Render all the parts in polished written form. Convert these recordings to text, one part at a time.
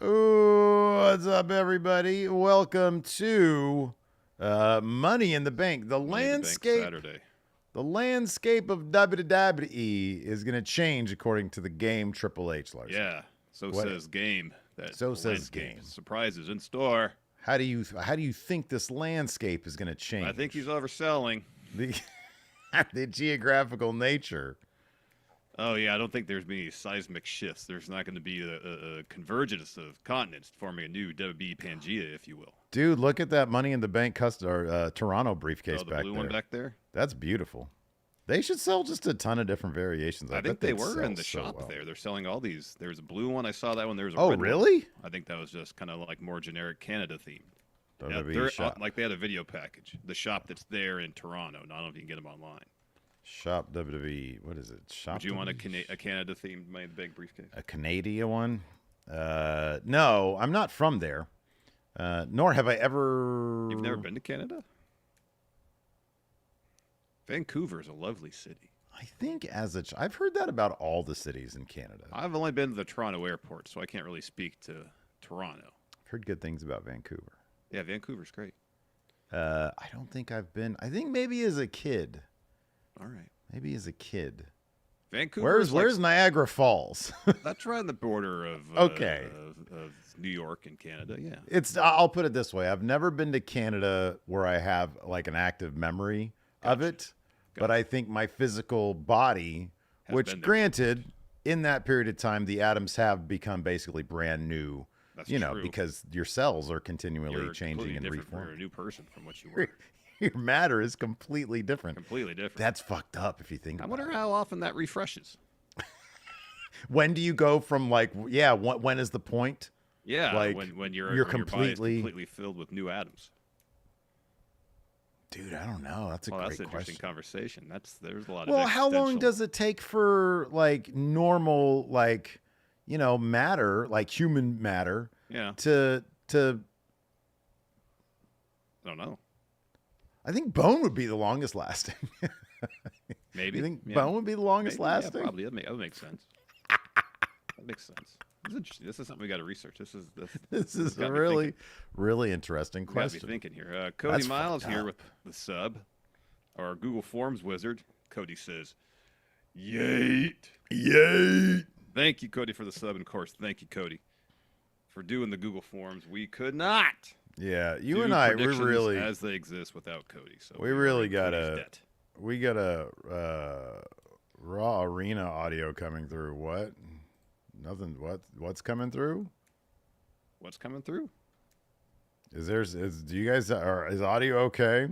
Ooh, what's up, everybody? Welcome to Money in the Bank. Money in the Bank Saturday. The landscape of WWE is going to change according to the game Triple H, Larson. Yeah, so What- says Game. That So the says landscape Game. surprises in store. How do you think this landscape is going to change? I think he's overselling. the the geographical nature. Oh yeah, I don't think there's any seismic shifts. There's not going to be a convergence of continents forming a new WWE Pangea, if you will. Dude, look at that Money in the Bank Toronto briefcase Oh, the back blue there. one back there. That's beautiful. They should sell just a ton of different variations. I bet think they they'd were sell in the so shop well. there. They're selling all these. There's a blue one. I saw that one. There's a Oh, red one. really? I think that was just kind of like more generic Canada themed. WWE shop. Like they had a video package. The shop that's there in Toronto. Now, I don't know if you can get them online. Shop WWE. What is it? Shop. Would you want a WWE? Canada themed Money in the Bank briefcase? A Canadian one? No, I'm not from there. Nor have I ever. You've never been to Canada? Vancouver is a lovely city. I think I've heard that about all the cities in Canada. I've only been to the Toronto airport, so I can't really speak to Toronto. I've heard good things about Vancouver. Yeah, Vancouver's great. I don't think I've been. I think maybe as a kid. All right. Maybe as a kid. Vancouver. Where's Niagara Falls? That's right on the border of Okay. of New York and Canada. Yeah. I'll put it this way. I've never been to Canada where I have like an active memory of it, but I think my physical body, Has which been there. granted, in that period of time, the atoms have become basically brand new. That's true. true. Because your cells are continually You're changing completely and different. You're a reforming. new person from what you were. Your matter is completely different. Completely different. That's fucked up if you think I about wonder it. how often that refreshes. When do you go from like, when is the point? Yeah, Like, when you're your body's completely- completely filled with new atoms. Dude, I don't know. That's a Well, great that's an interesting question. conversation. There's a lot of. Well, how long existential- does it take for like normal, like, matter, like human matter, Yeah, to? I don't know. I think bone would be the longest lasting. Maybe. You think Yeah. bone would be the longest Maybe, lasting? Yeah, probably. That makes sense. That makes sense. This is interesting. This is something we got to research. This This is got a me really, thinking. really interesting Got to be question. thinking here. Cody That's Miles fucked here up. with the sub. Our Google Forms wizard. Cody says, "Yeet." Yay! Thank you, Cody, for the sub, and of course, thank you, Cody, for doing the Google Forms. We could not. Yeah, you do and I, we predictions really, as they exist without Cody. So we are really in gotta- Cody's debt. we got a Raw Arena audio coming through. What? Nothing. What's coming through? What's coming through? Do you guys is audio okay?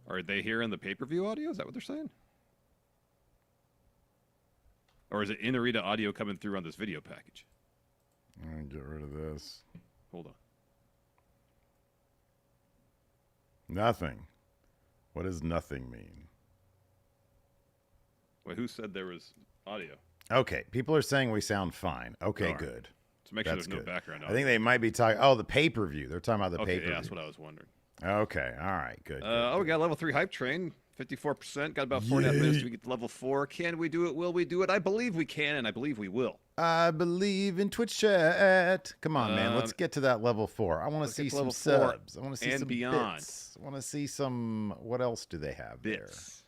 Are they hearing the pay-per-view audio? Is that what they're saying? Or is it in-arena audio coming through on this video package? I'm gonna get rid of this. Hold on. Nothing. What does nothing mean? Wait, who said there was audio? Okay, people are saying we sound fine. Okay, All right. good. To make sure That's there's no good. background I audio. think they might be talking. Oh, the pay-per-view. They're talking about the Okay, pay-per-view. yeah, that's what I was wondering. Okay, all right, good. We got level 3 hype train. 54%. Got about 4.5 minutes to get to level 4. Can we do it? Will we do it? I believe we can, and I believe we will. I believe in Twitch chat. Come on, man. Let's get to that level 4. I want to let's see get to some level 4 subs. I want to see and some beyond. bits. I want to see some. What else do they have Bits.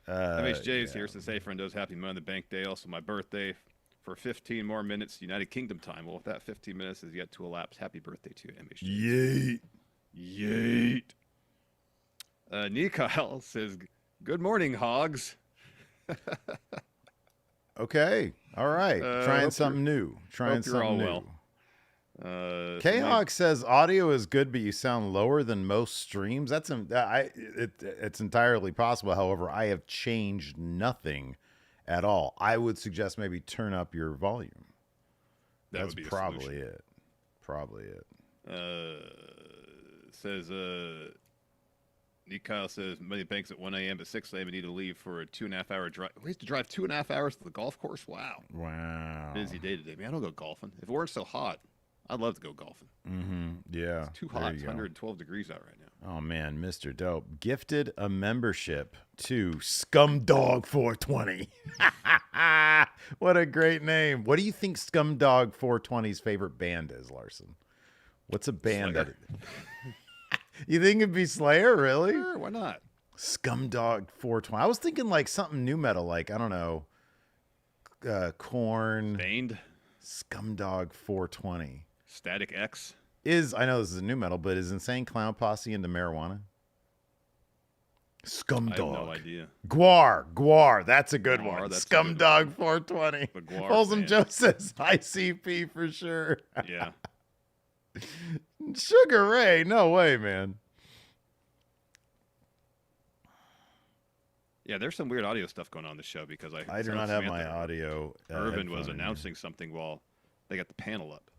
there? MHJ is yeah. here. Says, hey, friend, does happy Money in the Bank Day. Also, my birthday for 15 more minutes, United Kingdom time. Well, if that 15 minutes is yet to elapse, happy birthday to you, MHJ. Yeet. Yeet. Nikyle says, good morning, hogs. Okay. All right. Trying hope something new. Trying hope you're all something well. new. So K-Hawk says audio is good, but you sound lower than most streams. It's entirely possible. However, I have changed nothing at all. I would suggest maybe turn up your volume. that That's would be a probably solution. it. Probably it. Says, Nikyle says, Money Banks at 1 a.m. at 6 a.m. I need to leave for a 2.5 hour drive. We have to drive 2.5 hours to the golf course? Wow. Wow. Busy day today. Man, I don't go golfing. If it weren't so hot, I'd love to go golfing. Mm-hmm. Yeah. It's too there hot. you It's go. 112 degrees out right now. Oh man, Mr. Dope gifted a membership to Scumdog 420. What a great name. What do you think Scumdog 420's favorite band is, Larson? What's a band Slayer. you think it'd be Slayer, really? Sure, why not? Scumdog 420. I was thinking like something new metal, like I don't know, Corn. Band. Scumdog 420. Static X. I know this is a new metal, but is Insane Clown Posse into marijuana? Scumdog. I have no idea. Guar. That's a good Guar, one. that's a good Scumdog one. 420. The Guar Folsom fan. Joe says ICP for sure. Yeah. Sugar Ray. No way, man. Yeah, there's some weird audio stuff going on this show because I do not have my audio. Irvin was headphone announcing something while they got the panel up.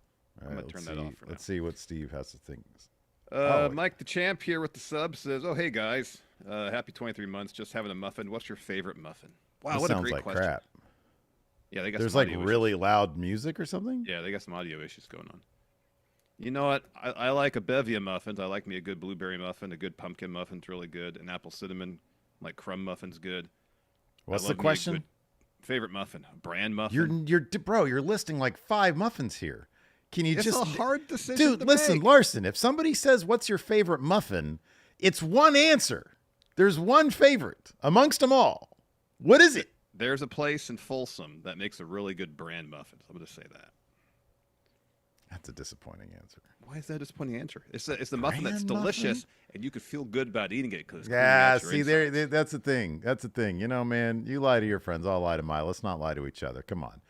All I'm right, going to let's turn that see. off for now. Let's see what Steve has to think. Oh, Mike the Champ here with the sub says, "Oh, hey guys, happy 23 months. Just having a muffin. What's your favorite muffin?" Wow, this what a sounds great like question. crap. Yeah, they got There's some like audio really issues. loud music or something. Yeah, they got some audio issues going on. You know what? I like a bevy of muffins. I like me a good blueberry muffin. A good pumpkin muffin's really good. An apple cinnamon, like crumb muffin's good. What's I the love me a question? good favorite muffin? A brand muffin? You're listing like 5 muffins here. Can you It's just a hard decision Dude, to listen, make. Larson, if somebody says what's your favorite muffin, it's one answer. There's one favorite amongst them all. What is it? There's a place in Folsom that makes a really good brand muffin. I'm going to say that. That's a disappointing answer. Why is that a disappointing answer? It's the muffin that's Brand delicious, muffin? and you could feel good about eating it because Yeah, see, that's the thing. That's the thing. You know, man, you lie to your friends, I'll lie to mine. Let's not lie to each other. Come on.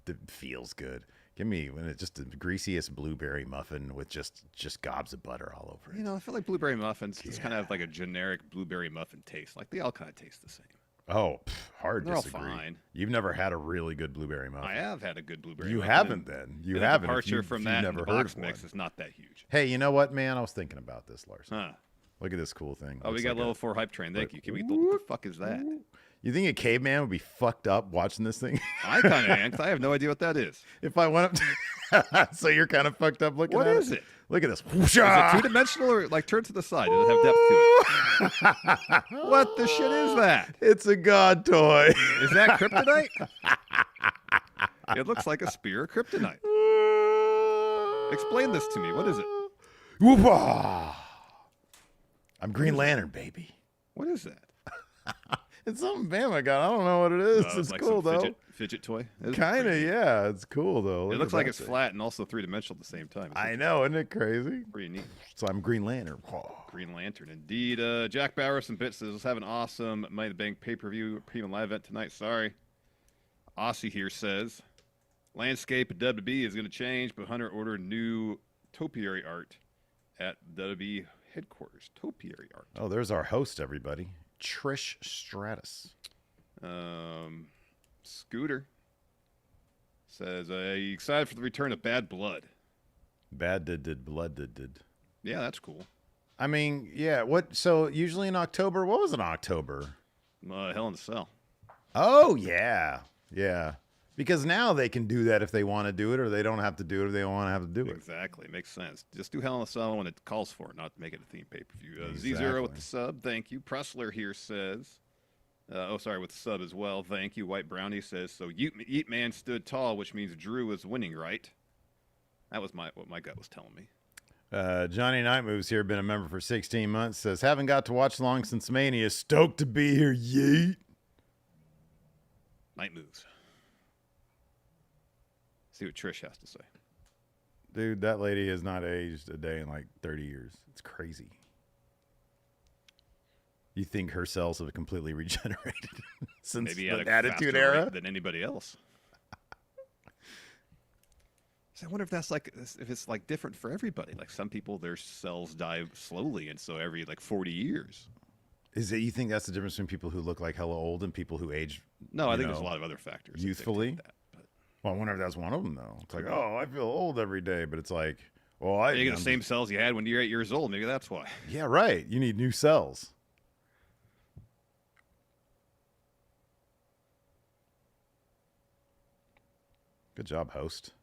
It feels good. Give me just the greasiest blueberry muffin with just gobs of butter all over it. You know, I feel like blueberry muffins just kind of have like a generic blueberry muffin taste. Like they all kind of taste the same. Oh, hard They're all disagree. fine. You've never had a really good blueberry muffin. I have had a good blueberry You muffin. haven't then. You The haven't. departure from you've that never and the heard box of mix one. is not that huge. Hey, you know what, man? I was thinking about this, Larson. Huh. Look at this cool thing. Oh, we Looks got like level 4 hype train. Thank you. Can we? What the fuck is that? You think a caveman would be fucked up watching this thing? I kind of am. 'Cause I have no idea what that is. If I went up so you're kind of fucked up looking What at is it? Look at this. Is it 2-dimensional or like turn to the side? Does it have depth to it? What the shit is that? It's a god toy. Is that kryptonite? It looks like a spear of kryptonite. Explain this to me. What is it? Whoopah! I'm Green Lantern, baby. What is that? It's something Bama got. I don't know what it is. It's like cool, some though. fidget toy. It's Kind of, pretty neat. yeah. It's cool, though. It Look looks at like that it's thing. flat and also 3-dimensional at the same time. I know, isn't it crazy? Pretty neat. So I'm Green Lantern. Green Lantern, indeed. Jack Bowers and Bits says, let's have an awesome Money in the Bank pay-per-view premium live event tonight. Sorry. Aussie here says, landscape at WWE is going to change, but Hunter ordered new topiary art at WWE headquarters. Topiary art. Oh, there's our host, everybody. Trish Stratus. Scooter says, you excited for the return of Bad Blood? Bad did, blood did. Yeah, that's cool. I mean, yeah. What? So usually in October, what was in October? Hell in a Cell. Oh yeah, yeah. Because now they can do that if they want to do it, or they don't have to do it if they don't want to have to do it. Exactly. Makes sense. Just do Hell in a Cell when it calls for it, not to make it a theme pay-per-view. Exactly. Z0 with the sub. Thank you. Pressler here says, with the sub as well. Thank you. White Brownie says, so Yeet Man stood tall, which means Drew was winning, right? That was what my gut was telling me. Johnny Night Moves here, been a member for 16 months, says, haven't got to watch long since Mania. Stoked to be here, yeet. Night Moves. See what Trish has to say. Dude, that lady has not aged a day in like 30 years. It's crazy. You think her cells have completely regenerated since Maybe at the a Attitude faster Era? rate than anybody else. So I wonder if that's if it's like different for everybody. Like some people, their cells die slowly, and so every like 40 years. Is it? You think that's the difference between people who look like hella old and people who age? No, I think there's a lot of other factors that youthfully. dictate that, but Well, I wonder if that's one of them though. It's like, oh, I feel old every day, but it's like, well, you get the same cells you had when you're 8 years old. Maybe that's why. Yeah, right. You need new cells. Good job, host.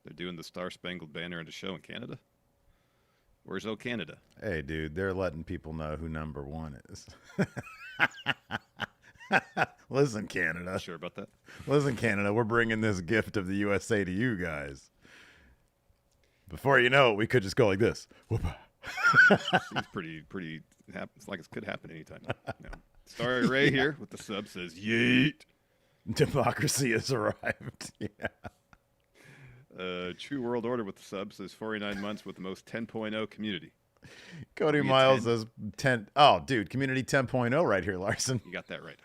They're doing the Star Spangled Banner in the show in Canada. Where's O Canada? Hey, dude, they're letting people know who number one is. Listen, Not Canada. sure about that. Listen, Canada, we're bringing this gift of the USA to you guys. Before you know it, we could just go like this. Whoop-a. Seems pretty. It's like it could happen anytime. No. Starry Ray here with the sub says yeet. Democracy has arrived. Yeah. True World Order with the sub says 49 months with the most 10.0 community. Cody Are we at Miles 10? says 10. Oh, dude, community 10.0 right here, Larson. You got that right.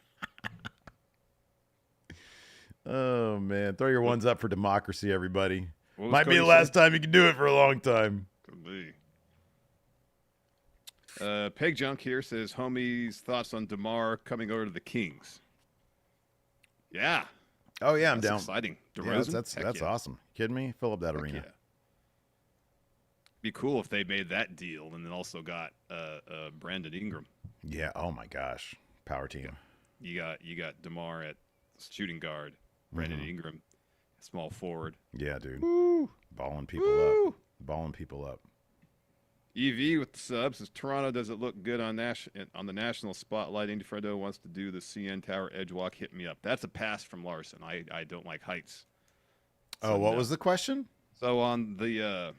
Oh, man. Throw your ones up for democracy, everybody. What was Might be Cody the last saying? time you can do it for a long time. Could be. Peg Junk here says, homies, thoughts on DeMar coming over to the Kings? Yeah. Oh, yeah, I'm That's down. exciting. Yeah, DeRozan? that's Heck yeah. awesome. Kidding me? Fill up that Heck arena. yeah. Be cool if they made that deal and then also got Brandon Ingram. Yeah. Oh, my gosh. Power team. You got DeMar at shooting guard, Brandon Ingram, small forward. Yeah, dude. Woo! Balling people Woo! up. Balling people up. EV with the subs says Toronto does it look good on the national spotlight. Indy Friendo wants to do the CN Tower edge walk. Hit me up. That's a pass from Larson. I don't like heights. So what was the question? So on the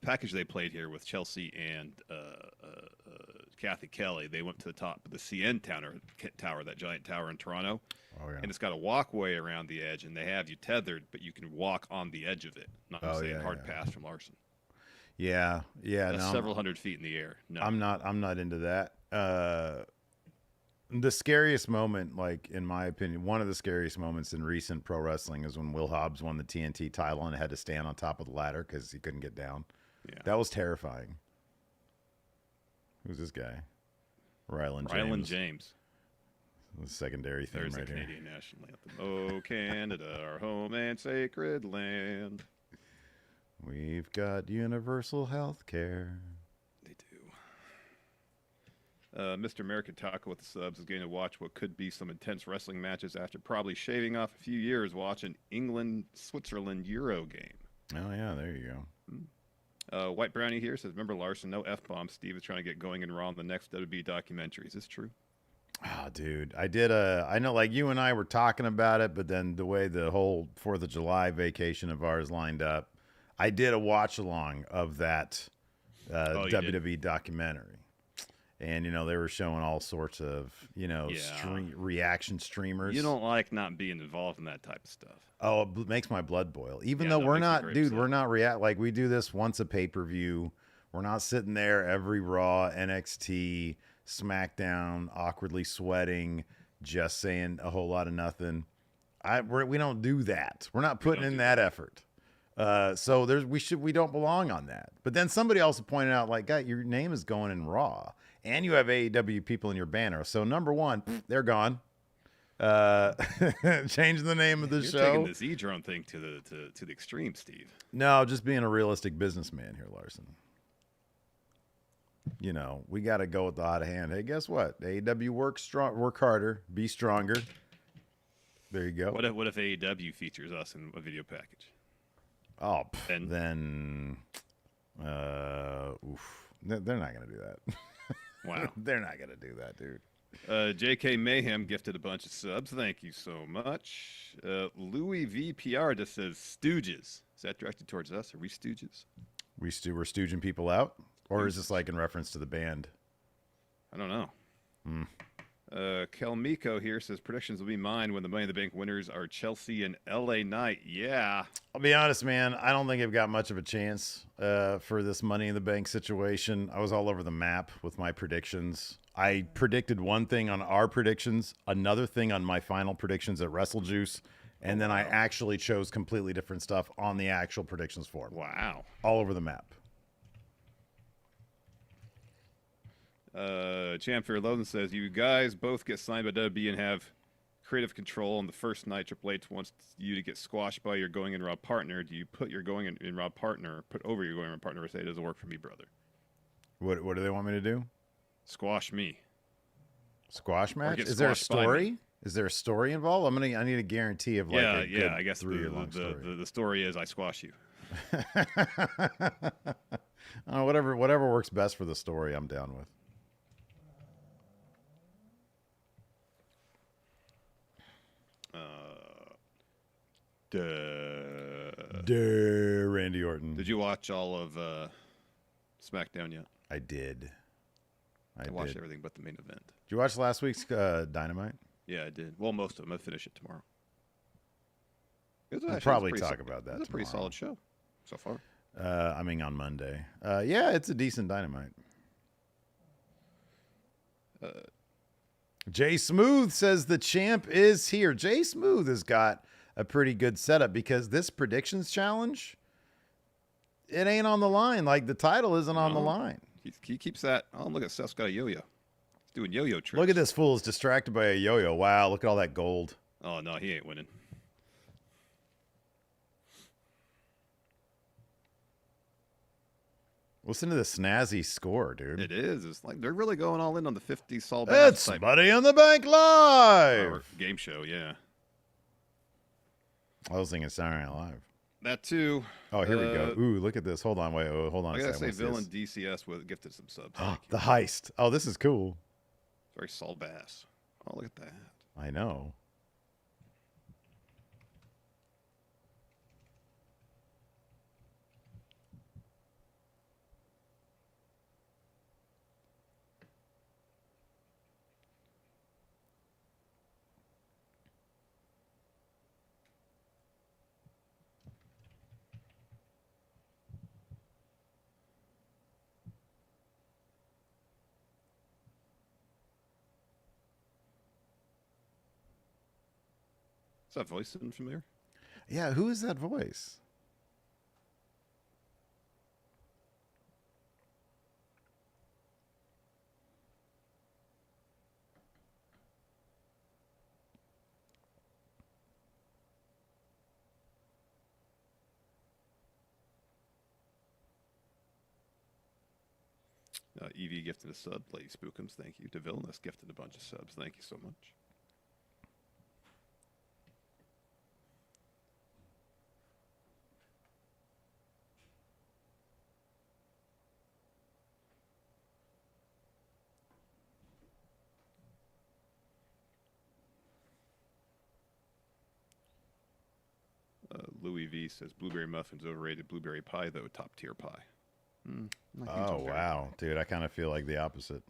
package they played here with Chelsea and Kathy Kelly, they went to the top of the CN tower, that giant tower in Toronto. Oh, yeah. And it's got a walkway around the edge, and they have you tethered, but you can walk on the edge of it. Not saying hard pass from Larson. Yeah. That's No, several hundred feet in the air. No, I'm not into that. The scariest moment, like in my opinion, one of the scariest moments in recent pro wrestling is when Will Hobbs won the TNT title and had to stand on top of the ladder because he couldn't get down. Yeah. That was terrifying. Who's this guy? Rylan James. The secondary thing There's right the here. Canadian national anthem. Oh, Canada, our home and sacred land. We've got universal health care. They do. Mr. American Taco with the subs is going to watch what could be some intense wrestling matches after probably shaving off a few years watching England-Switzerland Euro game. Oh, yeah, there you go. White Brownie here says, remember Larson, no F-bombs. Steve is trying to get going and raw on the next WWE documentary. Is this true? Oh, dude, I know like you and I were talking about it, but then the way the whole 4th of July vacation of ours lined up, I did a watch along of that WWE documentary. And, they were showing all sorts of, reaction streamers. You don't like not being involved in that type of stuff. Oh, it makes my blood boil. Even Yeah, though that we're makes me not, very dude, upset. we're not like we do this once a pay-per-view. We're not sitting there every Raw, NXT, SmackDown, awkwardly sweating, just saying a whole lot of nothing. We don't do that. We're not putting in that effort. So we don't belong on that. But then somebody also pointed out, like, God, your name is going in Raw, and you have AEW people in your banner. So number one, they're gone. Change the name of the You're show. taking this E-drone thing to the extreme, Steve. No, just being a realistic businessman here, Larson. We got to go with the hot hand. Hey, guess what? AEW work harder, be stronger. There you go. What if AEW features us in a video package? Oh, Then- then, oof. They're not going to do that. Wow. They're not going to do that, dude. JK Mayhem gifted a bunch of subs. Thank you so much. Louis VPR just says Stooges. Is that directed towards us? Are we Stooges? We're stooging people out? Or is this like in reference to the band? I don't know. Kelmiko here says predictions will be mine when the Money in the Bank winners are Chelsea and LA Knight. Yeah. I'll be honest, man. I don't think I've got much of a chance for this Money in the Bank situation. I was all over the map with my predictions. I predicted one thing on our predictions, another thing on my final predictions at WrestleJuice, and then I actually chose completely different stuff on the actual predictions form. Wow. All over the map. Champier Loden says, you guys both get signed by WWE and have creative control. On the first night, Triple H wants you to get squashed by your going in raw partner. Do you put your going in raw partner, put over your going in raw partner, or say it doesn't work for me, brother? What do they want me to do? Squash me. Squash match? get Is there a squashed by story? Is there a story involved? I need a guarantee of like a good I guess 3-year long story. the story is I squash you. Whatever works best for the story, I'm down with. Randy Orton. Did you watch all of SmackDown yet? I did. I watched everything but the main event. Did you watch last week's Dynamite? Yeah, I did. Well, most of them. I'll finish it tomorrow. We'll probably talk about that. It's a pretty solid show so far. I mean, on Monday. Yeah, it's a decent Dynamite. Jay Smooth says the champ is here. Jay Smooth has got a pretty good setup because this predictions challenge, it ain't on the line. Like, the title isn't on the line. He keeps that. Oh, look at Seth's got a yo-yo. He's doing yo-yo tricks. Look at this fool is distracted by a yo-yo. Wow, look at all that gold. Oh, no, he ain't winning. Listen to the snazzy score, dude. It is. It's like they're really going all in on the 50s Saul Bass. It's Money in the Bank Live. Game show, yeah. I was thinking Saturday Night Live. That too. Oh, here we go. Ooh, look at this. Hold on, wait, hold on I a gotta second. say, Villain DCS with gifted some subs. The heist. Oh, this is cool. Very Saul Bass. Oh, look at that. I know. Is that voice sound familiar? Yeah, who is that voice? EV gifted a sub. Lady Spookums, thank you. To Villainous gifted a bunch of subs. Thank you so much. Louis V says blueberry muffins overrated. Blueberry pie though top tier pie. Oh wow, dude! I kind of feel like the opposite.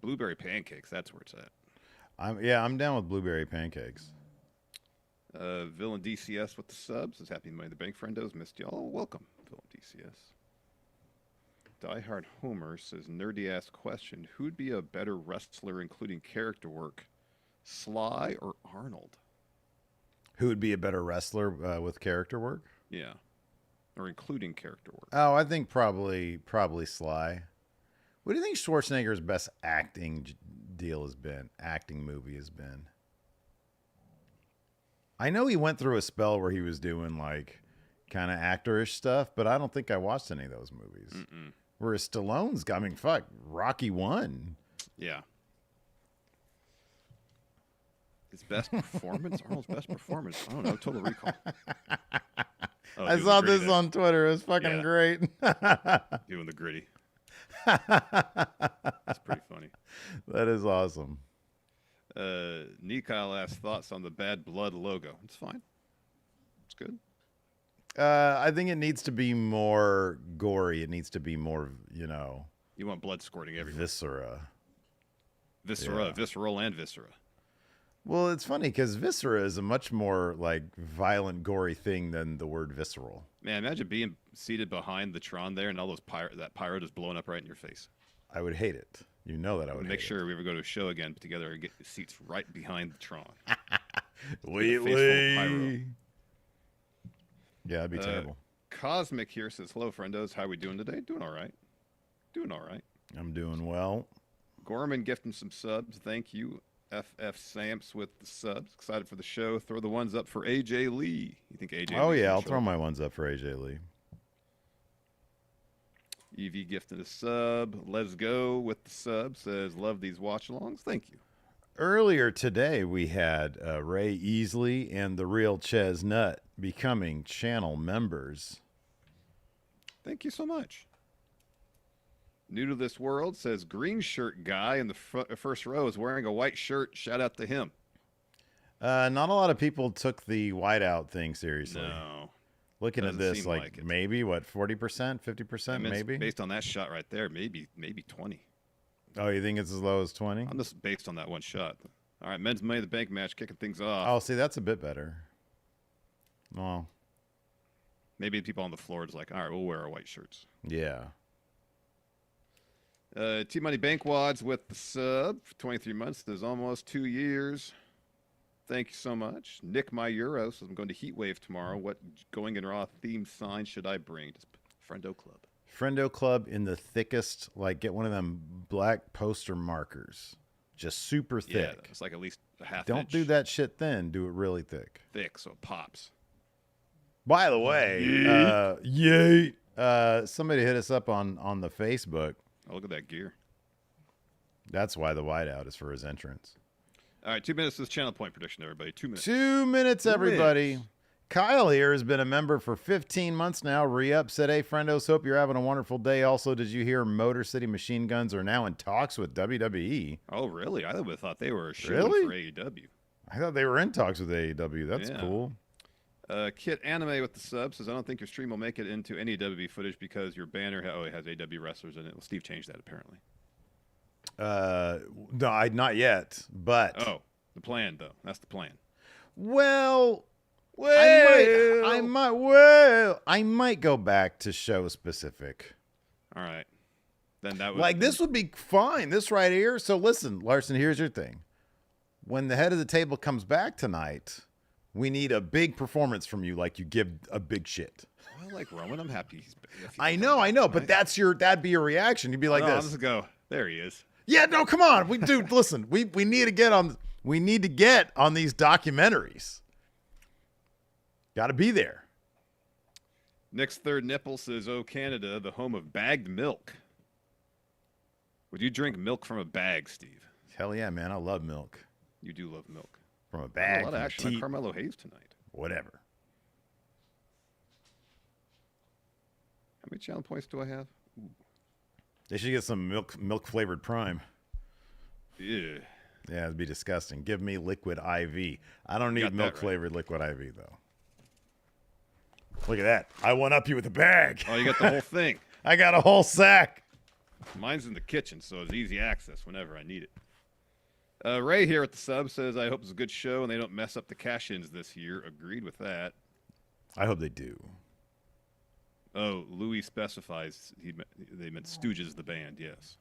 Blueberry pancakes. That's where it's at. I'm down with blueberry pancakes. Villain DCS with the subs is happy Money the Bank friendos. Missed y'all. Welcome, Villain DCS. Diehard Homer says nerdy ass question: who'd be a better wrestler, including character work, Sly or Arnold? Who would be a better wrestler with character work? Yeah, or including character work. Oh, I think probably Sly. What do you think Schwarzenegger's best acting deal has been? Acting movie has been? I know he went through a spell where he was doing like kind of actorish stuff, but I don't think I watched any of those movies. Whereas Stallone's, I mean, fuck, Rocky 1. Yeah. His best performance? Arnold's best performance? I don't know. Total Recall. Oh, I saw this on Twitter. It was fucking great. Doing the gritty. That's pretty funny. That is awesome. Nikyle asked thoughts on the Bad Blood logo. It's fine. It's good. I think it needs to be more gory. It needs to be more, You want blood squirting everywhere. Viscera. Yeah. Visceral and viscera. Well, it's funny because viscera is a much more like violent, gory thing than the word visceral. Man, imagine being seated behind the Tron there and all those that pyro just blowing up right in your face. I would hate it. You know that I would make sure we ever go to a show again together and get the seats right behind the Tron. Wheatley. Yeah, that'd be terrible. Cosmic here says, hello, friendos. How are we doing today? Doing all right. Doing all right. I'm doing well. Gorman gifting some subs. Thank you. FF Samps with the subs. Excited for the show. Throw the ones up for AJ Lee. You think AJ Oh, Lee yeah. I'll throw my ones up for AJ Lee. EV gifting a sub. Let's go with the sub. Says, love these watch-alongs. Thank you. Earlier today, we had Ray Easley and the Real Chesnut becoming channel members. Thank you so much. New to this world says green shirt guy in the first row is wearing a white shirt. Shout out to him. Not a lot of people took the whiteout thing seriously. No. Looking at this, seem like it. maybe what 40%, 50%, maybe. Based on that shot right there, maybe 20. Oh, you think it's as low as 20? I'm just based on that one shot. All right, men's Money in the Bank match kicking things off. Oh, see, that's a bit better. Well, maybe people on the floor is like, all right, we'll wear our white shirts. Yeah. T-Money Bank Wads with the sub for 23 months. There's almost 2 years. Thank you so much. Nick My Euro says, I'm going to Heatwave tomorrow. What going in Raw theme sign should I bring? Just Friendo Club. Friendo Club in the thickest, like get one of them black poster markers. Just super thick. Yeah, it's like at least a half Don't inch. do that shit thin. Do it really thick. Thick, so it pops. By the way, somebody hit us up on the Facebook. Oh, look at that gear. That's why the whiteout is for his entrance. All right, 2 minutes to this channel point prediction, everybody. 2 minutes. 2 minutes, everybody. Kyle here has been a member for 15 months now. Re-up said, hey, friendos, hope you're having a wonderful day. Also, did you hear Motor City Machine Guns are now in talks with WWE? Oh, really? I would have thought they were shooting Really? for AEW. I thought they were in talks with AEW. That's Yeah. cool. Kit Anime with the sub says, I don't think your stream will make it into any WWE footage because your banner it has AEW wrestlers in it. Well, Steve changed that, apparently. No, not yet, but... Oh, the plan, though. That's the plan. Well, I might go back to show specific. All right. Then that would Like, this would be fine. This right here. So listen, Larson, here's your thing. When the head of the table comes back tonight, we need a big performance from you, like you give a big shit. I like Roman. I'm happy he's I know, but that'd be your reaction. You'd be like I'll this. just go, there he is. Yeah, no, come on. Dude, listen, we need to get on these documentaries. Got to be there. Nick's third nipple says, oh, Canada, the home of bagged milk. Would you drink milk from a bag, Steve? Hell yeah, man. I love milk. You do love milk. From a bag. A lot of action on Carmelo Hayes tonight. Whatever. How many channel points do I have? Ooh. They should get some milk flavored prime. Yeah. Yeah, it'd be disgusting. Give me liquid IV. I don't need milk flavored liquid IV though. Look at that. I one up you with a bag. Oh, you got the whole thing. I got a whole sack. Mine's in the kitchen, so it's easy access whenever I need it. Ray here at the sub says, I hope it's a good show and they don't mess up the cash-ins this year. Agreed with that. I hope they do. Oh, Louis specifies they meant Stooges the band, yes.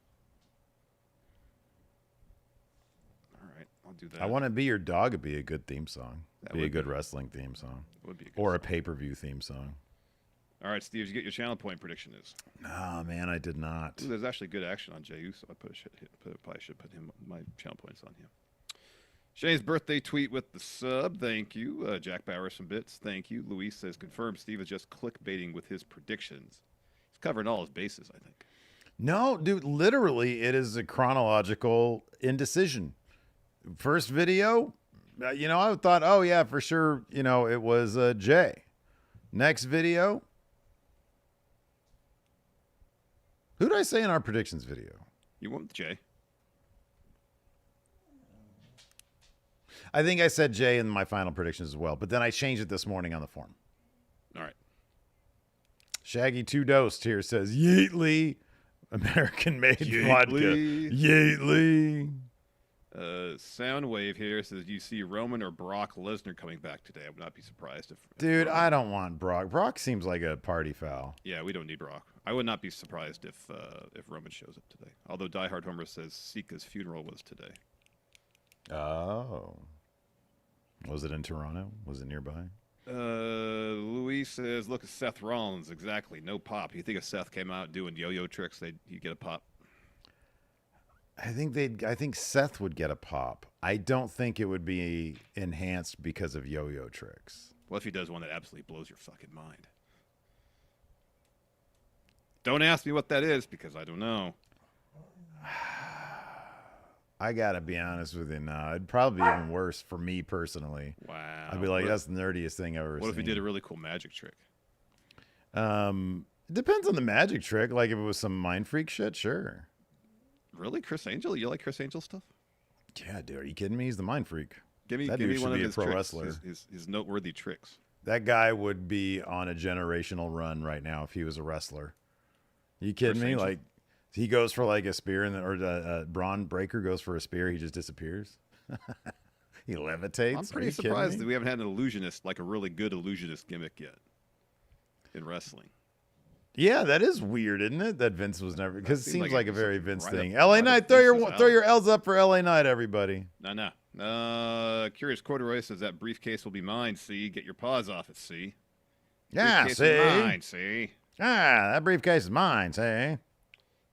All right, I'll do that. I Want to Be Your Dog would be a good theme song. That Be a would good be. wrestling theme song. Would be a good or song. a pay-per-view theme song. All right, Steve, did you get your channel point prediction is? Oh, man, I did not. Ooh, there's actually good action on Jey Uso. I probably should put my channel points on him. Shane's birthday tweet with the sub. Thank you. Jack Bauer, some bits. Thank you. Luis says, confirmed Steve is just clickbaiting with his predictions. He's covering all his bases, I think. No, dude, literally, it is a chronological indecision. First video, I thought, oh, yeah, for sure, it was Jay. Next video. Who did I say in our predictions video? You went with Jay. I think I said Jay in my final predictions as well, but then I changed it this morning on the form. All right. Shaggy 2 Dosed here says, Yeatly, American-made vodka. Yeatly. Soundwave here says, do you see Roman or Brock Lesnar coming back today? I would not be surprised if... Dude, I don't want Brock. Brock seems like a party foul. Yeah, we don't need Brock. I would not be surprised if Roman shows up today. Although Die Hard Homer says Sika's funeral was today. Oh. Was it in Toronto? Was it nearby? Luis says, look at Seth Rollins. Exactly. No pop. You think if Seth came out doing yo-yo tricks, he'd get a pop? I think Seth would get a pop. I don't think it would be enhanced because of yo-yo tricks. What if he does one that absolutely blows your fucking mind? Don't ask me what that is because I don't know. I gotta be honest with you now. It'd probably be even worse for me personally. I'd Wow. be like, that's the nerdiest thing I've ever What seen. if he did a really cool magic trick? It depends on the magic trick. Like if it was some mind freak shit, sure. Really, Chris Angel? You like Chris Angel stuff? Yeah, dude, are you kidding me? He's the mind freak. Give That me dude should one of be a his pro tricks. wrestler. His noteworthy tricks. That guy would be on a generational run right now if he was a wrestler. You kidding Chris me? Angel? Like he goes for like a spear, or the Braun Breaker goes for a spear, he just disappears. He levitates. I'm pretty surprised that we haven't had an illusionist, like a really good illusionist gimmick yet in wrestling. Yeah, that is weird, isn't it? That Vince was never, because it seems seems like like it a was very like Vince right thing. up- LA right up Knight, throw Vince's your L's up for LA Knight, everybody. No. Curious Corduroy says that briefcase will be mine. See, get your paws off it. See. Yeah, Briefcase see, is mine. See. that briefcase is mine. See.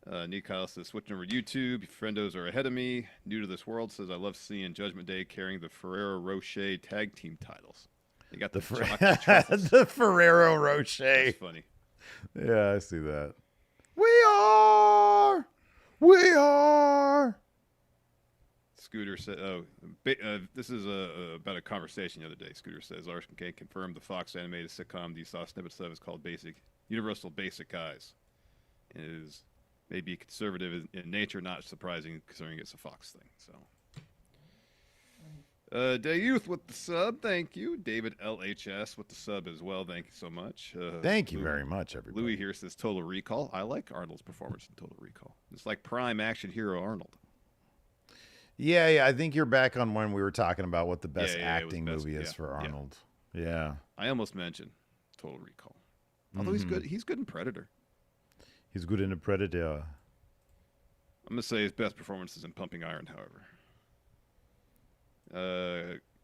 Nikyle says, switching over to YouTube. Friendos are ahead of me. New to this world says, I love seeing Judgment Day carrying the Ferrero Rocher tag team titles. They got the chocolate truffles. The Ferrero Rocher. That's funny. Yeah, I see that. We are. Scooter said, this is about a conversation the other day. Scooter says, Larson K confirmed the Fox animated sitcom you saw snippets of is called Universal Basic Guys. It is maybe conservative in nature, not surprising considering it's a Fox thing. So, Day Youth with the sub, thank you. David LHS with the sub as well, thank you so much. Thank you very much, everybody. Louis here says Total Recall. I like Arnold's performance in Total Recall. It's like prime action hero Arnold. Yeah, I think you're back on when we were talking about what the best it was acting best- movie is yeah, for yeah. Arnold. Yeah. I almost mentioned Total Recall. Although he's good. He's good in Predator. He's good in a Predator. I'm going to say his best performance is in Pumping Iron, however.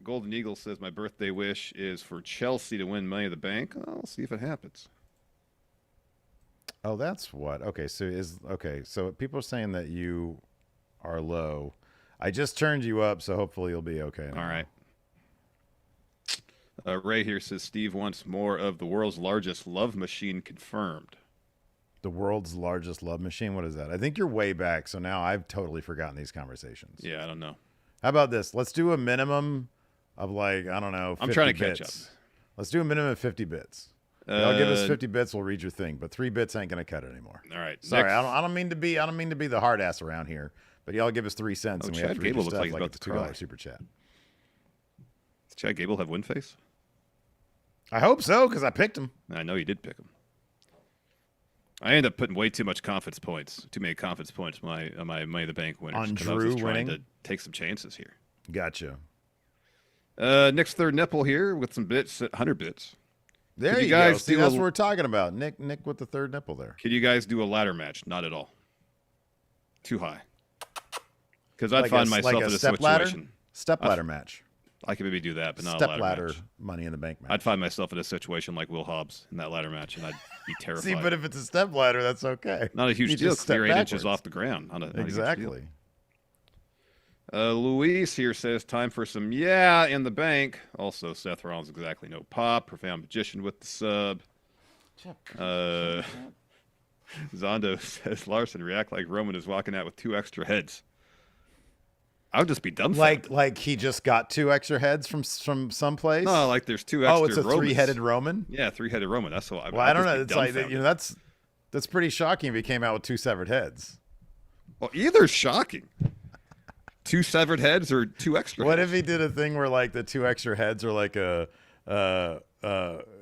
Golden Eagle says, my birthday wish is for Chelsea to win Money in the Bank. I'll see if it happens. Oh, that's what. Okay, so people are saying that you are low. I just turned you up, so hopefully you'll be okay now. All right. Ray here says, Steve wants more of the world's largest love machine confirmed. The world's largest love machine? What is that? I think you're way back, so now I've totally forgotten these conversations. Yeah, I don't know. How about this? Let's do a minimum of like, I don't know, 50 I'm trying to catch bits. up. Let's do a minimum of 50 bits. Y'all give us 50 bits, we'll read your thing, but 3 bits ain't gonna cut it anymore. All right. Sorry, next- I don't mean to be the hard ass around here, but y'all give us 3 cents and we have Chad to read Gable your looks stuff like he's like about it's to $2 cry. super chat. Does Chad Gable have win face? I hope so, because I picked him. I know you did pick him. I ended up putting way too many confidence points on my Money in the Bank winners. On 'cause I was just Drew trying winning? to take some chances here. Gotcha. Nick's third nipple here with some bits, 100 bits. There Could you you guys go. See, do that's a- what we're talking about. Nick with the third nipple there. Could you guys do a ladder match? Not at all. Too high. Because I'd Like find a- myself like a in a step ladder? situation. Step ladder match. I could maybe do that, but not a Step ladder ladder match. Money in the Bank match. I'd find myself in a situation like Will Hobbs in that ladder match, and I'd be terrified. See, but if it's a step ladder, that's okay. Not a huge You deal just because step you're 8 inches backwards. off the ground. Not a huge deal. Exactly. Luis here says, time for some yeah in the bank. Also, Seth Rollins exactly no pop. Profound Magician with the sub. Zondo says, Larson react like Roman is walking out with 2 extra heads. I would just be dumbfounded. Like he just got 2 extra heads from someplace. No, like there's 2 extra Oh, it's a Romans. 3-headed Roman. Yeah, 3-headed. 3-headed Roman. That's what Well, I don't know. It's like that's pretty shocking if he came out with 2 severed heads. Well, either's shocking. 2 severed heads or 2 extra What heads. if he did a thing where like the 2 extra heads are like a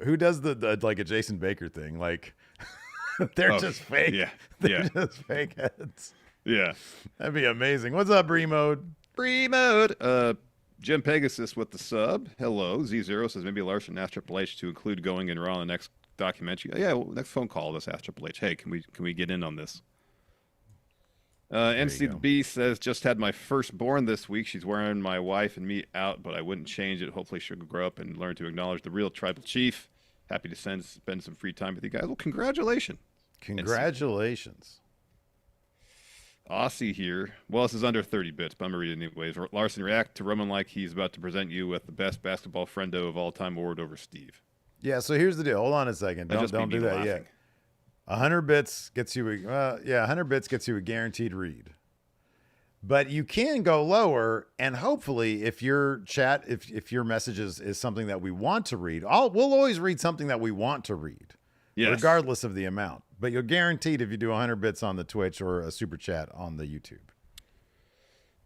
who does the like a Jason Baker thing? Like they're just fake. Yeah. They're Yeah. just fake heads. Yeah. That'd be amazing. What's up, Remode? Free mode. Jim Pegasus with the sub. Hello. Z0 says maybe Larson asked Triple H to include going in Raw in the next documentary. Yeah, well, next phone call. Let's ask Triple H. Hey, can we get in on this? NC the B says just had my firstborn this week. She's wearing my wife and me out, but I wouldn't change it. Hopefully she'll grow up and learn to acknowledge the real tribal chief. Happy to spend some free time with you guys. Well, congratulations. Congratulations. Aussie here. Well, this is under 30 bits, but I'm going to read it anyways. Larson, react to Roman like he's about to present you with the best basketball friendo of all time award over Steve. Yeah, so here's the deal. Hold on a second. That just Don't made do me that laughing. yet. 100 bits gets you 100 bits gets you a guaranteed read. But you can go lower, and hopefully, if your chat, if your message is something that we want to read, we'll always read something that we want to read, Yes. regardless of the amount. But you're guaranteed if you do 100 bits on the Twitch or a super chat on the YouTube.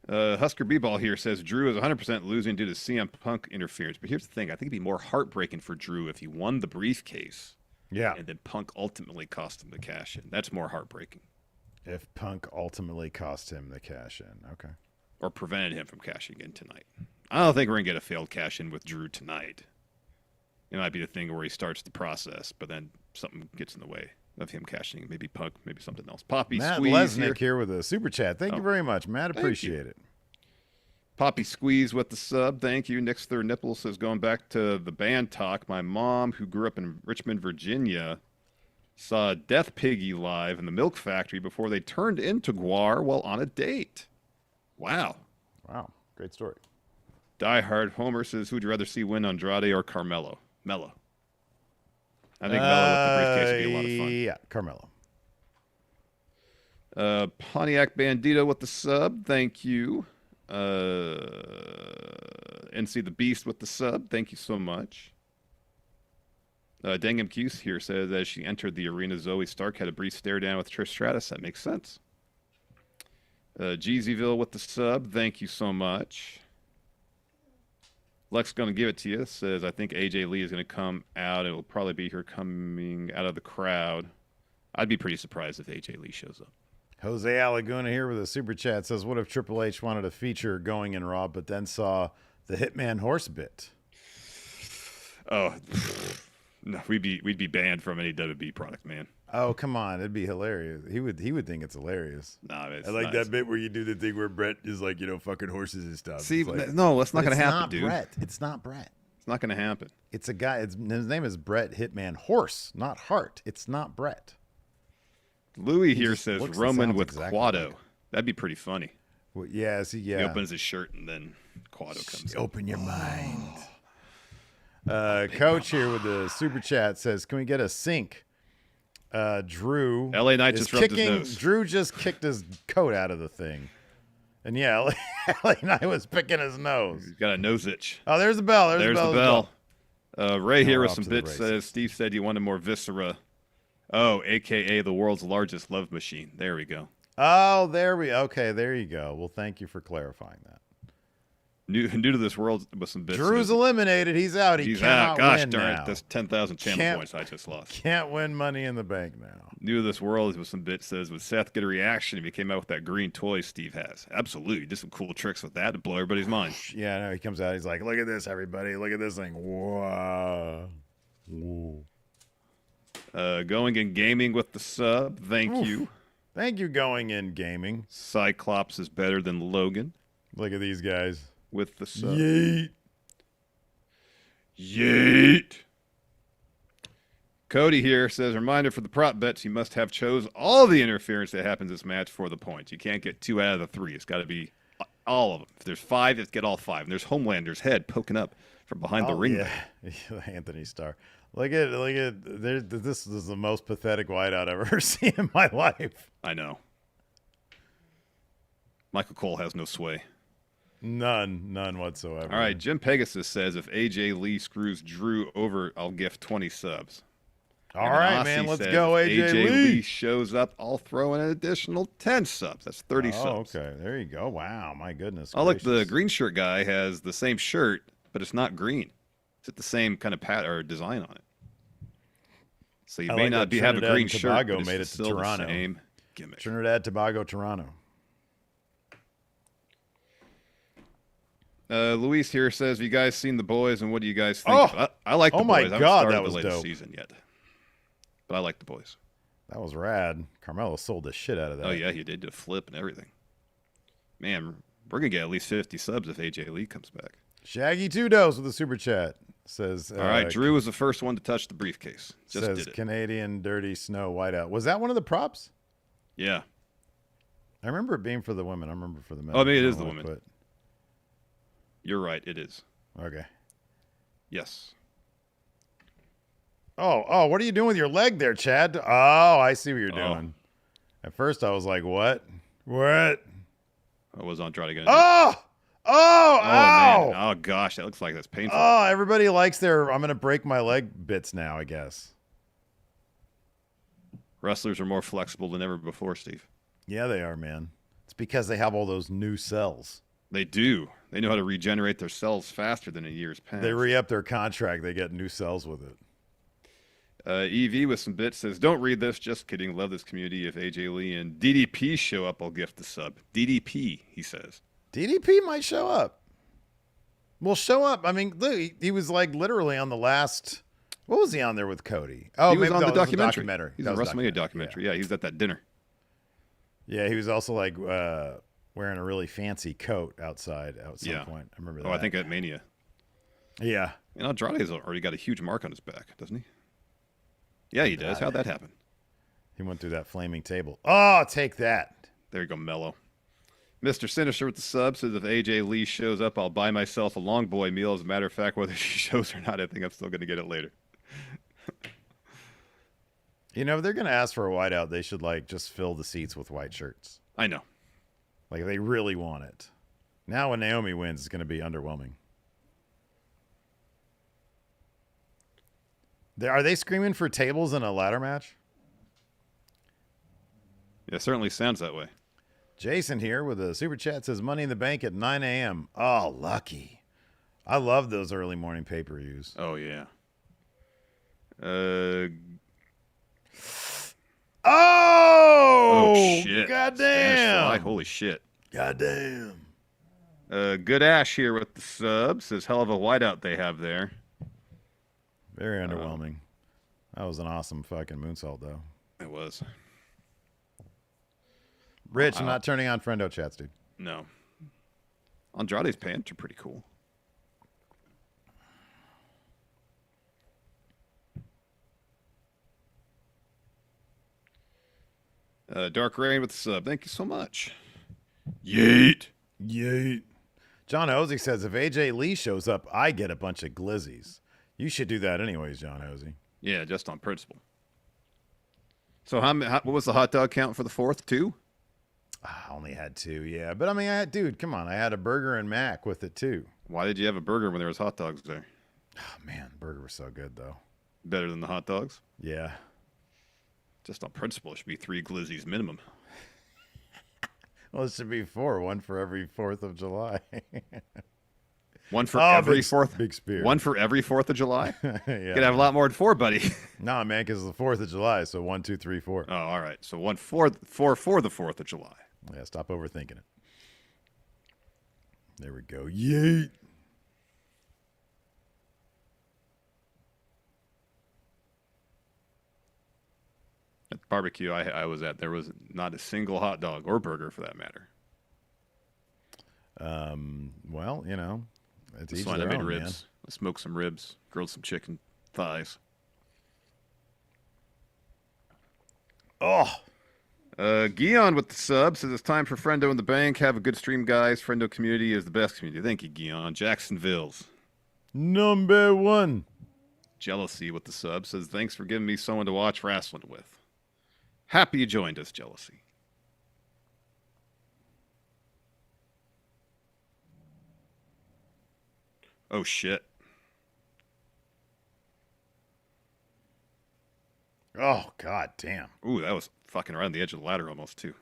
Husker B-Ball here says Drew is 100% losing due to CM Punk interference. But here's the thing. I think it'd be more heartbreaking for Drew if he won the briefcase. Yeah. And then Punk ultimately cost him the cash in. That's more heartbreaking. If Punk ultimately cost him the cash in. Okay. Or prevented him from cashing in tonight. I don't think we're going to get a failed cash in with Drew tonight. It might be the thing where he starts the process, but then something gets in the way of him cashing. Maybe Punk, maybe something else. Poppy Matt Squeeze Lesnick here with a super chat. Thank you very much, Matt. Appreciate it. Poppy Squeeze with the sub. Thank you. Nick's Third Nipple says, going back to the band talk, my mom, who grew up in Richmond, Virginia, saw Death Piggy live in the Milk Factory before they turned into Guar while on a date. Wow. Wow. Great story. Die Hard Homer says, who'd you rather see win, Andrade or Carmelo? Mello. I think Mello with the briefcase would be a lot of fun. Yeah, Carmelo. Pontiac Bandito with the sub. Thank you. NC the Beast with the sub. Thank you so much. Dangam Cuse here says, as she entered the arena, Zoe Stark had a brief stare down with Trish Stratus. That makes sense. Jeezyville with the sub. Thank you so much. Lex going to give it to you. Says, I think AJ Lee is going to come out. It will probably be her coming out of the crowd. I'd be pretty surprised if AJ Lee shows up. Jose Alaguna here with a super chat says, what if Triple H wanted a feature going in Raw, but then saw the Hitman Horse bit? Oh, no, we'd be banned from any WWE product, man. Oh, come on. It'd be hilarious. He would think it's hilarious. Nah, I like that bit where you do the thing where Brett is like, fucking horses and stuff. See, like, no, that's not going to happen, dude. Brett. It's not Brett. It's not going to happen. It's a guy. His name is Brett Hitman Horse, not Hart. It's not Brett. Louis here says Roman with exactly Quado. like That'd be pretty funny. Well, yeah. He opens his shirt and then Quado comes. Open your mind. Coach here with the super chat says, can we get a sync? Drew. LA Knight just rubbed his nose. Drew just kicked his coat out of the thing. And yeah, LA Knight was picking his nose. He's got a nose itch. Oh, there's the bell. There's the bell. Ray here with some bits says, Steve said you wanted more viscera. Oh, a.k.a. the world's largest love machine. There we go. Oh, okay, there you go. Well, thank you for clarifying that. New to this world with some bits. Drew's eliminated. He's out. He's out. Gosh darn it. That's 10,000 channel points I just lost. Can't win Money in the Bank now. New to this world with some bits says, would Seth get a reaction if he came out with that green toy Steve has? Absolutely. Did some cool tricks with that to blow everybody's mind. Yeah, no, he comes out. He's like, look at this, everybody. Look at this thing. Whoa. Whoa. Going in gaming with the sub. Thank you. Thank you, Going in Gaming. Cyclops is better than Logan. Look at these guys. With the sub. Yeet. Yeet. Cody here says, reminder for the prop bets, you must have chose all the interference that happens this match for the points. You can't get 2 out of the 3. It's got to be all of them. If there's 5, it's get all 5. And there's Homelander's head poking up from behind the ring. Yeah. Anthony Starr. Look at this is the most pathetic whiteout I've ever seen in my life. I know. Michael Cole has no sway. None whatsoever. All right, Jim Pegasus says if AJ Lee screws Drew over, I'll gift 20 subs. All right, man, let's go, AJ Lee. Lee shows up, I'll throw in an additional 10 subs. That's 30 subs. Okay, there you go. Wow, my goodness. Oh, look, the green shirt guy has the same shirt, but it's not green. It's the same kind of pattern or design on it. So you may not have a green shirt, but made it it's to still Toronto. the same gimmick. Trinidad, Tobago, Toronto. Luis here says, have you guys seen The Boys, and what do you guys think? I like The Boys. Oh, my I haven't God, started that was the latest dope. season yet. But I like The Boys. That was rad. Carmelo sold the shit out of that. Oh, yeah, he did a flip and everything. Man, we're going to get at least 50 subs if AJ Lee comes back. Shaggy Two Dose with a super chat says. All right, Drew was the first one to touch the briefcase. Just says did it. Canadian Dirty Snow Whiteout. Was that one of the props? Yeah. I remember it being for the women. I remember for the men. Oh, I mean, it is the women. You're right. It is. Okay. Yes. Oh, what are you doing with your leg there, Chad? Oh, I see what you're doing. At first, I was like, what? What? What was Andrade gonna do? Oh! Oh! Oh man! Ow! Oh gosh, that looks like that's painful. Oh, everybody likes their I'm gonna break my leg bits now, I guess. Wrestlers are more flexible than ever before, Steve. Yeah, they are, man. It's because they have all those new cells. They do. They know how to regenerate their cells faster than in years past. They re-up their contract, they get new cells with it. EV with some bits says, "Don't read this. Just kidding. Love this community. If AJ Lee and DDP show up, I'll gift the sub." DDP, he says. DDP might show up. Well, show up. I mean, look, he was like literally on the last. What was he on there with Cody? Oh, he was maybe on that the was documentary. He's That in was the WrestleMania documentary. Yeah, he was at that dinner. Yeah, he was also like wearing a really fancy coat outside at some point. I remember that. Oh, I think at Mania. Yeah. And Andrade's already got a huge mark on his back, doesn't he? Yeah, he does. How'd that happen? He went through that flaming table. Oh, take that. There you go, Mello. Mr. Sinister with the sub says, "If AJ Lee shows up, I'll buy myself a long boy meal. As a matter of fact, whether she shows or not, I think I'm still going to get it later." You know, if they're going to ask for a whiteout, they should like just fill the seats with white shirts. I know. Like if they really want it. Now when Naomi wins, it's going to be underwhelming. Are they screaming for tables in a ladder match? Yeah, it certainly sounds that way. Jason here with a super chat says Money in the Bank at 9 a.m. Oh, lucky. I love those early morning pay-per-views. Oh, yeah. Oh, shit. Goddamn. Holy shit. Goddamn. Good Ash here with the sub says, "Hell of a whiteout they have there." Very underwhelming. That was an awesome fucking moonsault, though. It was. Rich, I'm not turning on friendo chats, dude. No. Andrade's pants are pretty cool. Dark Rain with the sub. Thank you so much. Yeet. Yeet. John Hosey says, if AJ Lee shows up, I get a bunch of glizzies. You should do that anyways, John Hosey. Yeah, just on principle. So what was the hot dog count for the fourth? 2? I only had 2, yeah. But I mean, dude, come on. I had a burger and mac with it, too. Why did you have a burger when there was hot dogs there? Oh, man, burger was so good, though. Better than the hot dogs? Yeah. Just on principle, it should be 3 glizzies minimum. Well, it should be 4, one for every 4th of July. One for every fourth. Big spear. One for every 4th of July. Yeah. You could have a lot more than 4, buddy. Nah, man, because it's the 4th of July, so 1, 2, 3, 4. Oh, all right. So 4 for the 4th of July. Yeah, stop overthinking it. There we go. Yeet. At the barbecue I was at, there was not a single hot dog or burger for that matter. Well, you know, it's each I their made own, ribs. man. I smoked some ribs, grilled some chicken thighs. Oh, Guion with the sub says, "It's time for Friendo in the Bank. Have a good stream, guys. Friendo community is the best community." Thank you, Guion. Jacksonville's number 1. Jealousy with the sub says, "Thanks for giving me someone to watch wrestling with. Happy you joined us, Jealousy." Oh, shit. Oh, god damn. Ooh, that was fucking right on the edge of the ladder almost, too.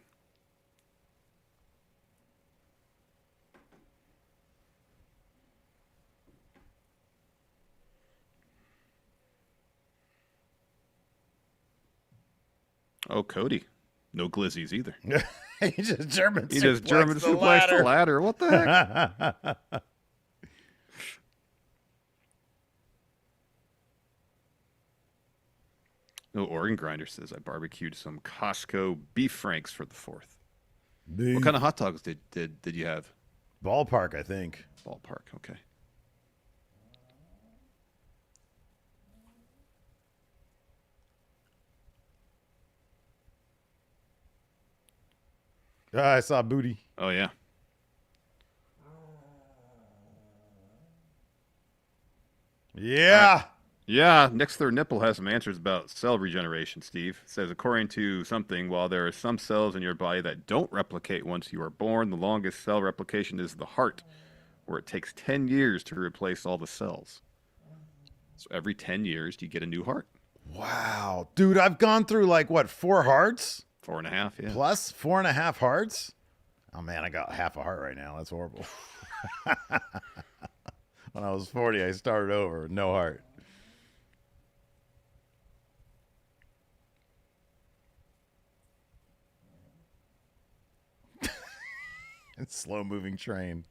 Oh, Cody. No glizzies either. He just German suplexed the ladder. What the heck? No, Oregon Grinder says, "I barbecued some Costco beef franks for the 4th. What kind of hot dogs did you have? Ballpark, I think. Ballpark, okay. I saw booty. Oh, yeah. Yeah. Yeah, next third nipple has some answers about cell regeneration, Steve. It says, according to something, while there are some cells in your body that don't replicate once you are born, the longest cell replication is the heart, where it takes 10 years to replace all the cells. So every 10 years, you get a new heart. Wow. Dude, I've gone through like what, 4 hearts? 4.5, yeah. Plus 4.5 hearts? Oh man, I got half a heart right now. That's horrible. When I was 40, I started over, no heart. It's slow moving train.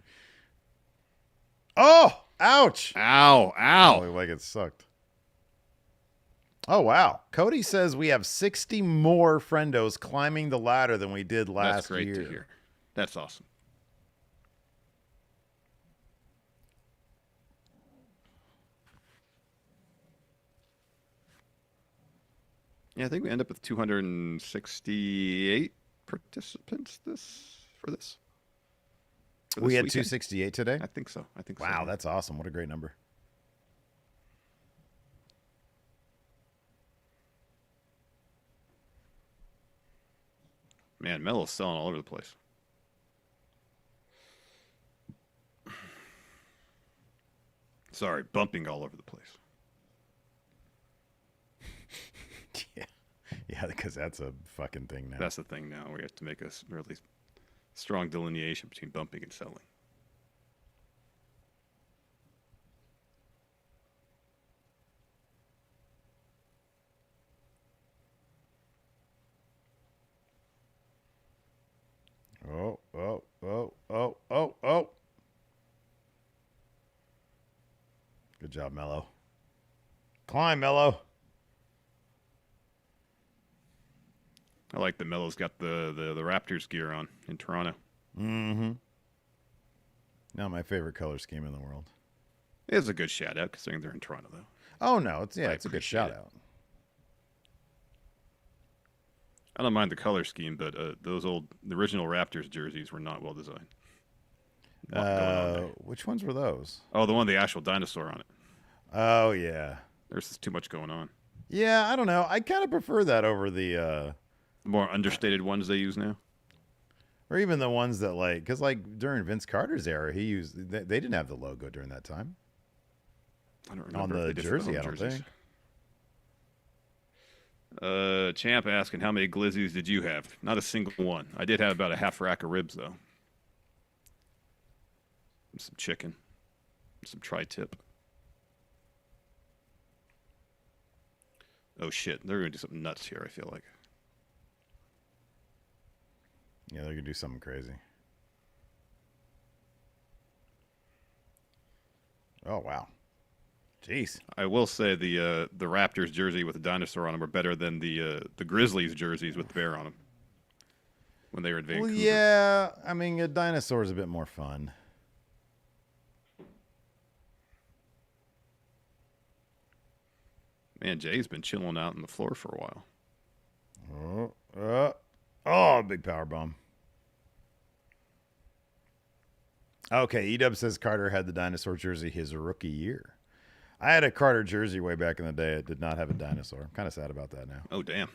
Oh, ouch. Ow, That ow. looked like it sucked. Oh wow. Cody says we have 60 more friendos climbing the ladder than we did That's last great to year. hear. That's awesome. Yeah, I think we end up with 268 participants for this. We had weekend. 268 today? I think so. I think so. Wow, that's awesome. What a great number. Man, Melo's selling all over the place. Sorry, bumping all over the place. Yeah. Yeah, because that's a fucking thing now. That's the thing now. We have to make a really strong delineation between bumping and selling. Oh, oh, oh, oh, oh, oh. Good job, Mello. Climb, Mello. I like that Melo's got the Raptors gear on in Toronto. Mm-hmm. Not my favorite color scheme in the world. It's a good shout out considering they're in Toronto though. Oh no, it's I a good appreciate shout it. out. I don't mind the color scheme, but the original Raptors jerseys were not well designed. Lot going on there. Which ones were those? Oh, the one with the actual dinosaur on it. Oh yeah. There's just too much going on. Yeah, I don't know. I kind of prefer that over the The more understated ones they use now. or even the ones that like cuz like during Vince Carter's era, he used they didn't have the logo during that time. I don't On remember if the they did for jersey, home I don't jerseys. think. Champ asking how many glizzies did you have? Not a single one. I did have about a half rack of ribs though. Some chicken, some tri-tip. Oh shit, they're gonna do something nuts here. I feel like. Yeah, they're gonna do something crazy. Oh wow. Jeez. I will say the Raptors jersey with the dinosaur on them are better than the Grizzlies jerseys with the bear on them when they were in Vancouver. Well, yeah. I mean, a dinosaur is a bit more fun. Man, Jay's been chilling out on the floor for a while. Oh, big power bomb. Okay, Edub says Carter had the dinosaur jersey his rookie year. I had a Carter jersey way back in the day. It did not have a dinosaur. I'm kind of sad about that now. Oh damn.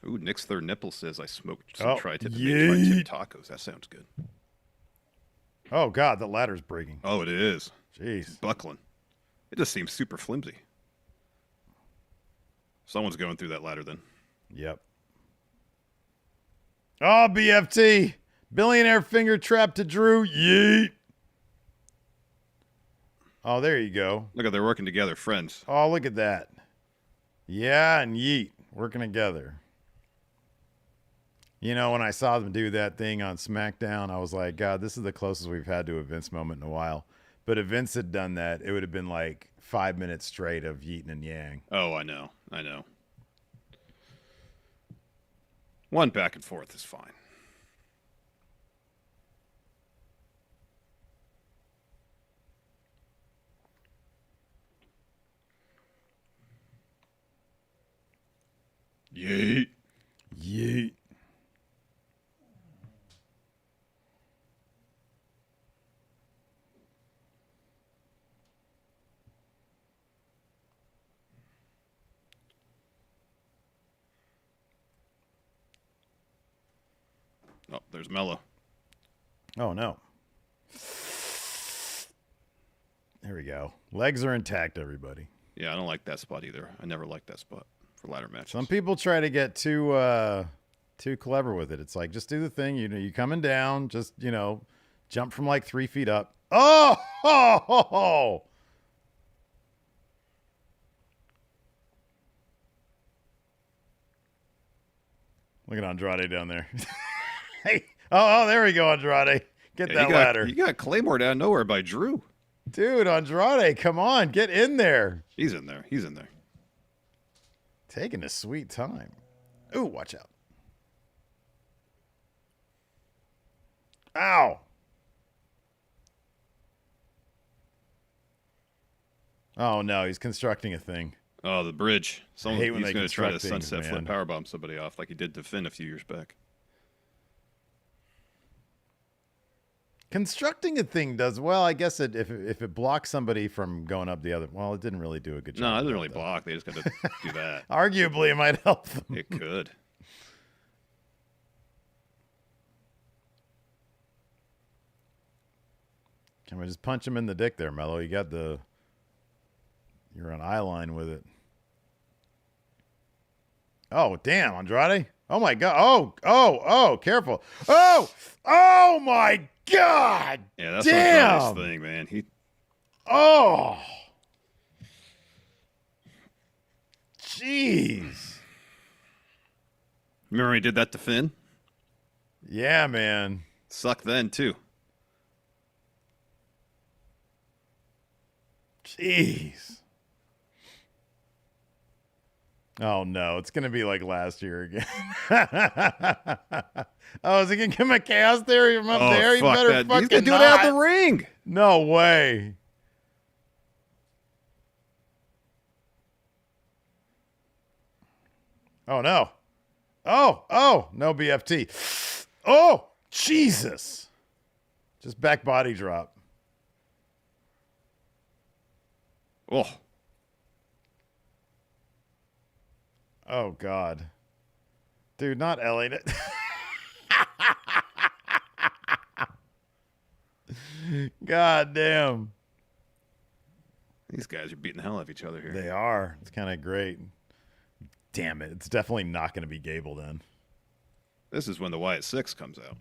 Ooh, Nick's third nipple says I smoked some tri-tip and made tri-tip tacos. That sounds good. Oh God, the ladder's breaking. Oh, it is. Jeez. Buckling. It just seems super flimsy. Someone's going through that ladder then. Yep. Oh, BFT. Billionaire finger trap to Drew. Yeet. Oh, there you go. Look at they're working together, friends. Oh, look at that. Yeah, and yeet. Working together. You know, when I saw them do that thing on SmackDown, I was like, God, this is the closest we've had to a Vince moment in a while. But if Vince had done that, it would have been like 5 minutes straight of Yeeting and Yang. Oh, I know. I know. One back and forth is fine. Yeet. Yeet. Oh, there's Mello. Oh, no. There we go. Legs are intact, everybody. Yeah, I don't like that spot either. I never liked that spot for ladder matches. Some people try to get too clever with it. It's like, just do the thing. You coming down, just, jump from like 3 feet up. Oh! Ho, ho, ho. Look at Andrade down there. Hey. Oh, there we go, Andrade. Get that ladder. You got Claymore out of nowhere by Drew. Dude, Andrade, come on. Get in there. He's in there. He's in there. Taking a sweet time. Ooh, watch out. Ow. Oh, no. He's constructing a thing. Oh, the bridge. He's going to try to things, sunset flip powerbomb somebody off like he did to Finn a few years back. Constructing a thing does well. I guess if it blocks somebody from going up the other. Well, it didn't really do a good job. No, it didn't really block. They just got to do that. Arguably, it might help them. It could. Can we just punch him in the dick there, Mello? You're on eye line with it. Oh, damn, Andrade. Oh, my God. Oh, careful. Oh, my God. Yeah, that's damn. Andrade's thing, man. Oh. Jeez. Remember when he did that to Finn? Yeah, man. Sucked then, too. Jeez. Oh, no. It's going to be like last year again. Oh, is he going to give him a chaos theory from up there? Fuck better that. fucking He's going to do not. it out the ring. No way. Oh, no. Oh, no BFT. Oh, Jesus. Just back body drop. Oh. Oh, God. Dude, not Ellie. God damn. These guys are beating the hell out of each other here. They are. It's kind of great. Damn it. It's definitely not going to be Gable then. This is when the Wyatt 6 comes out.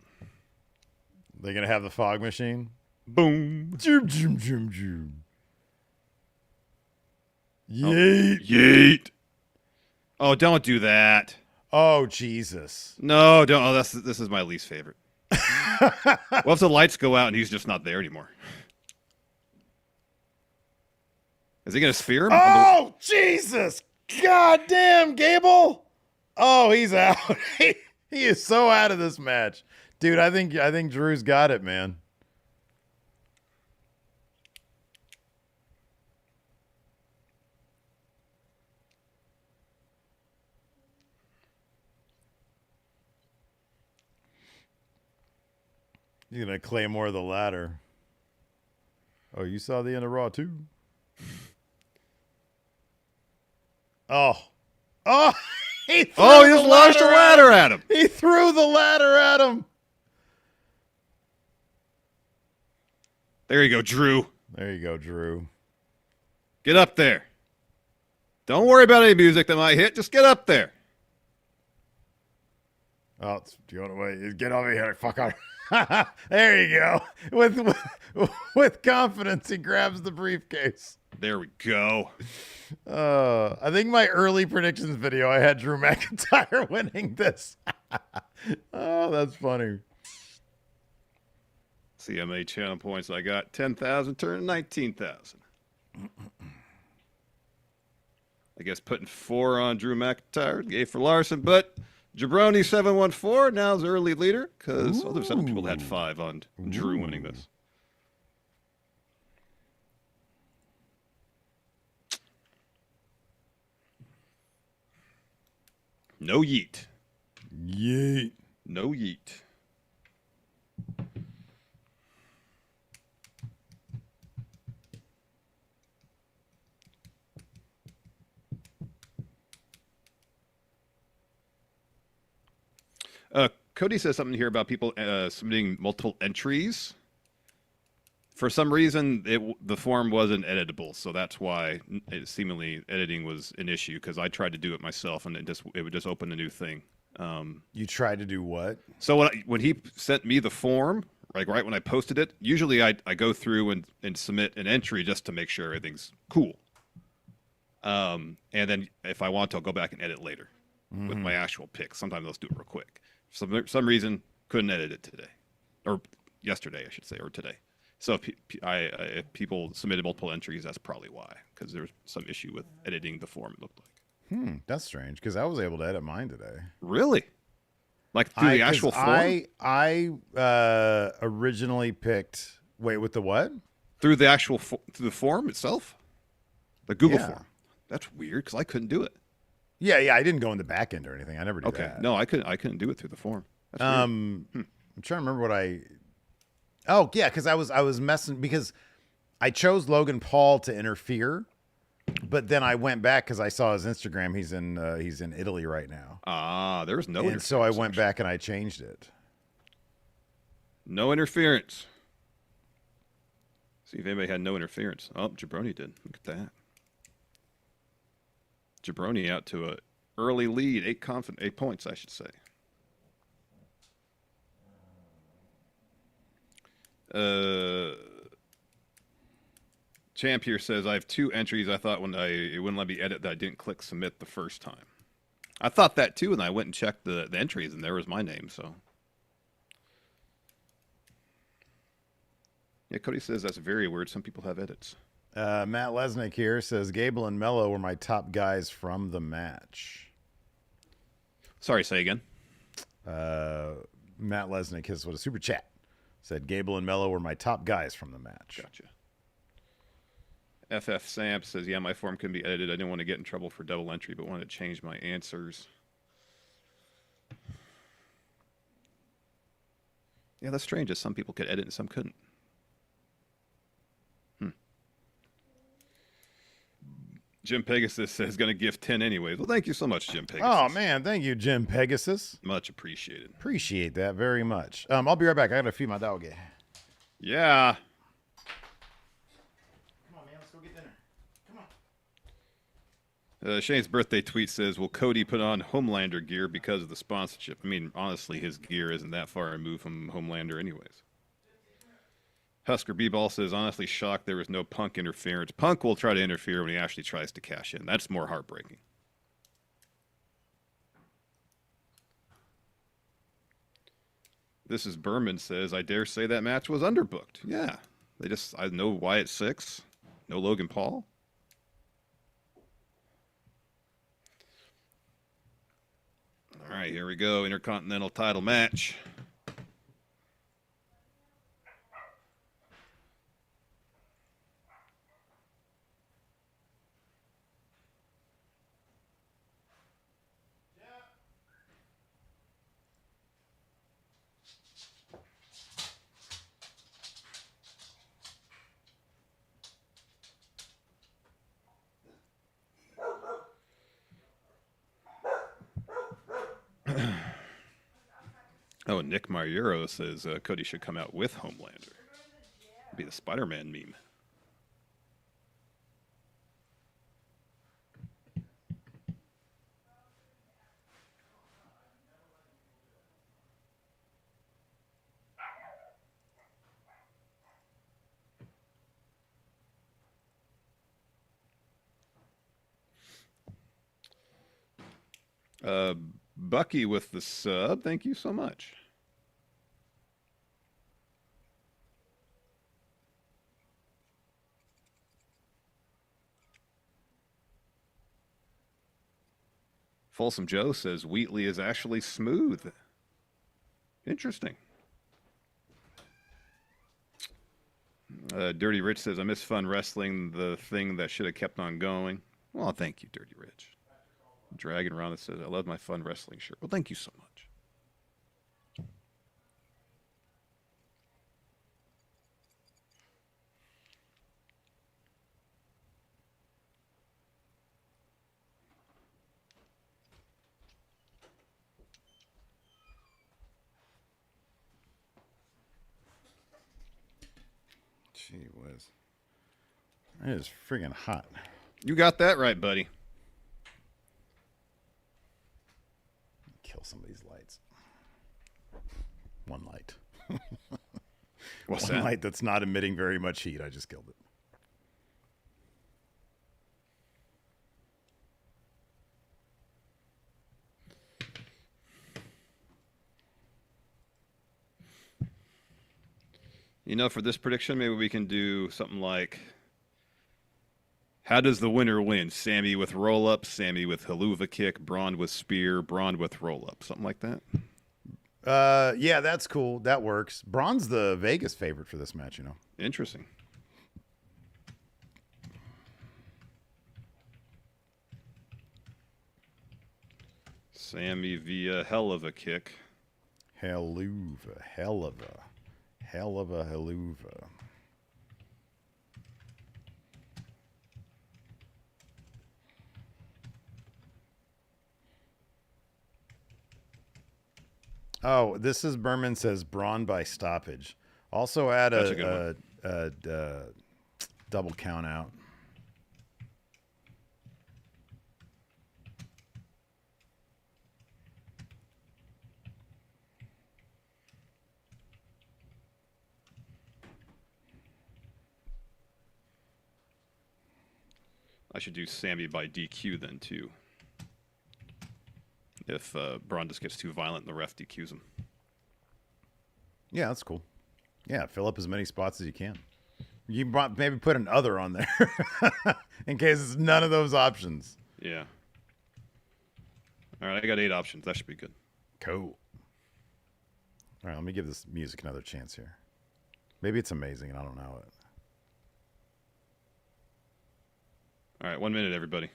They're going to have the fog machine? Boom. Zoom, zoom, zoom, zoom. Yeet. Yeet. Oh, don't do that. Oh, Jesus. No, don't. Oh, this is my least favorite. What if the lights go out and he's just not there anymore? Is he going to spear him? Oh, Jesus. God damn, Gable. Oh, he's out. He is so out of this match. Dude, I think Drew's got it, man. He's going to Claymore the ladder. Oh, you saw the end of Raw, too? Oh. He just launched a ladder at him. He threw the ladder at him. There you go, Drew. There you go, Drew. Get up there. Don't worry about any music that might hit. Just get up there. Oh, it's going away. Get over here, fucker. There you go. With confidence, he grabs the briefcase. There we go. I think my early predictions video, I had Drew McIntyre winning this. Oh, that's funny. CMA channel points. I got 10,000, turning 19,000. I guess putting 4 on Drew McIntyre, gave for Larson, but Jabroni 714 now is early leader because there's some people that had 5 on Drew winning this. No yeet. Yeet. No yeet. Cody says something here about people submitting multiple entries. For some reason, the form wasn't editable, so that's why seemingly editing was an issue. Because I tried to do it myself, and it would just open a new thing. You tried to do what? So when he sent me the form, like right when I posted it, usually I go through and submit an entry just to make sure everything's cool. And then if I want to, I'll go back and edit later with my actual picks. Sometimes I'll do it real quick. For some reason, couldn't edit it today, or yesterday, I should say, or today. So if people submitted multiple entries, that's probably why, because there was some issue with editing the form, it looked like. That's strange, because I was able to edit mine today. Really? Like through the actual form? I originally picked... Wait, with the what? Through the actual through the form itself? The Google Yeah. form. That's weird, because I couldn't do it. Yeah, I didn't go in the back end or anything. I never did that. Okay, no, I couldn't do it through the form. That's weird. I'm trying to remember what I... Oh, yeah, because I was messing... Because I chose Logan Paul to interfere, but then I went back because I saw his Instagram. He's in Italy right now. There's no And interference. so I went back and I changed it. No interference. See if anybody had no interference. Oh, Jabroni did. Look at that. Jabroni out to a early lead, 8 points, I should say. Champ here says I have 2 entries. I thought when it wouldn't let me edit that I didn't click submit the first time. I thought that too, and I went and checked the entries, and there was my name. So yeah, Cody says that's very weird. Some people have edits. Matt Lesnick here says Gable and Mello were my top guys from the match. Sorry, say again. Matt Lesnick, his was a super chat. Said Gable and Mello were my top guys from the match. Gotcha. FF Samp says, yeah, my form can be edited. I didn't want to get in trouble for double entry, but wanted to change my answers. Yeah, that's strange. Some people could edit and some couldn't. Jim Pegasus says, going to gift 10 anyways. Well, thank you so much, Jim Pegasus. Oh, man. Thank you, Jim Pegasus. Much appreciated. Appreciate that very much. I'll be right back. I got to feed my dog. Yeah. Come on, man. Let's go get dinner. Come on. Shane's birthday tweet says, will Cody put on Homelander gear because of the sponsorship? I mean, honestly, his gear isn't that far removed from Homelander anyways. Husker B-Ball says, honestly shocked there was no Punk interference. Punk will try to interfere when he actually tries to cash in. That's more heartbreaking. This is Berman says, I dare say that match was underbooked. Yeah. I know Wyatt 6. No Logan Paul. All right, here we go. Intercontinental title match. Oh, Nick Mariuro says Cody should come out with Homelander. Be the Spider-Man meme. Bucky with the sub. Thank you so much. Folsom Joe says Wheatley is actually smooth. Interesting. Dirty Rich says, I miss fun wrestling, the thing that should have kept on going. Well, thank you, Dirty Rich. Dragon Ron that says, I love my fun wrestling shirt. Well, thank you so much. Gee whiz. It is friggin' hot. You got that right, buddy. Kill some of these lights. One light. What's One that? light that's not emitting very much heat. I just killed it. You know, for this prediction, maybe we can do something like, how does the winner win? Sammy with roll-up, Sammy with haluva kick, Braun with spear, Braun with roll-up. Something like that. Yeah, that's cool. That works. Braun's the Vegas favorite for this match, you know. Interesting. Sammy via hell of a kick. Haluva. Hell of a haluva. Oh, this is Berman says Braun by stoppage. Also add That's a good a double count out. I should do Sammy by DQ then, too. If Braun just gets too violent and the ref DQs him. Yeah, that's cool. Yeah, fill up as many spots as you can. You maybe put an other on there in case it's none of those options. Yeah. All right, I got 8 options. That should be good. Cool. All right, let me give this music another chance here. Maybe it's amazing and I don't know it. All right, 1 minute, everybody.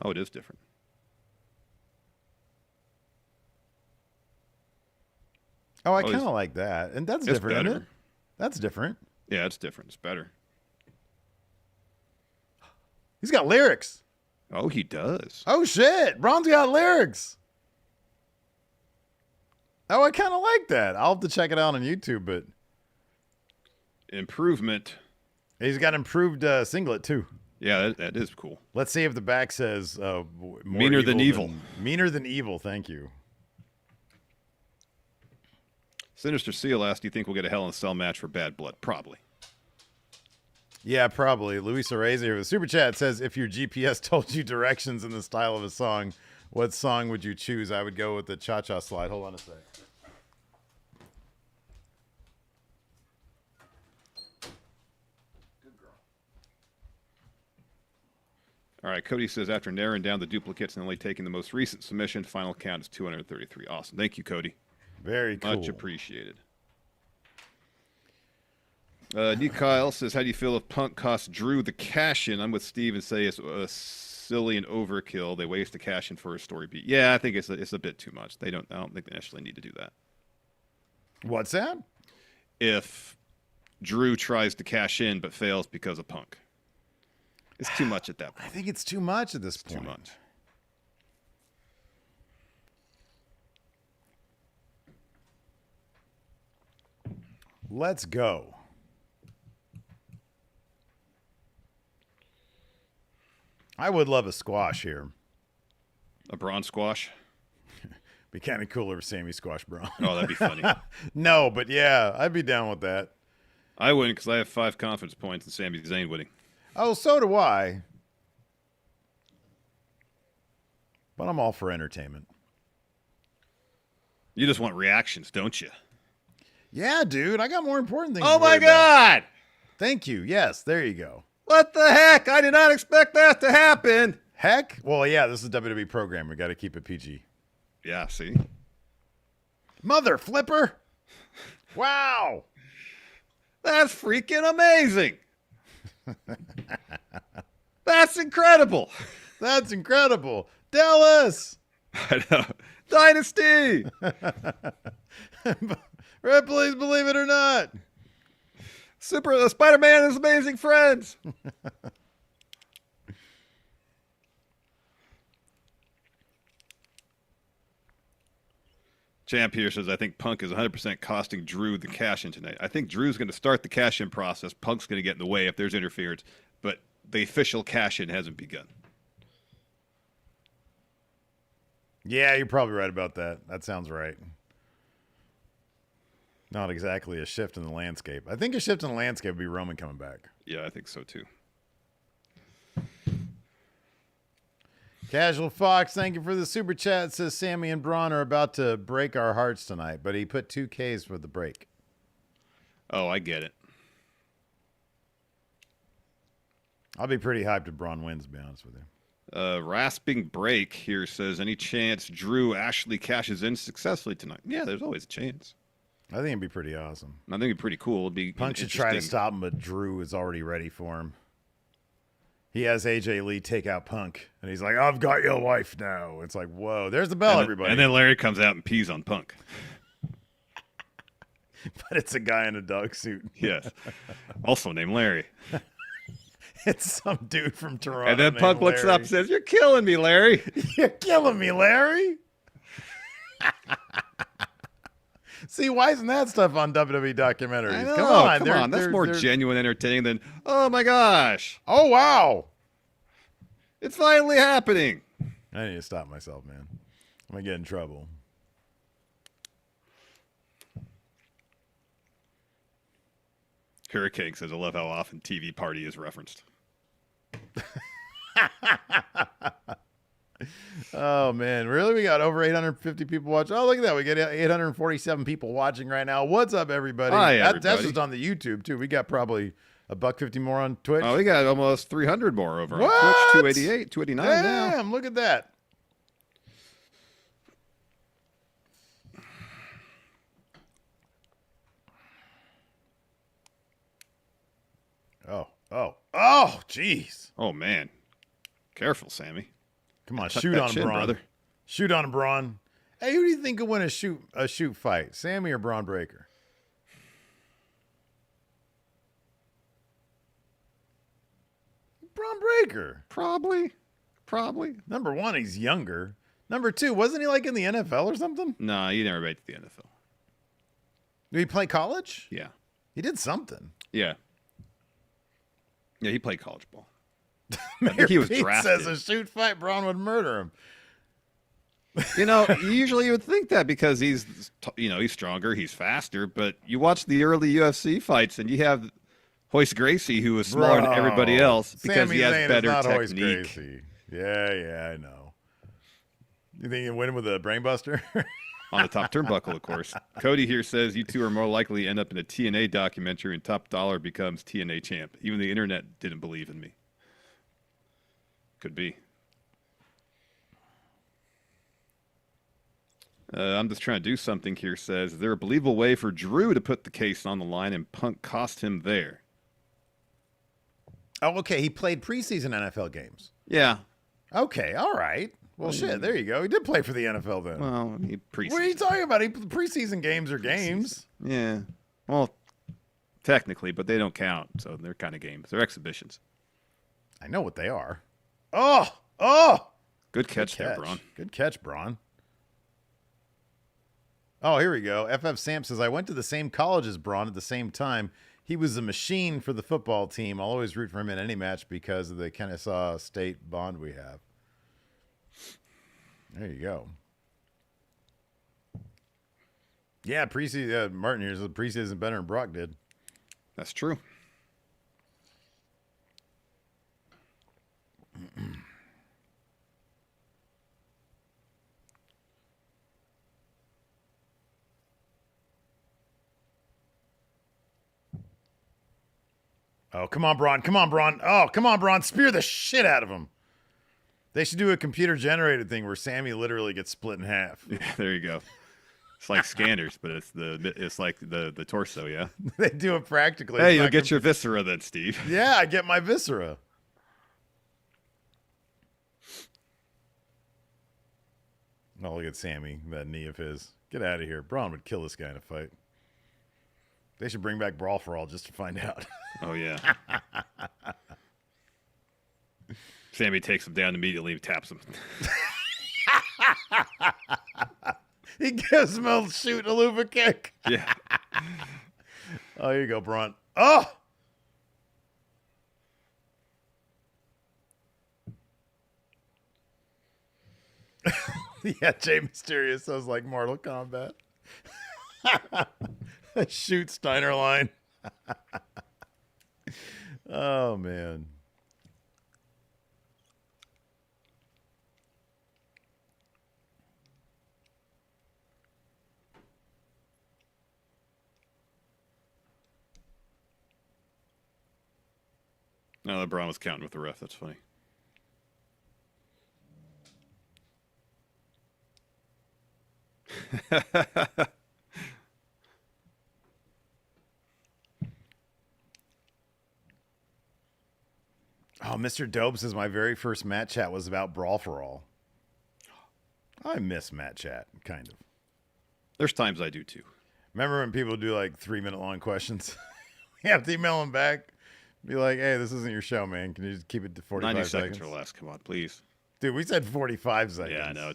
Oh, it is different. Oh, I kind of like that. And that's different, isn't better. it? That's different. Yeah, it's different. It's better. He's got lyrics. Oh, he does. Oh, shit. Braun's got lyrics. Oh, I kind of like that. I'll have to check it out on YouTube, but... Improvement. He's got improved singlet, too. Yeah, that is cool. Let's see if the back says... Meaner than evil. Meaner than evil, thank you. Sinister Seal asked, do you think we'll get a Hell in a Cell match for Bad Blood? Probably. Yeah, probably. Luis Arezzi with Super Chat says, if your GPS told you directions in the style of a song, what song would you choose? I would go with the Cha-Cha Slide. Hold on a sec. Good girl. All right, Cody says, after narrowing down the duplicates and only taking the most recent submission, final count is 233. Awesome. Thank you, Cody. Very cool. Much appreciated. Nick Kyle says, how do you feel if Punk costs Drew the cash-in? I'm with Steve and say it's silly and overkill. They waste the cash-in for a story beat. Yeah, I think it's a bit too much. I don't think they actually need to do that. What's that? If Drew tries to cash in but fails because of Punk. It's too much at that point. I think it's too much at this point. Too much. Let's go. I would love a squash here. A Braun squash? Be kind of cooler if Sammy squash Braun. Oh, that'd be funny. No, but yeah, I'd be down with that. I wouldn't because I have 5 confidence points in Sami Zayn winning. Oh, so do I. But I'm all for entertainment. You just want reactions, don't you? Yeah, dude, I got more important things. Oh to worry my about. God! Thank you. Yes, there you go. What the heck? I did not expect that to happen. Heck? Well, yeah, this is a WWE program. We got to keep it PG. Yeah, see? Mother flipper. Wow. That's freaking amazing. That's incredible. That's incredible. Dallas. I know. Dynasty. Please believe it or not. Spider-Man and his amazing friends. Champ here says, I think Punk is 100% costing Drew the cash-in tonight. I think Drew's going to start the cash-in process. Punk's going to get in the way if there's interference. But the official cash-in hasn't begun. Yeah, you're probably right about that. That sounds right. Not exactly a shift in the landscape. I think a shift in the landscape would be Roman coming back. Yeah, I think so too. Casual Fox, thank you for the super chat. It says Sammy and Braun are about to break our hearts tonight, but he put 2Ks for the break. Oh, I get it. I'll be pretty hyped if Braun wins, to be honest with you. Rasping Break here says, any chance Drew actually cashes in successfully tonight? Yeah, there's always a chance. I think it'd be pretty awesome. I think it'd be pretty cool. It'd be Punk should try to stop him, but Drew is already ready for him. He has AJ Lee take out Punk, and he's like, I've got your wife now. It's like, whoa, there's the bell, everybody. And then Larry comes out and pees on Punk. But it's a guy in a dog suit. Yes. Also named Larry. It's some dude from Toronto. And then Punk looks up and says, you're killing me, Larry. You're killing me, Larry. See, why isn't that stuff on WWE documentaries? I know, Come on. That's more genuine entertaining than, oh my gosh. Oh, wow. It's finally happening. I need to stop myself, man. I'm going to get in trouble. Hurricane says, I love how often TV Party is referenced. Oh, man. Really? We got over 850 people watching. Oh, look at that. We got 847 people watching right now. What's up, everybody? Hi, That's everybody. just on the YouTube, too. We got probably $150 more on Twitch. Oh, we got almost 300 more over What? on Twitch. 288, 289 now. Damn, look at that. Oh, jeez. Oh, man. Careful, Sammy. Come on, Tuck shoot that on chin, Braun. brother. Shoot on Braun. Hey, who do you think could win a shoot fight? Sammy or Braun Breaker? Braun Breaker. Probably. Number one, he's younger. Number two, wasn't he like in the NFL or something? No, he never made it to the NFL. Did he play college? Yeah. He did something. Yeah. Yeah, he played college ball. Mayor he was Pete drafted. says a shoot fight, Braun would murder him. You know, usually you would think that because he's stronger, he's faster. But you watch the early UFC fights, and you have Hoist Gracie, who was smaller than everybody else because Sami he has Zayn better is not Hoist technique. Gracie. Yeah, I know. You think you win with a brainbuster? On the top turnbuckle, of course. Cody here says you two are more likely to end up in a TNA documentary and Top Dollar becomes TNA champ. Even the internet didn't believe in me. Could be. I'm just trying to do something here, says, is there a believable way for Drew to put the case on the line and Punk cost him there? Oh, okay. He played preseason NFL games. Yeah. Okay, all right. Well, shit, there you go. He did play for the NFL then. Well, preseason. What are you talking about? Preseason games are games. Yeah. Well, technically, but they don't count, so they're kind of games. They're exhibitions. I know what they are. Oh! Good catch there, Braun. Good catch, Braun. Oh, here we go. FF Sam says, I went to the same college as Braun at the same time. He was a machine for the football team. I'll always root for him in any match because of the Kennesaw State bond we have. There you go. Yeah, preseason. Martin here says preseason better than Brock did. That's true. Oh, come on, Braun. Come on, Braun. Oh, come on, Braun. Spear the shit out of him. They should do a computer-generated thing where Sammy literally gets split in half. Yeah, there you go. It's like Scanners, but it's like the torso, yeah? They do it practically. Hey, you'll get your viscera then, Steve. Yeah, I get my viscera. Oh, look at Sammy, that knee of his. Get out of here. Braun would kill this guy in a fight. They should bring back Brawl for All just to find out. Oh, yeah. Sammy takes him down immediately and taps him. He gives him a shoot a loofah kick. Yeah. Oh, here you go, Braun. Oh! Yeah, Jay Mysterio sounds like Mortal Kombat. Shoot Steiner line. Oh, man. No, LeBron was counting with the ref. That's funny. Oh, Mr. Dope says my very first Matt Chat was about Brawl for All. I miss Matt Chat, kind of. There's times I do too. Remember when people do like 3-minute long questions? We have to email them back. Be like, hey, this isn't your show, man. Can you just keep it to 45 90 seconds? seconds or less. Come on, please. Dude, we said 45 seconds. Yeah, I know.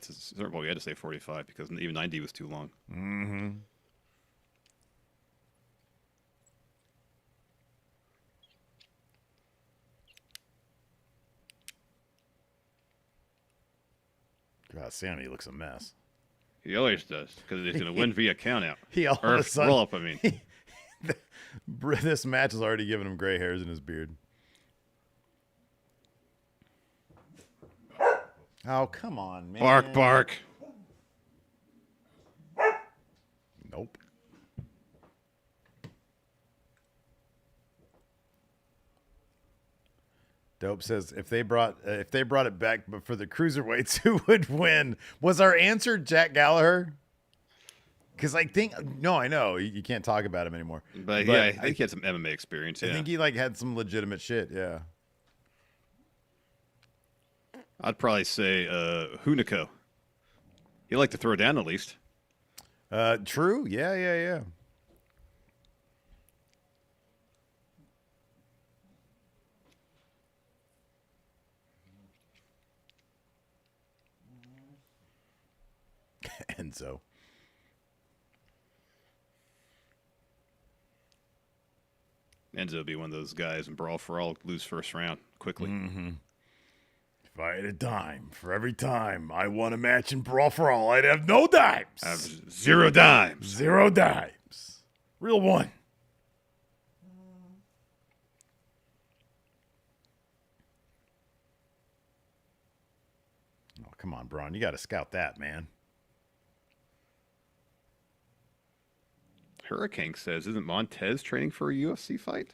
Well, we had to say 45 because even 90 was too long. Mm-hmm. God, Sammy looks a mess. He always does because he's going to win via countout. He all Or of a sudden, roll up, I mean. This match has already given him gray hairs in his beard. Oh, come on, man. Bark, bark. Nope. Dope says if they brought it back, but for the cruiserweights, who would win? Was our answer Jack Gallagher? Because I think I know you can't talk about him anymore. But yeah, I think he had some MMA experience. I think he like had some legitimate shit. Yeah. I'd probably say Hunico. He liked to throw down at least. True. Yeah. Enzo. Enzo would be one of those guys in Brawl for All, lose first round quickly. Mm-hmm. If I had a dime for every time I won a match in Brawl for All, I'd have no dimes. I have 0 dimes. 0 dimes. Real one. Oh, come on, Braun. You got to scout that, man. Hurricane says, isn't Montez training for a UFC fight?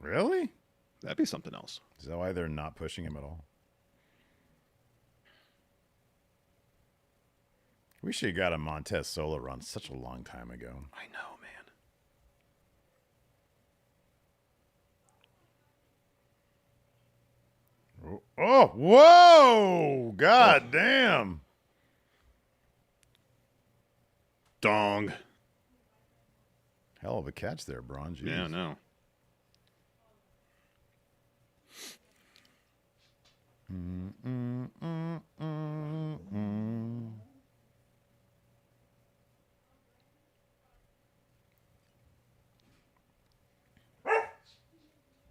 Really? That'd be something else. Is that why they're not pushing him at all? We should have got a Montez solo run such a long time ago. I know, man. Oh, whoa! God damn. Dong. Hell of a catch there, Braun. Jeez. Yeah, no.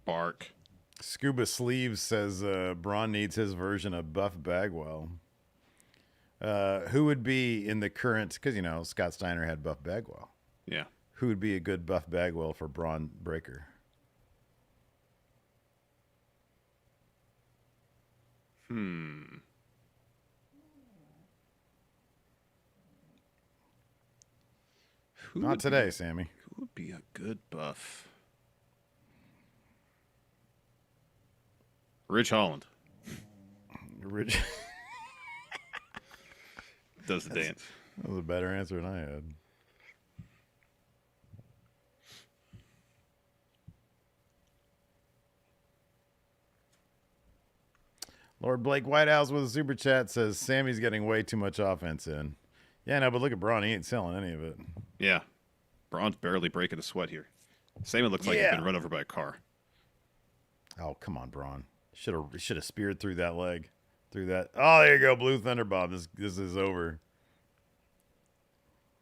Bark. Scuba Sleeves says Braun needs his version of Buff Bagwell. Who would be in the current, because, Scott Steiner had Buff Bagwell. Yeah. Who would be a good Buff Bagwell for Braun Breaker? Not today, Sammy. Who would be a good buff? Rich Holland. Rich. Does the dance. That was a better answer than I had. Lord Blake Whitehouse with a super chat says Sammy's getting way too much offense in. Yeah, no, but look at Braun. He ain't selling any of it. Yeah. Braun's barely breaking a sweat here. Saman looks like he's been run over by a car. Oh, come on, Braun. Should have speared through that leg. Through that. Oh, there you go. Blue Thunder Bob. This is over.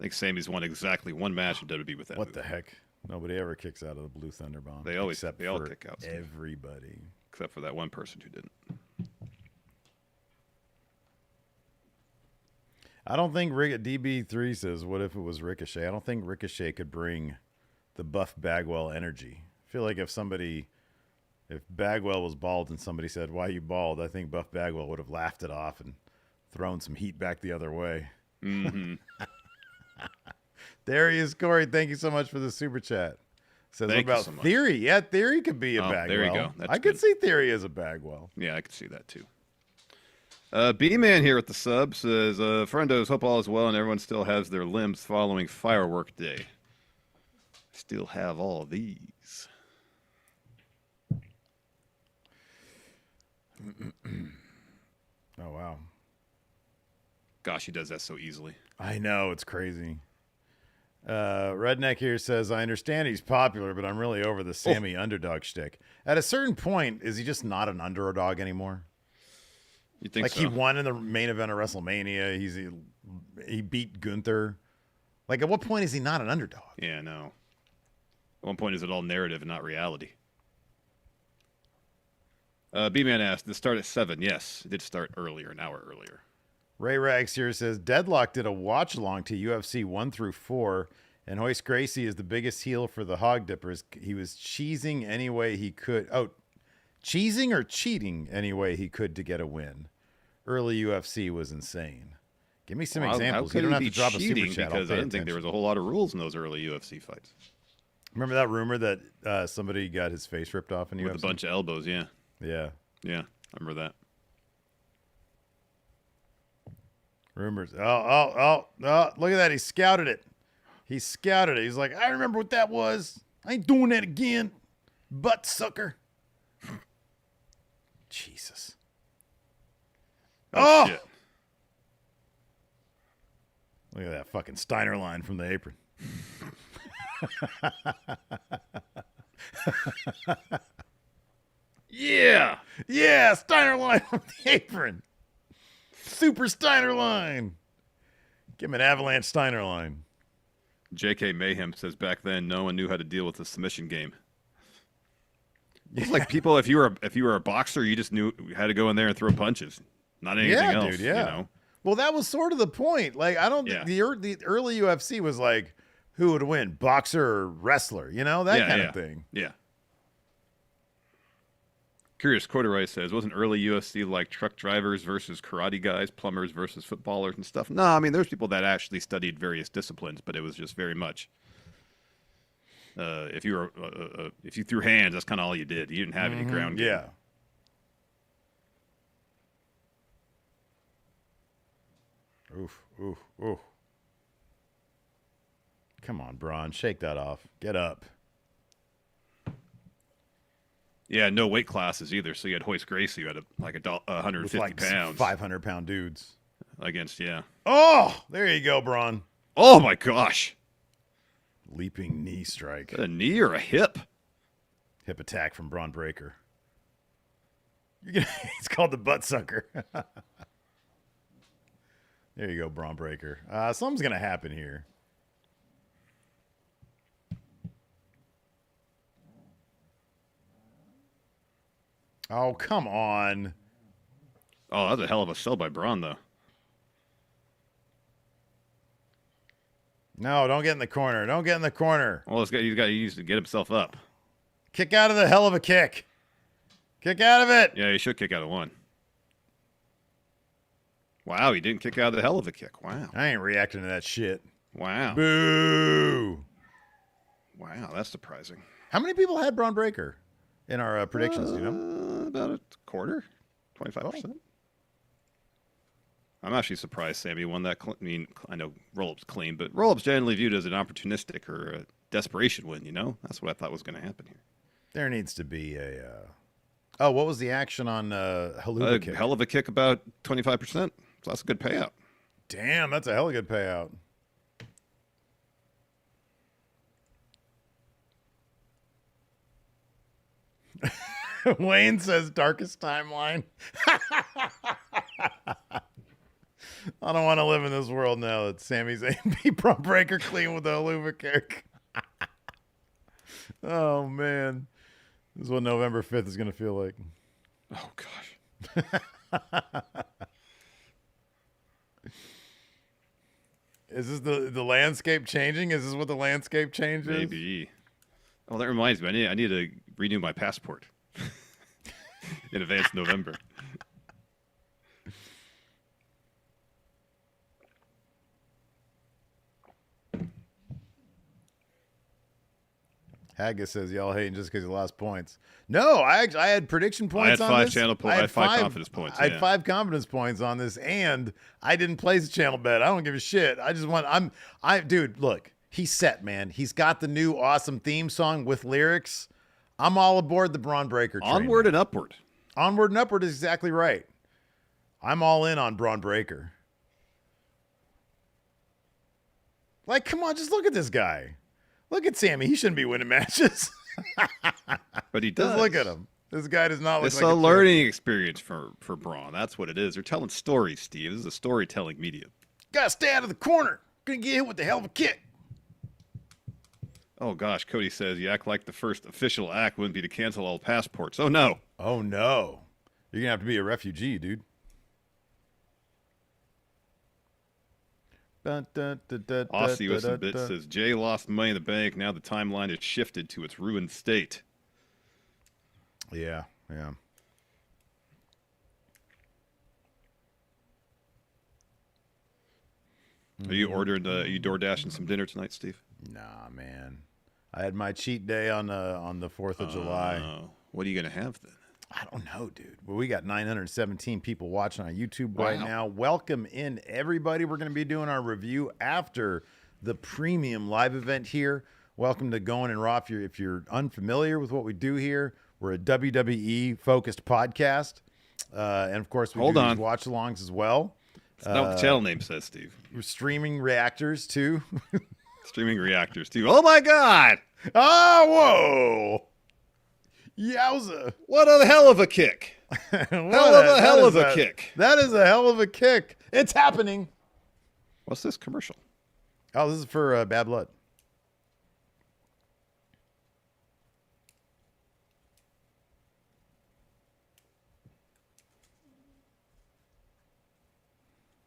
think Sammy's won exactly one match in WWE with that. What move. the heck? Nobody ever kicks out of the Blue Thunder Bomb. They always except they all for kick out. Steve. everybody. Except for that one person who didn't. I don't think DB3 says, what if it was Ricochet? I don't think Ricochet could bring the Buff Bagwell energy. I feel like if Bagwell was bald and somebody said, why are you bald? I think Buff Bagwell would have laughed it off and thrown some heat back the other way. Mm-hmm. There he is, Corey. Thank you so much for the super chat. Says, Thank what you about so much. Theory? Yeah, Theory could be a Oh, Bagwell. there you go. That's I could good. see Theory as a Bagwell. Yeah, I could see that too. B-Man here at the sub says, Friendos, hope all is well and everyone still has their limbs following firework day. Still have all these. Oh, wow. Gosh, he does that so easily. I know, it's crazy. Redneck here says, I understand he's popular, but I'm really over the Sammy underdog shtick. At a certain point, is he just not an underdog anymore? You think like so? He won in the main event of WrestleMania. He beat Gunther. Like, at what point is he not an underdog? Yeah, no. At one point, is it all narrative and not reality? B-Man asked, did it start at 7? Yes, it did start earlier, an hour earlier. Ray Rags here says, Deadlock did a watch-along to UFC 1 through 4, and Hoist Gracie is the biggest heel for the Hog Dippers. He was cheesing any way he could. Oh, cheesing or cheating any way he could to get a win. Early UFC was insane. Give me some examples. You don't have to drop a super chat. Because I didn't think there was a whole lot of rules in those early UFC fights. Remember that rumor that somebody got his face ripped off in UFC? With a bunch of elbows, yeah. Yeah. Yeah, I remember that. Rumors. Oh, look at that. He scouted it. He's like, I remember what that was. I ain't doing that again. Butt sucker. Jesus. Oh, shit. Look at that fucking Steiner line from the apron. Yeah. Yeah, Steiner line from the apron. Super Steiner line. Give him an Avalanche Steiner line. JK Mayhem says back then no one knew how to deal with the submission game. It's like people, if you were a boxer, you just knew how to go in there and throw punches, not anything else. Dude, yeah. You know? Well, that was sort of the point. Like, I don't. Yeah. The early UFC was like, who would win, boxer or wrestler? You know, that kind of thing. Yeah. Curious Corduroy says, wasn't early UFC like truck drivers versus karate guys, plumbers versus footballers and stuff? No, I mean, there's people that actually studied various disciplines, but it was just very much. If you threw hands, that's kind of all you did. You didn't have any ground game. Yeah. Oof. Come on, Braun, shake that off. Get up. Yeah, no weight classes either. So you had Hoist Gracie, who had 150 With like pounds. 500-pound dudes. Against, yeah. Oh, there you go, Braun. Oh, my gosh. Leaping knee strike. A knee or a hip? Hip attack from Braun Breaker. It's called the butt sucker. There you go, Braun Breaker. Something's going to happen here. Oh, come on. Oh, that's a hell of a sell by Braun, though. No, don't get in the corner. Don't get in the corner. Well, he's got to use to get himself up. Kick out of the hell of a kick. Kick out of it. Yeah, he should kick out of one. Wow, he didn't kick out of the hell of a kick. Wow. I ain't reacting to that shit. Wow. Boo. Wow, that's surprising. How many people had Braun Breaker in our predictions, do you know? About a quarter, 25%. I'm actually surprised Sammy won that. I mean, I know roll-up's clean, but roll-up's generally viewed as an opportunistic or a desperation win, you know? That's what I thought was going to happen here. There needs to be a... Oh, what was the action on Haluva kick? Hell of a kick, about 25%. So that's a good payout. Damn, that's a hell of a good payout. Wayne says darkest timeline. I don't want to live in this world now that Sami Zayn beat Braun Breaker clean with a Luva kick. Oh man, this is what November 5th is gonna feel like. Oh gosh. Is this the landscape changing? Is this what the landscape changes? Maybe. Oh, that reminds me. I need to renew my passport in advance of November. Haggis says y'all hating just because you lost points. No, I had prediction points. I had five confidence points. I had 5 confidence points on this, and I didn't place a channel bet. I don't give a shit. I just want. Dude. Look, he's set, man. He's got the new awesome theme song with lyrics. I'm all aboard the Braun Breaker train. Onward and upward. Onward and upward is exactly right. I'm all in on Braun Breaker. Like, come on, just look at this guy. Look at Sammy. He shouldn't be winning matches. But he does. Just look at him. This guy does not look It's like a learning experience for Braun. That's what it is. They're telling stories, Steve. This is a storytelling medium. Gotta stay out of the corner. Gonna get hit with the hell of a kick. Oh, gosh. Cody says you act like the first official act wouldn't be to cancel all passports. Oh, no. Oh, no. You're gonna have to be a refugee, dude. Aussie with some bits says Jay lost Money in the Bank. Now the timeline has shifted to its ruined state. Yeah. Are you you door dashing some dinner tonight, Steve? Nah, man. I had my cheat day on the 4th of July. What are you gonna have then? I don't know, dude. Well, we got 917 people watching on YouTube right now. Welcome in, everybody. We're going to be doing our review after the premium live event here. Welcome to Going and Raw. If you're unfamiliar with what we do here, we're a WWE-focused podcast. And, of course, we do these watch-alongs as well. That's not what the channel name says, Steve. We're streaming reactors, too. Streaming reactors, too. Oh, my God! Oh, whoa! Yowza. What a hell of a kick. hell of a kick. That is a hell of a kick. It's happening. What's this commercial? Oh, this is for Bad Blood.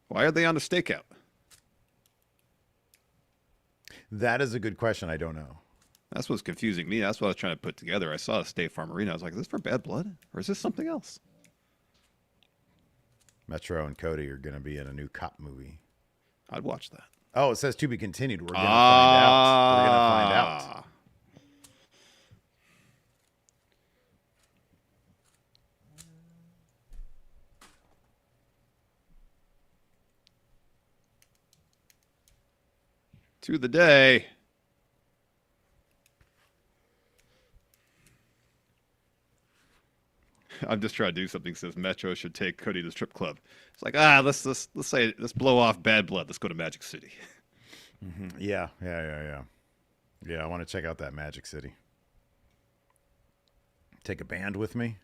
Why are they on a stakeout? That is a good question. I don't know. That's what's confusing me. That's what I was trying to put together. I saw a State Farm Arena. I was like, is this for Bad Blood? Or is this something else? Metro and Cody are going to be in a new cop movie. I'd watch that. Oh, it says to be continued. We're going to find out. We're going to find out. To the day. I'm just trying to do something. Says Metro should take Cody to the strip club. It's like let's blow off Bad Blood. Let's go to Magic City. Mm-hmm. Yeah. Yeah, I want to check out that Magic City. Take a band with me.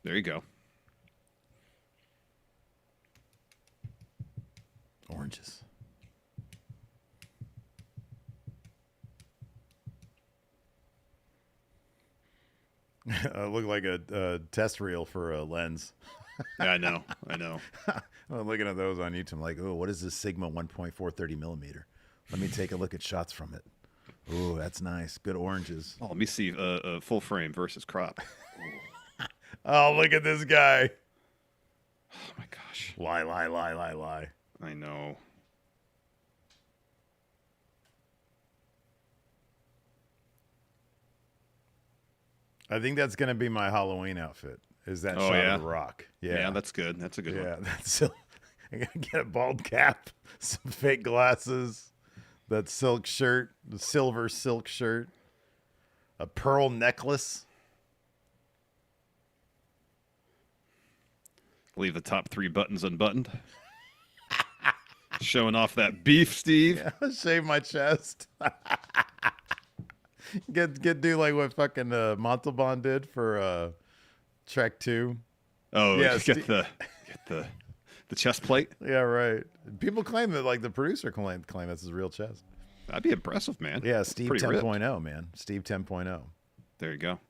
There you go. Oranges. Look like a test reel for a lens. Yeah, I know. I'm looking at those on YouTube. I'm like, oh, what is this Sigma 1.430 millimeter? Let me take a look at shots from it. Oh, that's nice. Good oranges. Oh, let me see full frame versus crop. Oh, look at this guy. Oh, my gosh. Lie. I know. I think that's going to be my Halloween outfit. Is that shot of the Rock? Yeah, that's good. That's a good one. Yeah, that's silly. I gotta get a bald cap, some fake glasses, that silk shirt, the silver silk shirt, a pearl necklace. Leave the top 3 buttons unbuttoned. Showing off that beef, Steve. Yeah, shave my chest. Get do like what fucking Montalban did for Trek 2. Oh, yeah, get the The chest plate. Yeah, right. People claim that, like the producer claim that's his real chest. That'd be impressive, man. Yeah, Steve Pretty 10.0, man. Steve 10.0. There you go.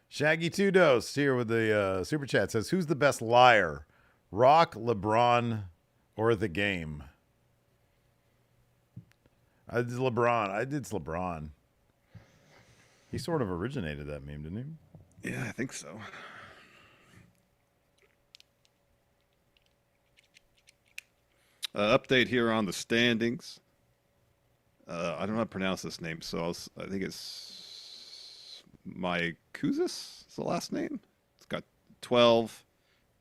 Shaggy Two Dose here with the super chat says, "Who's the best liar, Rock, LeBron, or the game?" It's LeBron. He sort of originated that meme, didn't he? Yeah, I think so. Update here on the standings. I don't know how to pronounce this name, so I think it's Mykouzis is the last name. It's got 12.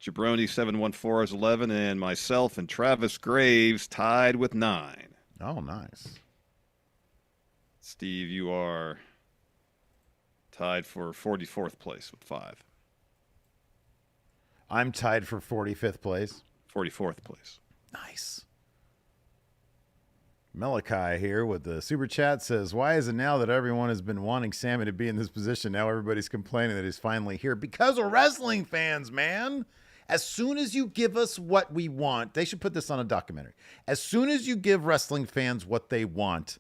Jabroni 714 is 11, and myself and Travis Graves tied with 9. Oh, nice. Steve, you are tied for 44th place with 5. I'm tied for 45th place. 44th place. Nice. Malachi here with the super chat says, "Why is it now that everyone has been wanting Sammy to be in this position? Now everybody's complaining that he's finally here because of wrestling fans, man. As soon as you give us what we want," they should put this on a documentary. As soon as you give wrestling fans what they want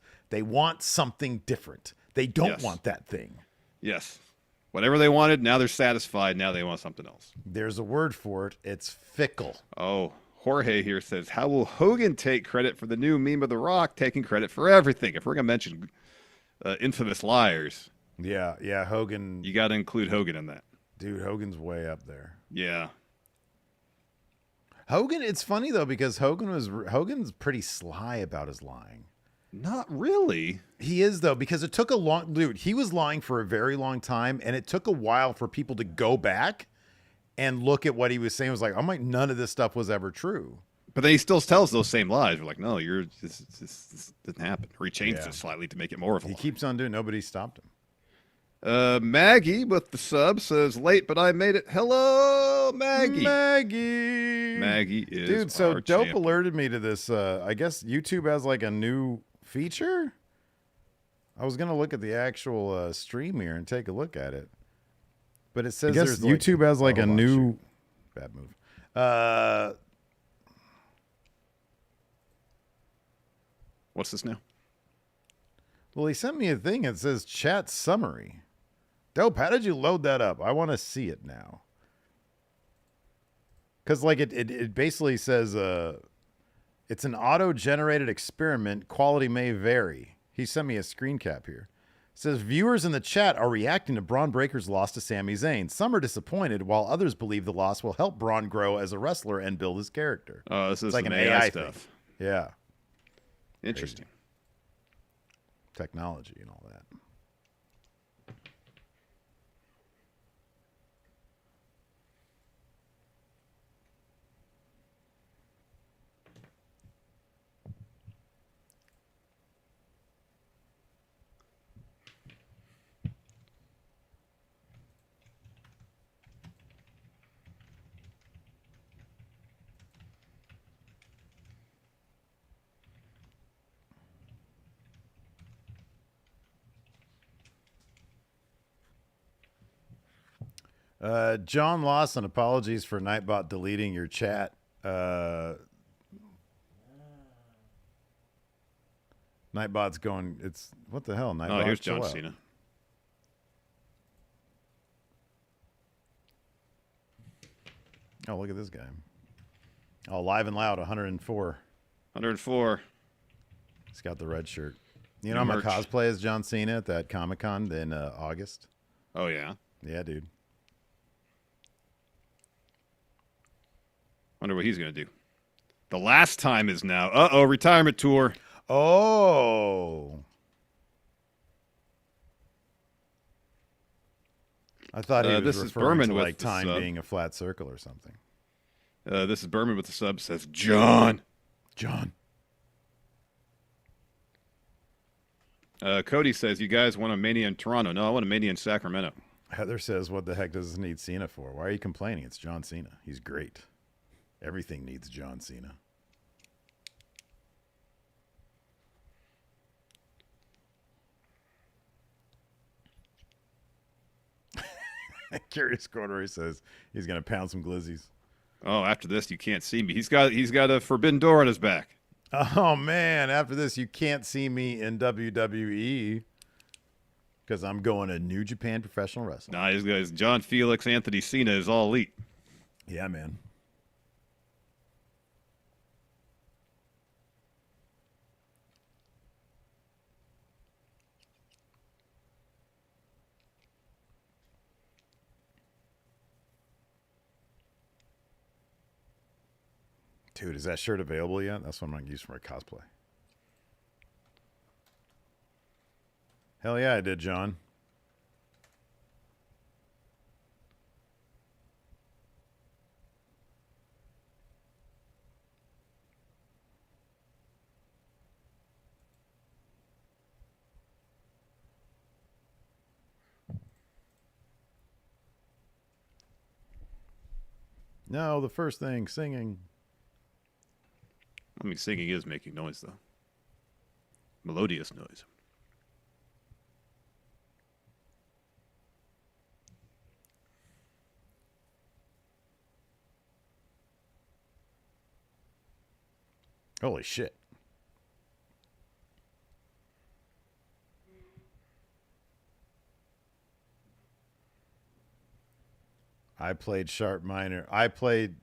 something different. They don't want that thing. Yes. Whatever they wanted, now they're satisfied. Now they want something else. There's a word for it. It's fickle. Oh, Jorge here says, "How will Hogan take credit for the new meme of The Rock taking credit for everything?" If we're going to mention infamous liars. Yeah, Hogan. You got to include Hogan in that. Dude, Hogan's way up there. Yeah. Hogan, it's funny, though, because Hogan's pretty sly about his lying. Not really. He is, though, because it took he was lying for a very long time, and it took a while for people to go back and look at what he was saying. It was like, none of this stuff was ever true. But then he still tells those same lies. We're like, no, this didn't happen. Or he changed it slightly to make it more of a lie. He keeps on doing. Nobody stopped him. Maggie with the sub says, "Late, but I made it." Hello, Maggie. Maggie is dude. So our Dope champion. alerted me to this. I guess YouTube has like a new feature. I was gonna look at the actual stream here and take a look at it, but it says there's YouTube has like a new bad move. What's this now? Well, he sent me a thing. It says chat summary. Dope, how did you load that up? I want to see it now. Because like it basically says it's an auto-generated experiment. Quality may vary. He sent me a screen cap here. It says viewers in the chat are reacting to Braun Breaker's loss to Sami Zayn. Some are disappointed, while others believe the loss will help Braun grow as a wrestler and build his character. Oh, this is like an an AI thing. stuff. Yeah. Interesting. Crazy. Technology and all that. John Lawson, apologies for Nightbot deleting your chat. Nightbot's going, it's, what the hell, Nightbot? Oh, here's John Cena. Oh, look at this guy. Oh, live and loud, 104. 104. He's got the red shirt. You know, I'm going to cosplay as John Cena at that Comic-Con in August. Oh, yeah? Yeah, dude. Wonder what he's going to do. The last time is now. Uh-oh, retirement tour. Oh. I thought he was this is referring Berman to with like the time sub. being a flat circle or something. This is Berman with the sub. Says, John. Cody says, you guys want a Mania in Toronto. No, I want a Mania in Sacramento. Heather says, what the heck does this need Cena for? Why are you complaining? It's John Cena. He's great. Everything needs John Cena. Curious Corner says he's going to pound some glizzies. Oh, after this, you can't see me. He's got a forbidden door on his back. Oh man, after this you can't see me in WWE because I'm going to New Japan Professional Wrestling. Nah, he's John Felix, Anthony Cena is all elite. Yeah, man. Dude, is that shirt available yet? That's what I'm going to use for my cosplay. Hell yeah, I did, John. No, the first thing, singing. I mean, singing is making noise though, melodious noise. Holy shit. I played sharp minor. I don't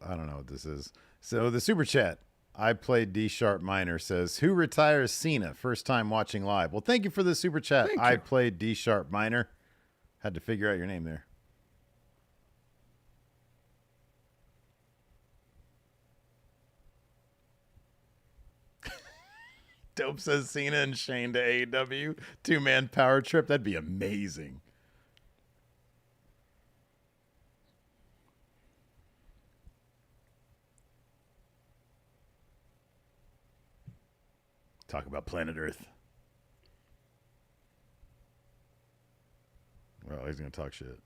know what this is. So the super chat. I played D sharp minor says, "Who retires Cena? First time watching live." Well, thank you for the super chat. Thank I you. played D sharp minor. Had to figure out your name there. Dope says Cena and Shane to AEW. 2-man power trip. That'd be amazing. Talk about planet Earth. Well, he's going to talk shit.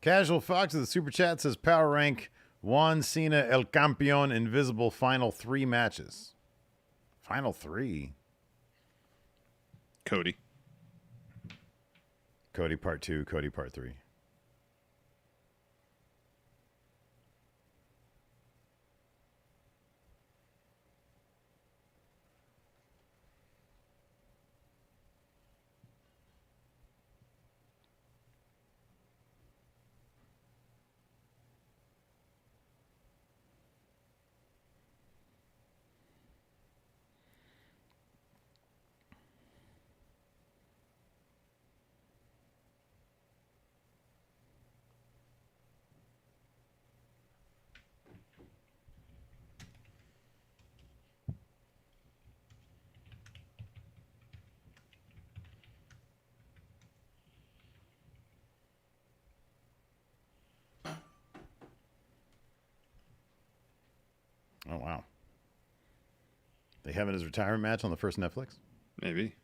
Casual Fox of the super chat says power rank Juan Cena El Campeon Invisible final 3 matches. Final 3. Cody. Cody part 2, Cody part 3. Oh wow. They having his retirement match on the first Netflix? Maybe.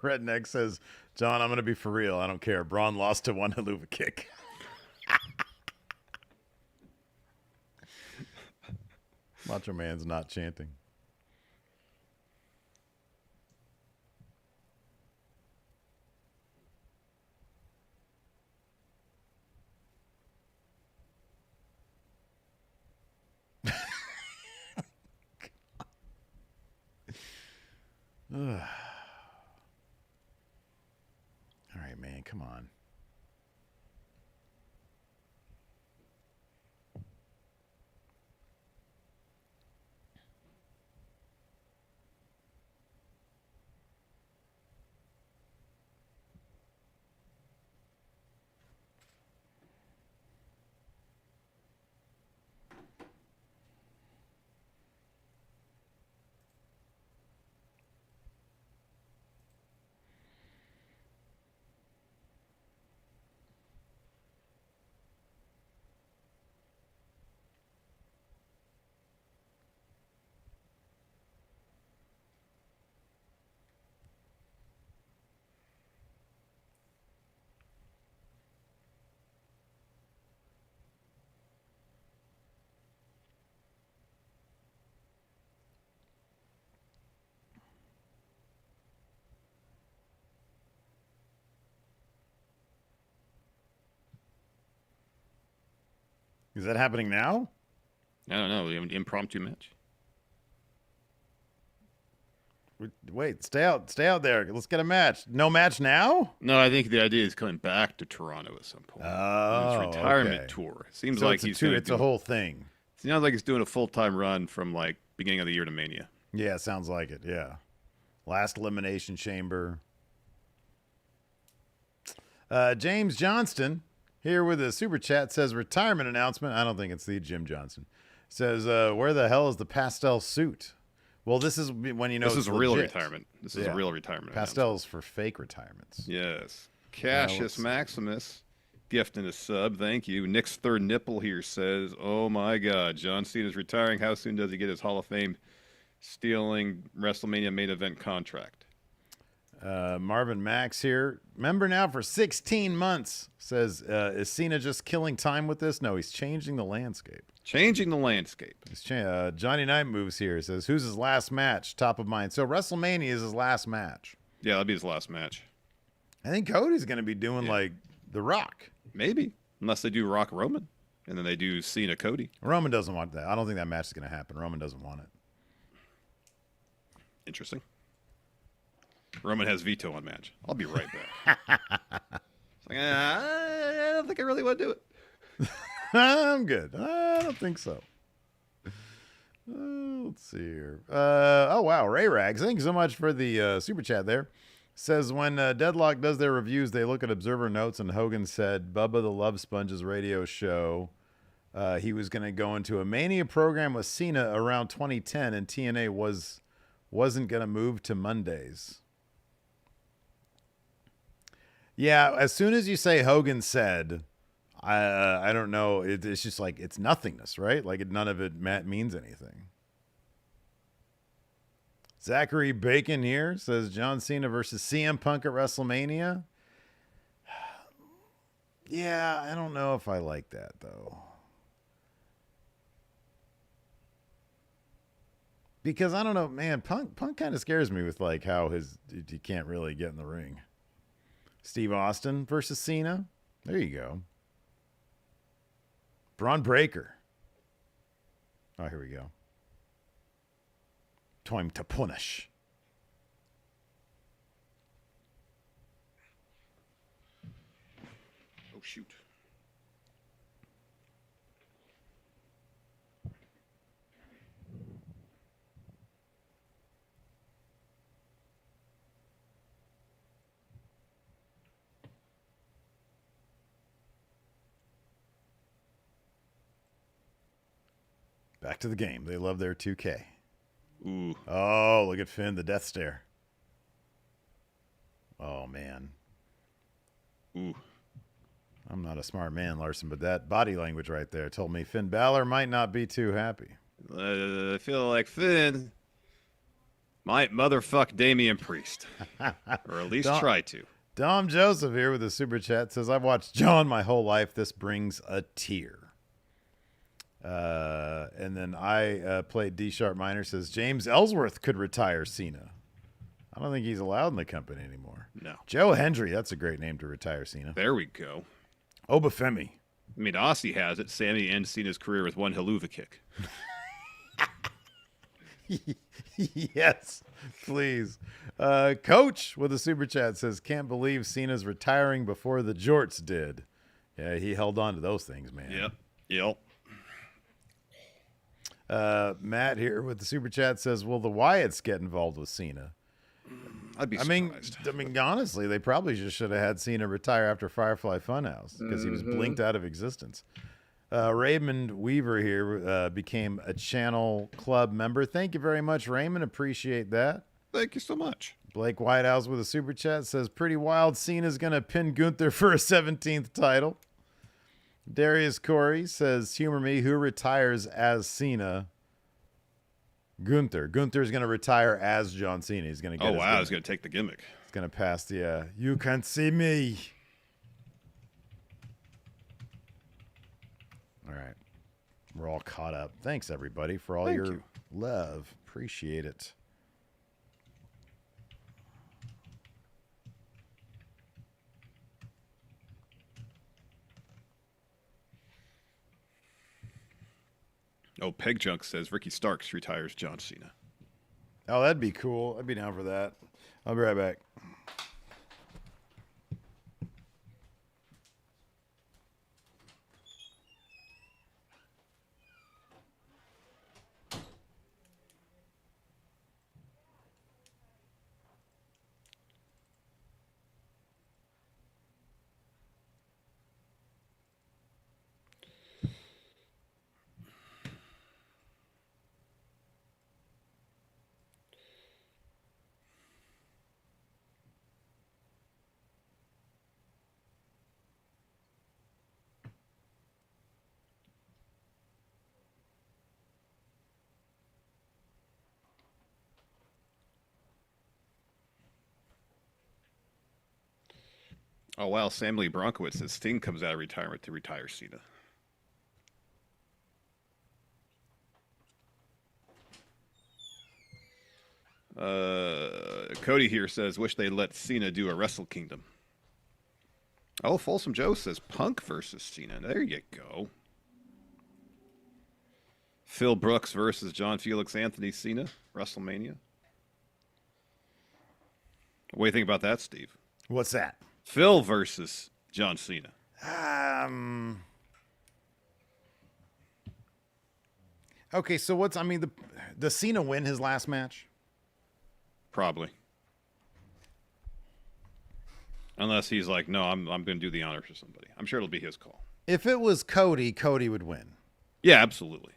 Redneck says, John, I'm going to be for real. I don't care. Braun lost to one haluva kick. Macho Man's not chanting. All right, man, come on. Is that happening now? I don't know. An impromptu match. Wait, stay out there. Let's get a match. No match now? No, I think the idea is coming back to Toronto at some point. Oh, his retirement okay. tour. Seems So like it's a whole thing. Sounds like he's doing a full-time run from like beginning of the year to Mania. Yeah, sounds like it. Yeah. Last Elimination Chamber. James Johnston here with a super chat says retirement announcement. I don't think it's the Jim Johnson. Says, where the hell is the pastel suit? Well, this is when you know this it's is a real legit. retirement. This is a real retirement. Pastels for fake retirements. Yes. Cassius Maximus gifting a sub. Thank you. Nick's third nipple here says, oh my God, John Cena's retiring. How soon does he get his Hall of Fame stealing WrestleMania main event contract? Marvin Max here. Member now for 16 months. Says, is Cena just killing time with this? No, he's changing the landscape. Changing the landscape. Johnny Knight moves here. Says, who's his last match? Top of mind. So WrestleMania is his last match. Yeah, that'll be his last match. I think Cody's going to be doing like The Rock. Maybe. Unless they do Rock Roman. And then they do Cena Cody. Roman doesn't want that. I don't think that match is going to happen. Roman doesn't want it. Interesting. Roman has veto on match. I'll be right back. It's like, I don't think I really want to do it. I'm good. I don't think so. Let's see here. Oh, wow. Ray Rags. Thank you so much for the super chat there. Says when Deadlock does their reviews, they look at Observer Notes, and Hogan said Bubba the Love Sponge's radio show, he was going to go into a Mania program with Cena around 2010, and TNA wasn't going to move to Mondays. Yeah, as soon as you say Hogan said, I don't know. It's just like it's nothingness, right? Like none of it means anything. Zachary Bacon here says John Cena versus CM Punk at WrestleMania. Yeah, I don't know if I like that though. Because I don't know, man, Punk kind of scares me with like how he can't really get in the ring. Steve Austin versus Cena. There you go. Braun Breaker. Oh, here we go. Time to punish. Oh, shoot. Back to the game. They love their 2K. Ooh. Oh, look at Finn, the death stare. Oh, man. Ooh. I'm not a smart man, Larson, but that body language right there told me Finn Balor might not be too happy. I feel like Finn might motherfuck Damian Priest. Or at least try to. Dom Joseph here with a super chat says, I've watched John my whole life. This brings a tear. And then I played D Sharp Minor says, James Ellsworth could retire Cena. I don't think he's allowed in the company anymore. No. Joe Hendry, that's a great name to retire Cena. There we go. Obafemi. I mean, Aussie has it. Sammy ends Cena's career with one haluva kick. Yes, please. Coach with a super chat says, can't believe Cena's retiring before the Jorts did. Yeah, he held on to those things, man. Yep. Matt here with the super chat says, will the Wyatts get involved with Cena? I'd be surprised. I mean, honestly, they probably just should have had Cena retire after Firefly Funhouse because he was blinked out of existence. Raymond Weaver here became a Channel Club member. Thank you very much, Raymond. Appreciate that. Thank you so much. Blake Whitehouse with a super chat says, pretty wild. Cena's going to pin Gunther for a 17th title. Darius Corey says, humor me, who retires as Cena? Gunther. Gunther's going to retire as John Cena. He's going to get Oh, wow. He's going to take the gimmick. He's going to pass the, you can't see me. All right. We're all caught up. Thanks, everybody, for all your love. Appreciate it. Oh, Peg Junk says Ricky Starks retires John Cena. Oh, that'd be cool. I'd be down for that. I'll be right back. Oh, wow. Sam Lee Bronkowitz says Sting comes out of retirement to retire Cena. Cody here says, wish they let Cena do a Wrestle Kingdom. Oh, Folsom Joe says Punk versus Cena. There you go. Phil Brooks versus John Felix Anthony Cena, WrestleMania. What do you think about that, Steve? What's that? Phil versus John Cena. Okay, so what's, I mean, does Cena win his last match? Probably. Unless he's like, no, I'm going to do the honors for somebody. I'm sure it'll be his call. If it was Cody, Cody would win. Yeah, absolutely.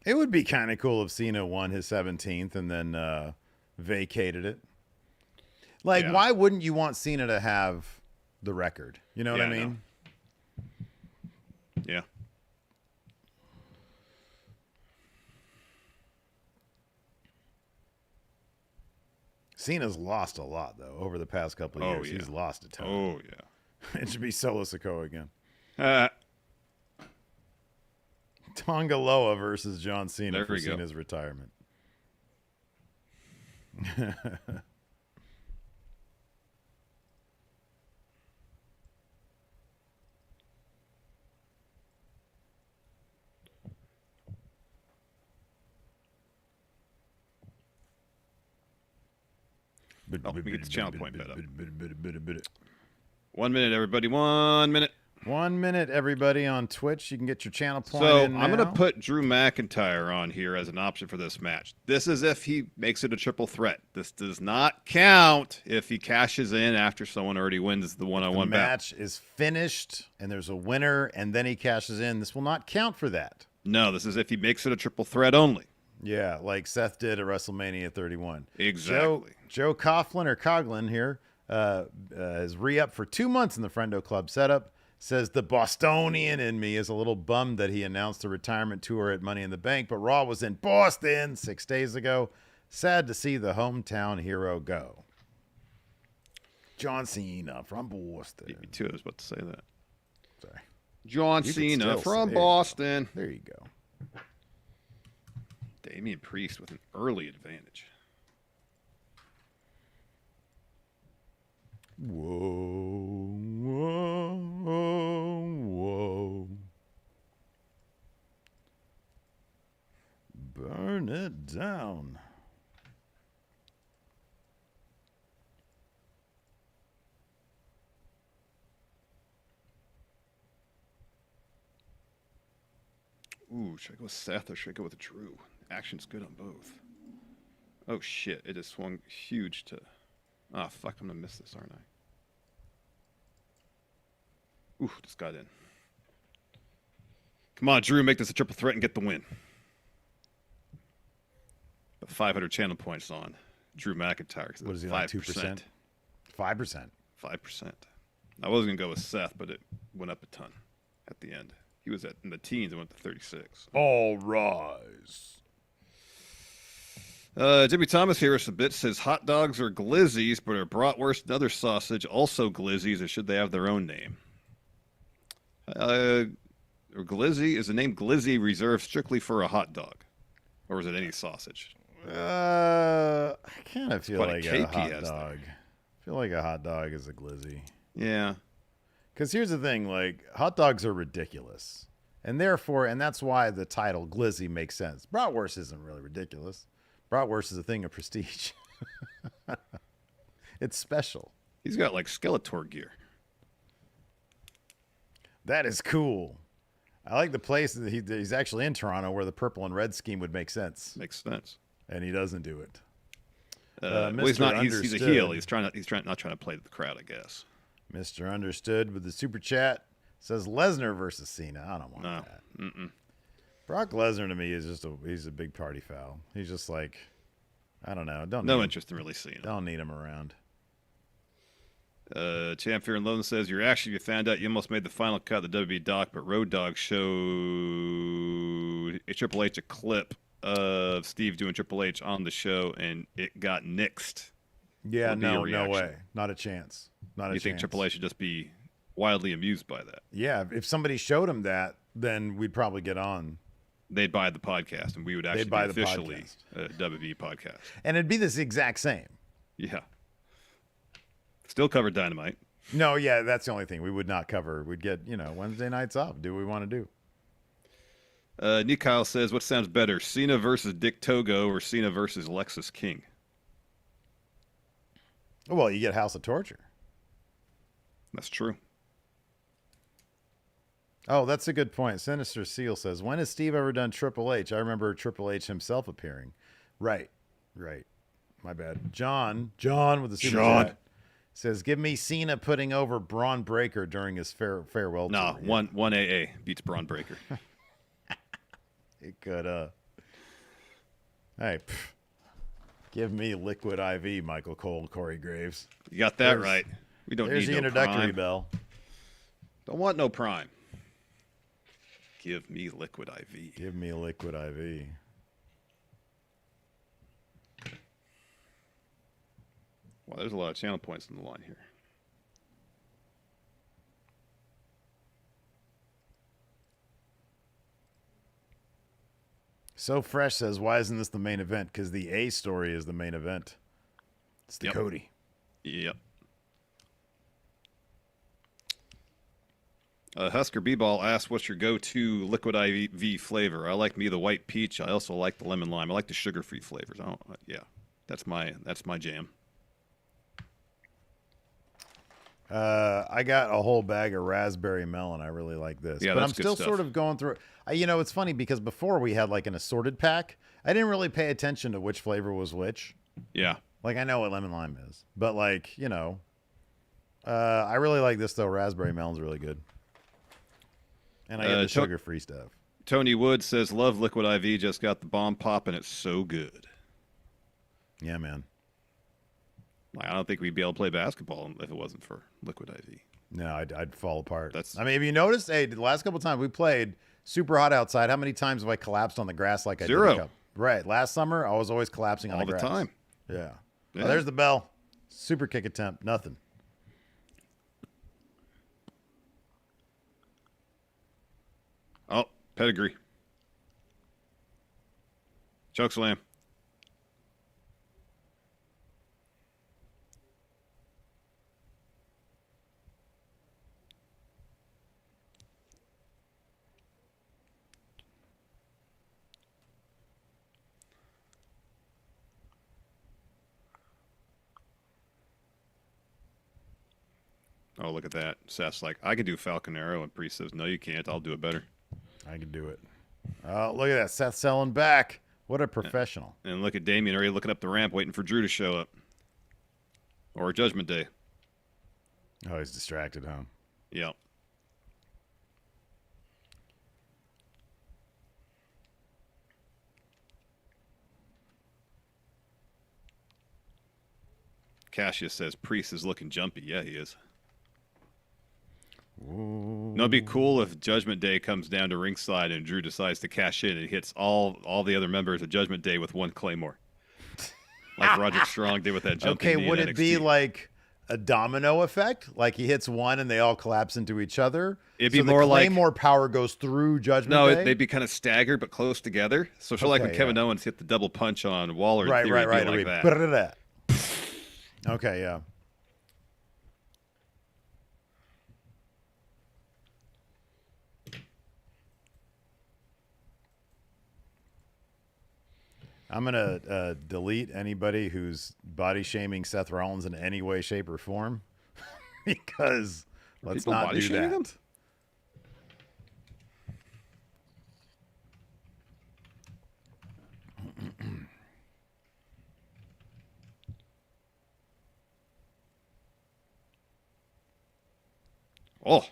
It would be kind of cool if Cena won his 17th and then vacated it. Like, why wouldn't you want Cena to have the record? You know what I mean? Yeah. Cena's lost a lot, though, over the past couple of years. Yeah. He's lost a ton. Oh, yeah. It should be Solo Sikoa again. Uh, Tonga Loa versus John Cena There for we go. Cena's retirement. let me get this channel point bet up. 1 minute, everybody. 1 minute. 1 minute, everybody, on Twitch. You can get your channel point So in I'm now. going to put Drew McIntyre on here as an option for this match. This is if he makes it a triple threat. This does not count if he cashes in after someone already wins the one-on-one The battle. match is finished, and there's a winner, and then he cashes in. This will not count for that. No, this is if he makes it a triple threat only. Yeah, like Seth did at WrestleMania 31. Exactly. Joe Coughlin or Coughlin here is re-up for 2 months in the Friendo Club setup. Says the Bostonian in me is a little bummed that he announced a retirement tour at Money in the Bank, but Raw was in Boston 6 days ago. Sad to see the hometown hero go. John Cena from Boston. Beat me too. I was about to say that. Sorry. John You could Cena still from say- Boston. There you go. Damian Priest with an early advantage. Whoa, whoa, whoa. Burn it down. Ooh, should I go with Seth or should I go with Drew? Action's good on both. Oh shit, it just swung huge to... Ah, fuck, I'm gonna miss this, aren't I? Ooh, just got in. Come on, Drew, make this a triple threat and get the win. But 500 channel points on Drew McIntyre. What is he, like 2%? 5%. 5%. I was going to go with Seth, but it went up a ton at the end. He was in the teens and went to 36. All rise. Jimmy Thomas here a bit says hot dogs are glizzies, but are bratwurst and other sausage also glizzies, or should they have their own name? Or glizzy, is the name glizzy reserved strictly for a hot dog, or is it any sausage? I kind of feel quite a like cape a he hot has dog. I feel like a hot dog is a glizzy. Yeah. Because here's the thing, like, hot dogs are ridiculous. And therefore, and that's why the title glizzy makes sense. Bratwurst isn't really ridiculous. Bratwurst is a thing of prestige. It's special. He's got like Skeletor gear. That is cool. I like the place that he's actually in Toronto where the purple and red scheme would make sense. Makes sense. And he doesn't do it. Well, he's Mr. not. He's a Understood. heel. He's not trying to play the crowd, I guess. Mr. Understood with the super chat says Lesnar versus Cena. I don't want No. that. Mm-mm. Brock Lesnar to me is just he's a big party foul. He's just like, I don't know. No interest in really seeing him. Don't need him around. Champ Fear and Loan says you're actually you found out you almost made the final cut of the WWE doc, but Road Dogg showed a Triple H a clip of Steve doing Triple H on the show, and it got nixed. Yeah, Would be your no reaction. way. Not a chance. Not a You chance. think Triple H should just be wildly amused by that? Yeah, if somebody showed him that, then we'd probably get on. They'd buy the podcast, and we would actually They'd buy be the officially a WWE podcast. And it'd be this exact same. Yeah. Still cover Dynamite. No, yeah, that's the only thing we would not cover. We'd get, Wednesday nights off. Do what we want to do. Nick Kyle says, what sounds better, Cena versus Dick Togo or Cena versus Lexus King? Well, you get House of Torture. That's true. Oh, that's a good point. Sinister Seal says, when has Steve ever done Triple H? I remember Triple H himself appearing. Right. My bad. John with the super chat says, give me Cena putting over Braun Breaker during his farewell No, tour. one AA beats Braun Breaker. It could, Hey, give me Liquid IV, Michael Cole, Corey Graves. You got that right. We don't There's need the no introductory Prime. bell. Don't want no Prime. Give me Liquid IV. Give me Liquid IV. Wow, there's a lot of channel points in the line here. So Fresh says, why isn't this the main event? Because the A story is the main event. It's the Yep. Cody. Yep. Husker B-Ball asks, what's your go-to Liquid IV flavor? I like me the white peach. I also like the lemon lime. I like the sugar-free flavors. Yeah, that's my jam. I got a whole bag of raspberry melon. I really like this. Yeah, but that's I'm good still stuff. sort of going through. It's funny because before we had like an assorted pack. I didn't really pay attention to which flavor was which. Yeah. Like I know what lemon lime is, but like I really like this though. Raspberry melon's really good, and I get the sugar-free stuff. Tony Wood says, love Liquid IV. Just got the bomb pop, and it's so good. Yeah, man. I don't think we'd be able to play basketball if it wasn't for Liquid IV. No, I'd fall apart. That's. I mean, if you noticed, hey, the last couple times we played super hot outside, how many times have I collapsed on the grass like I did? 0. Right. Last summer, I was always collapsing on all the grass. the time. Yeah. Yeah. Oh, there's the bell. Super kick attempt. Nothing. Oh, pedigree. Chokeslam. Oh, look at that. Seth's like, I can do Falcon Arrow, and Priest says, no, you can't. I'll do it better. I can do it. Oh, look at that. Seth selling back. What a professional. And look at Damien already looking up the ramp, waiting for Drew to show up. Or Judgment Day. Oh, he's distracted, huh? Yep. Cassius says, Priest is looking jumpy. Yeah, he is. Ooh. No, it'd be cool if Judgment Day comes down to ringside and Drew decides to cash in and he hits all the other members of Judgment Day with one Claymore. Like Roderick Strong did with that jumping Okay, knee would in it NXT. be like a domino effect? Like he hits one and they all collapse into each other? It'd be so more the like Claymore power goes through Judgment No, Day? they'd be kind of staggered but close together. So like when Okay, Kevin yeah. Owens hit the double punch on Waller in Right, theory, right, it'd right. be like It'd that. be Okay, yeah. I'm going to delete anybody who's body shaming Seth Rollins in any way, shape, or form because let's People not body do shaming that. him? Oh,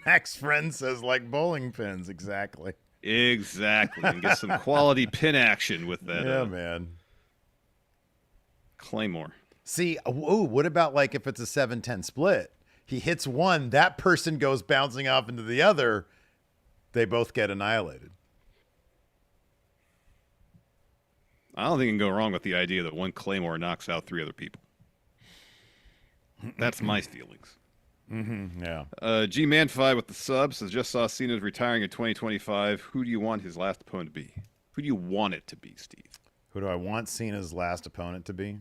Max Friend says like bowling pins. Exactly. exactly. And get some quality pin action with that Yeah, man. Claymore. See, ooh, what about like if it's a 7-10 split? He hits one, that person goes bouncing off into the other. They both get annihilated. I don't think you can go wrong with the idea that one Claymore knocks out 3 other people. That's my feelings. Yeah. G Manfi with the sub says, just saw Cena's retiring in 2025. Who do you want his last opponent to be? Who do you want it to be, Steve? Who do I want Cena's last opponent to be?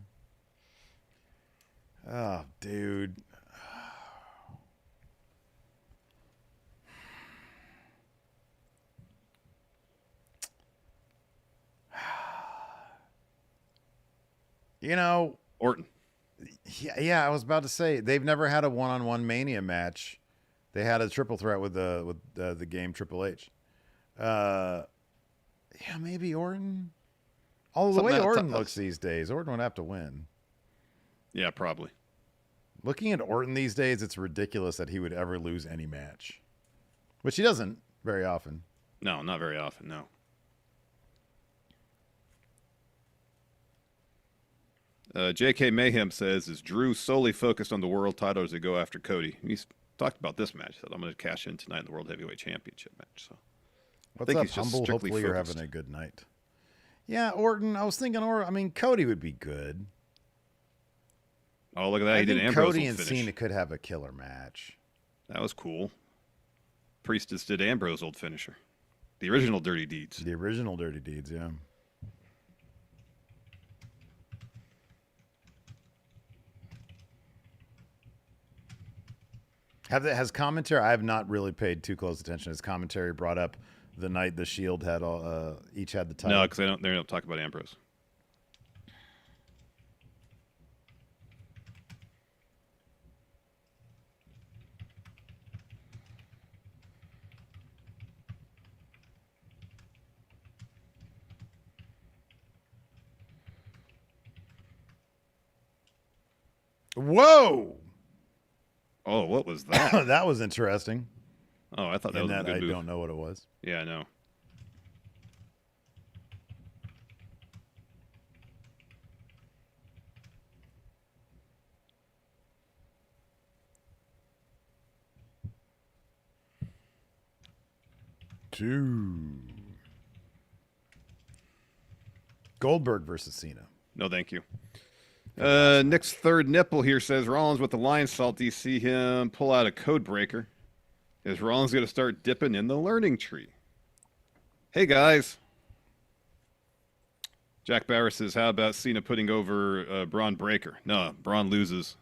Oh, dude. You know, Orton. yeah, I was about to say they've never had a one-on-one Mania match. They had a triple threat with the game Triple H. Yeah, maybe Orton. Oh, the way Orton looks these days, Orton would have to win. Yeah, probably. Looking at Orton these days, it's ridiculous that he would ever lose any match, which he doesn't very often. No, not very often, no. JK Mayhem says, is Drew solely focused on the world title or does he go after Cody? He's talked about this match. Said, I'm going to cash in tonight in the World Heavyweight Championship match. So What's think up, he's just Humble? strictly Hopefully you're focused. having a good night. Yeah, Orton. I was thinking, I mean, Cody would be good. Oh, look at that. I He did think Ambrose Cody old and finish. Cena could have a killer match. That was cool. Priestess did Ambrose old finisher. The original Dirty Deeds. The original Dirty Deeds, yeah. Has commentary? I have not really paid too close attention. Has commentary brought up the night the Shield had each had the title? No, because they don't talk about Ambrose. Whoa! Oh, what was that? That was interesting. Oh, I thought that In was a that good I move. don't know what it was. Yeah, I know. Two. Goldberg versus Cena. No, thank you. Awesome Nick's match. third nipple here says Rollins with the lion salt. Do you see him pull out a code breaker? Is Rollins going to start dipping in the learning tree? Hey, guys. Jack Barris says, how about Cena putting over Braun Breaker? No, Braun loses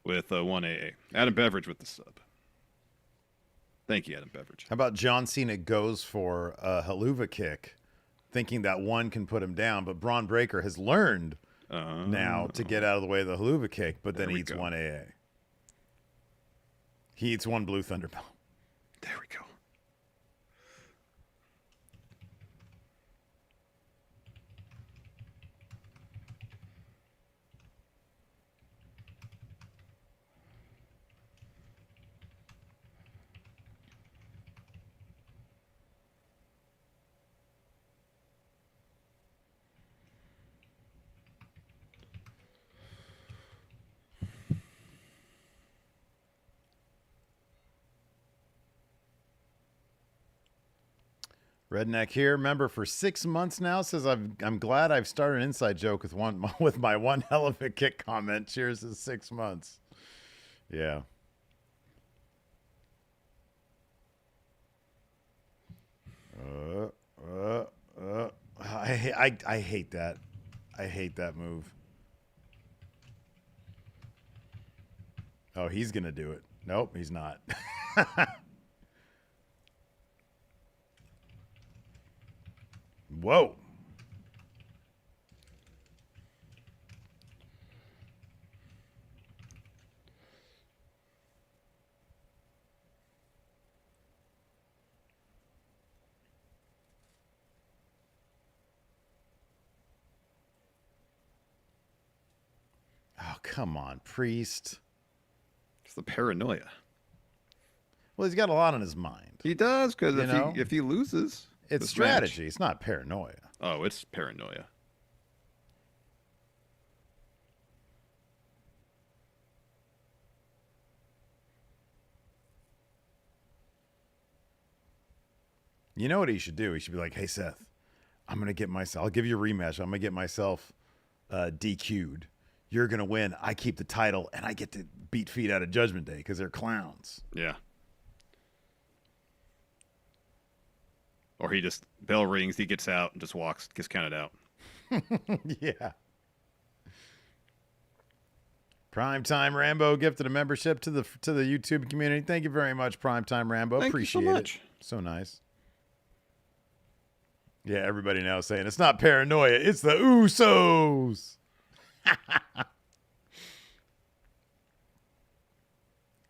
with 1AA. Adam Beveridge with the sub. Thank you, Adam Beveridge. How about John Cena goes for a haluva kick, thinking that one can put him down, but Braun Breaker has learned now to get out of the way of the haluva kick, but then eats one AA. He eats one Blue Thunder Bomb. There we go. Redneck here, member for 6 months now, says I'm glad I've started an inside joke with with my one hell of a kick comment. Cheers to 6 months. Yeah. I hate that. I hate that move. Oh, he's gonna do it. Nope, he's not. Whoa. Oh, come on, Priest. It's the paranoia. Well, he's got a lot on his mind. He does, because know? if he loses, It's strategy. It's not paranoia. Oh, it's paranoia. You know what he should do? He should be like, hey, Seth, I'll give you a rematch. I'm going to get myself DQ'd. You're going to win. I keep the title, and I get to beat feet out of Judgment Day because they're clowns. Yeah. Or he just, bell rings, he gets out and just walks, gets counted out. Yeah. Primetime Rambo gifted a membership to the YouTube community. Thank you very much, Primetime Rambo. Thank Appreciate you so much. it. So nice. Yeah, everybody now is saying it's not paranoia, it's the Usos.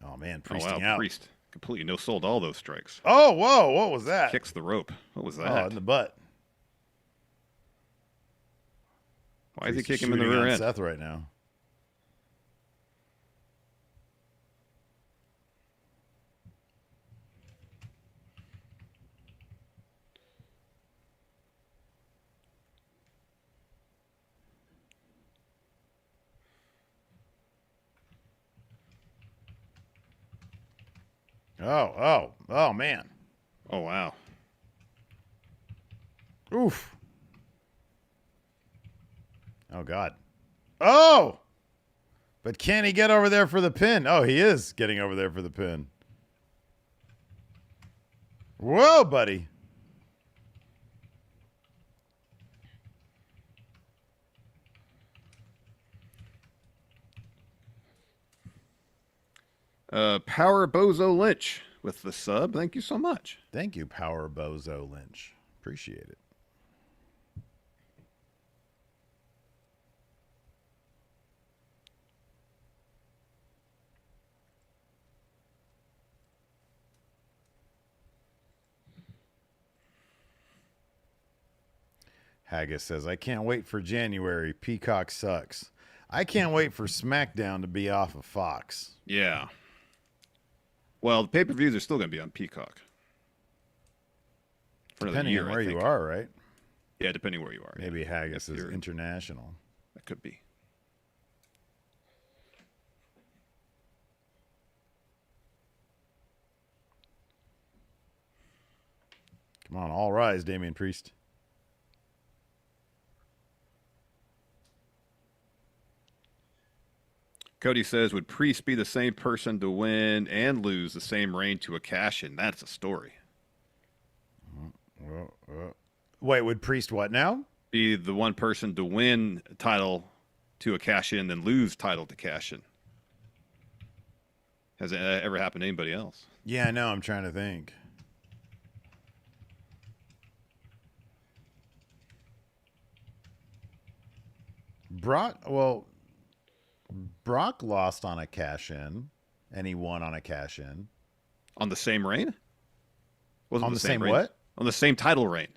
Oh man, priesting out. Priest completely no sold all those strikes. Oh, whoa, what was that? Kicks the rope. What was that? Oh, in the butt. Why is he Priest kicking him in the shooting rear on end? Seth right now. Oh, man. Oh, wow. Oof. Oh, God. Oh! But can he get over there for the pin? Oh, he is getting over there for the pin. Whoa, buddy. Power Bozo Lynch with the sub. Thank you so much. Thank you, Power Bozo Lynch. Appreciate it. Haggis says, I can't wait for January. Peacock sucks. I can't wait for SmackDown to be off of Fox. Yeah. Well, the pay-per-views are still going to be on Peacock for another Depending year, on I where think. you are, right? Yeah, depending where you are. Maybe yeah. Haggis If is you're- international. That could be. Come on, all rise, Damian Priest. Cody says, would Priest be the same person to win and lose the same reign to a cash-in? That's a story. Wait, would Priest what now? Be the one person to win title to a cash-in, then lose title to cash-in. Has it ever happened to anybody else? Yeah, I know. I'm trying to think. Brock lost on a cash-in, and he won on a cash-in. On the same reign? Wasn't On the same reign? what? On the same title reign.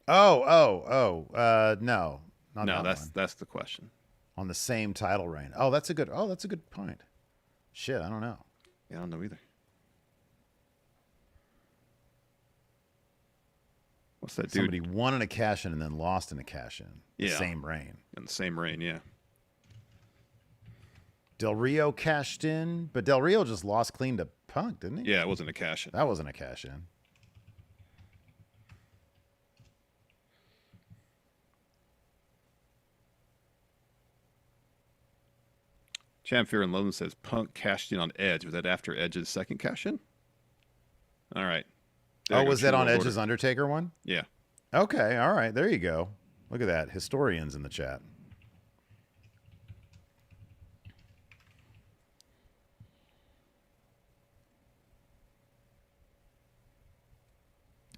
No, not No, that that's one. that's the question. On the same title reign. That's a good point. Shit, I don't know. Yeah, I don't know either. What's that dude? Somebody won in a cash-in and then lost in a cash-in. The Yeah. same reign. In the same reign, yeah. Del Rio cashed in, but Del Rio just lost clean to Punk, didn't he? Yeah, it wasn't a cash-in. That wasn't a cash-in. Champ Fear and Logan says Punk cashed in on Edge. Was that after Edge's second cash-in? All right. There you go, Was True that on World Edge's Order. Undertaker one? Yeah. Okay, all right. There you go. Look at that. Historians in the chat.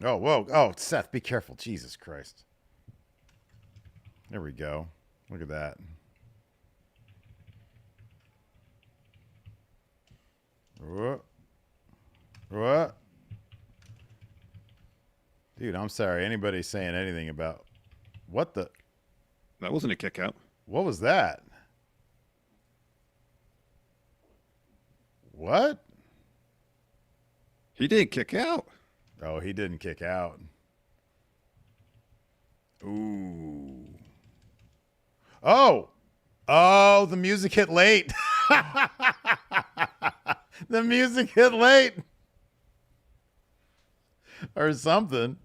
Oh, whoa. Oh, Seth, be careful. Jesus Christ. There we go. Look at that. What? Dude, I'm sorry. Anybody saying anything about what the? That wasn't a kick out. What was that? What? He didn't kick out. Oh, he didn't kick out. Ooh. Oh. Oh, the music hit late. The music hit late. Or something.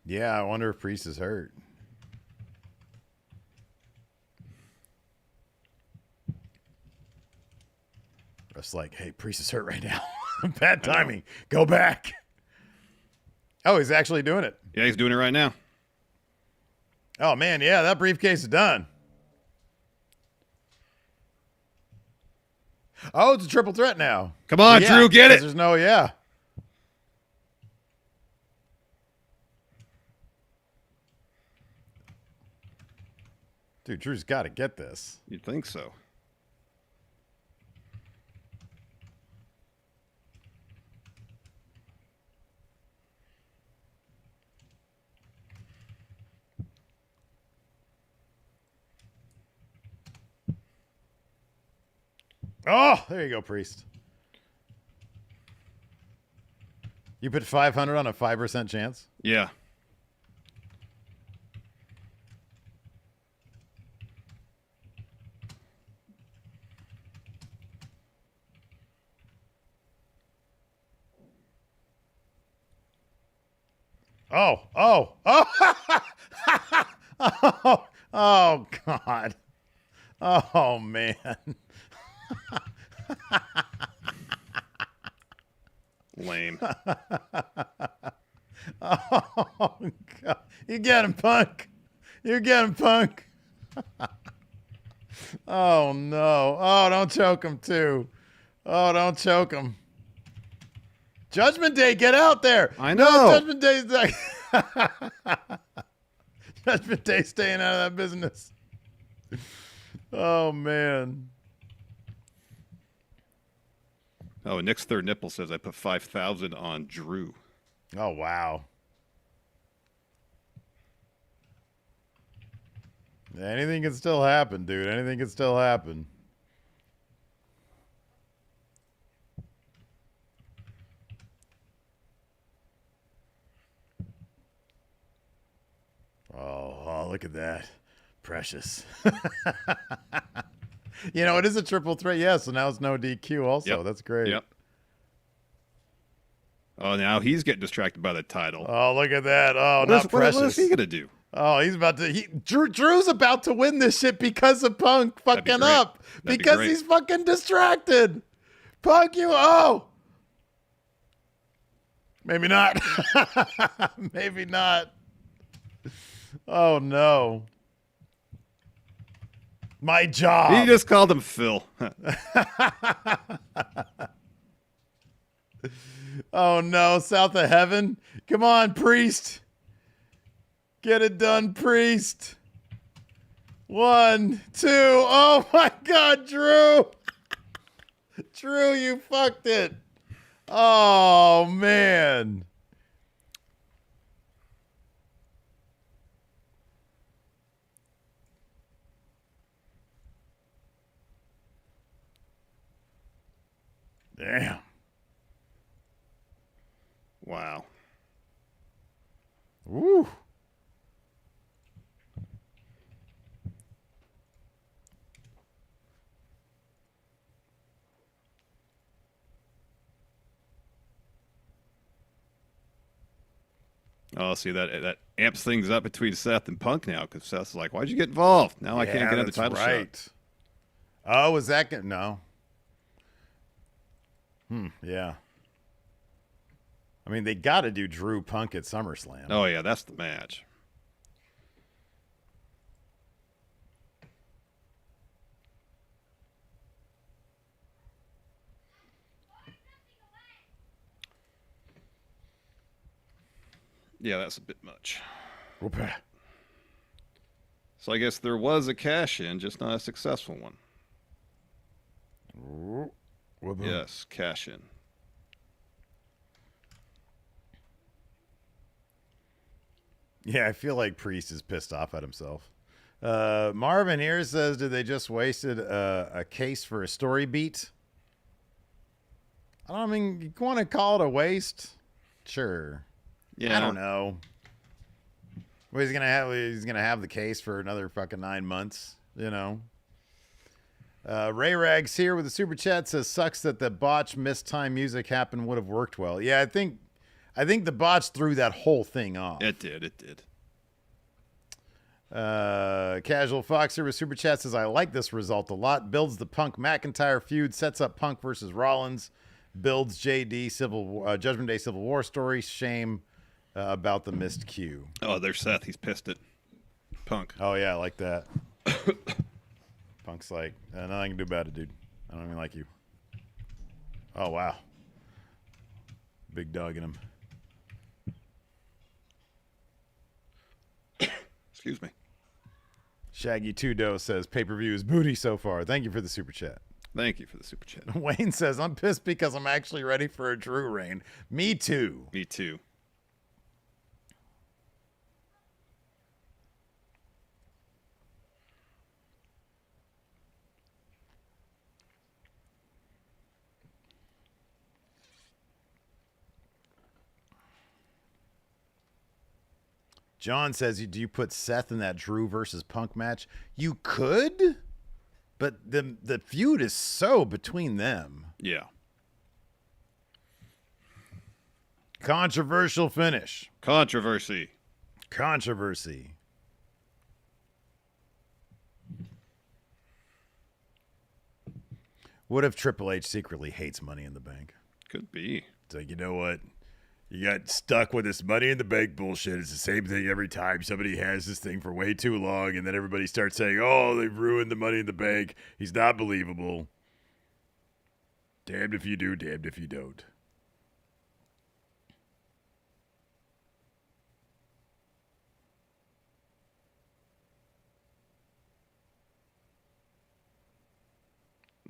Yeah, I wonder if Priest is hurt. Just like, hey, Priest is hurt right now. Bad timing. Go back. Oh, he's actually doing it. Yeah, he's doing it right now. Oh, man, yeah, that briefcase is done. Oh, it's a triple threat now. Come on, Yeah, Drew, get 'cause it. There's no, yeah. Dude, Drew's got to get this. You'd think so. Oh, there you go, Priest. You put 500 on a 5% chance? Yeah. Oh, oh, oh. Oh, oh, God. Oh, man. Lame. Oh, God. You get him, Punk. You get him, Punk. Oh, no. Oh, don't choke him, too. Oh, don't choke him. Judgment Day, get out there. I No, know. Judgment Day's like... Judgment Day staying out of that business. Oh, man. Oh, Nick's third nipple says I put 5,000 on Drew. Oh, wow. Anything can still happen, dude. Anything can still happen. Oh, look at that. Precious. You know, it is a triple threat. Yeah, so now it's no DQ also. Yep. That's great. Yep. Oh, now he's getting distracted by the title. Oh, look at that. Oh, What not is, Precious. what is he going to do? Oh, he's about to. Drew's about to win this shit because of Punk fucking up. Because he's fucking distracted. Punk, you. Oh. Maybe not. Maybe not. Oh, no. My job. He just called him Phil. Oh, no. South of Heaven. Come on, Priest. Get it done, Priest. 1, 2. Oh, my God, Drew. Drew, you fucked it. Oh, man. Damn. Wow. Woo. Oh, see that amps things up between Seth and Punk now because Seth's like, "Why'd you get involved? Now I can't get another title shot." Oh, is that good? No. Yeah. I mean, they got to do Drew Punk at SummerSlam. Oh yeah, that's the match. Yeah, that's a bit much. Whoop. So I guess there was a cash in, just not a successful one. Whoop. Yes, cash in. Yeah, I feel like Priest is pissed off at himself. Marvin here says, did they just wasted a case for a story beat? I mean, you want to call it a waste? Sure. Yeah. I don't know. Well, he's gonna have the case for another fucking 9 months, you know. Ray Rags here with a super chat says, sucks that the botch missed time music happened would have worked well. Yeah, I think the botch threw that whole thing off. It did. Casual Fox here with super chat says, I like this result a lot. Builds the Punk McIntyre feud, sets up Punk versus Rollins, builds JD Judgment Day Civil War story. Shame about the missed cue. Oh, there's Seth. He's pissed at Punk. Oh yeah, I like that. Punk's like, nothing I can do about it, dude. I don't even like you. Oh wow, big dog in him. Excuse me. Shaggy 2Do says, pay-per-view is booty so far. Thank you for the super chat. Thank you for the super chat. Wayne says, I'm pissed because I'm actually ready for a Drew reign. Me too. Me too. John says, do you put Seth in that Drew versus Punk match? You could, but the feud is so between them. Yeah. Controversial finish. Controversy. What if Triple H secretly hates Money in the Bank? Could be. It's like, you know what? You got stuck with this Money in the Bank bullshit. It's the same thing every time somebody has this thing for way too long, and then everybody starts saying, oh, they've ruined the Money in the Bank. He's not believable. Damned if you do, damned if you don't.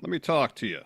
Let me talk to you.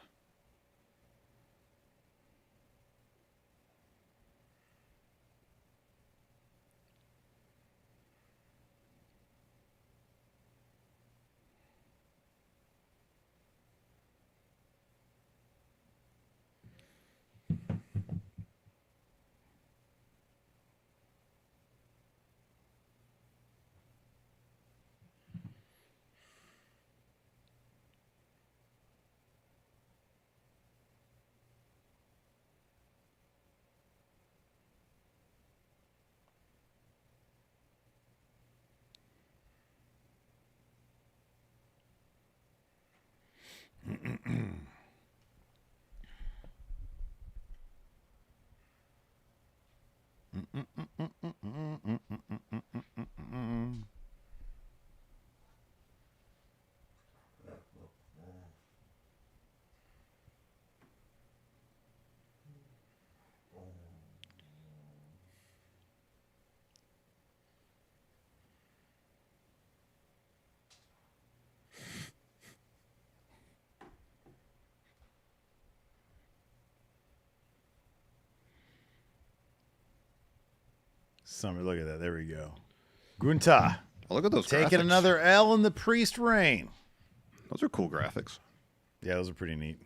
Summer, look at that. There we go. Gunta. Oh, look at those taking graphics. another L in the Priest reign. Those are cool graphics. Yeah, those are pretty neat.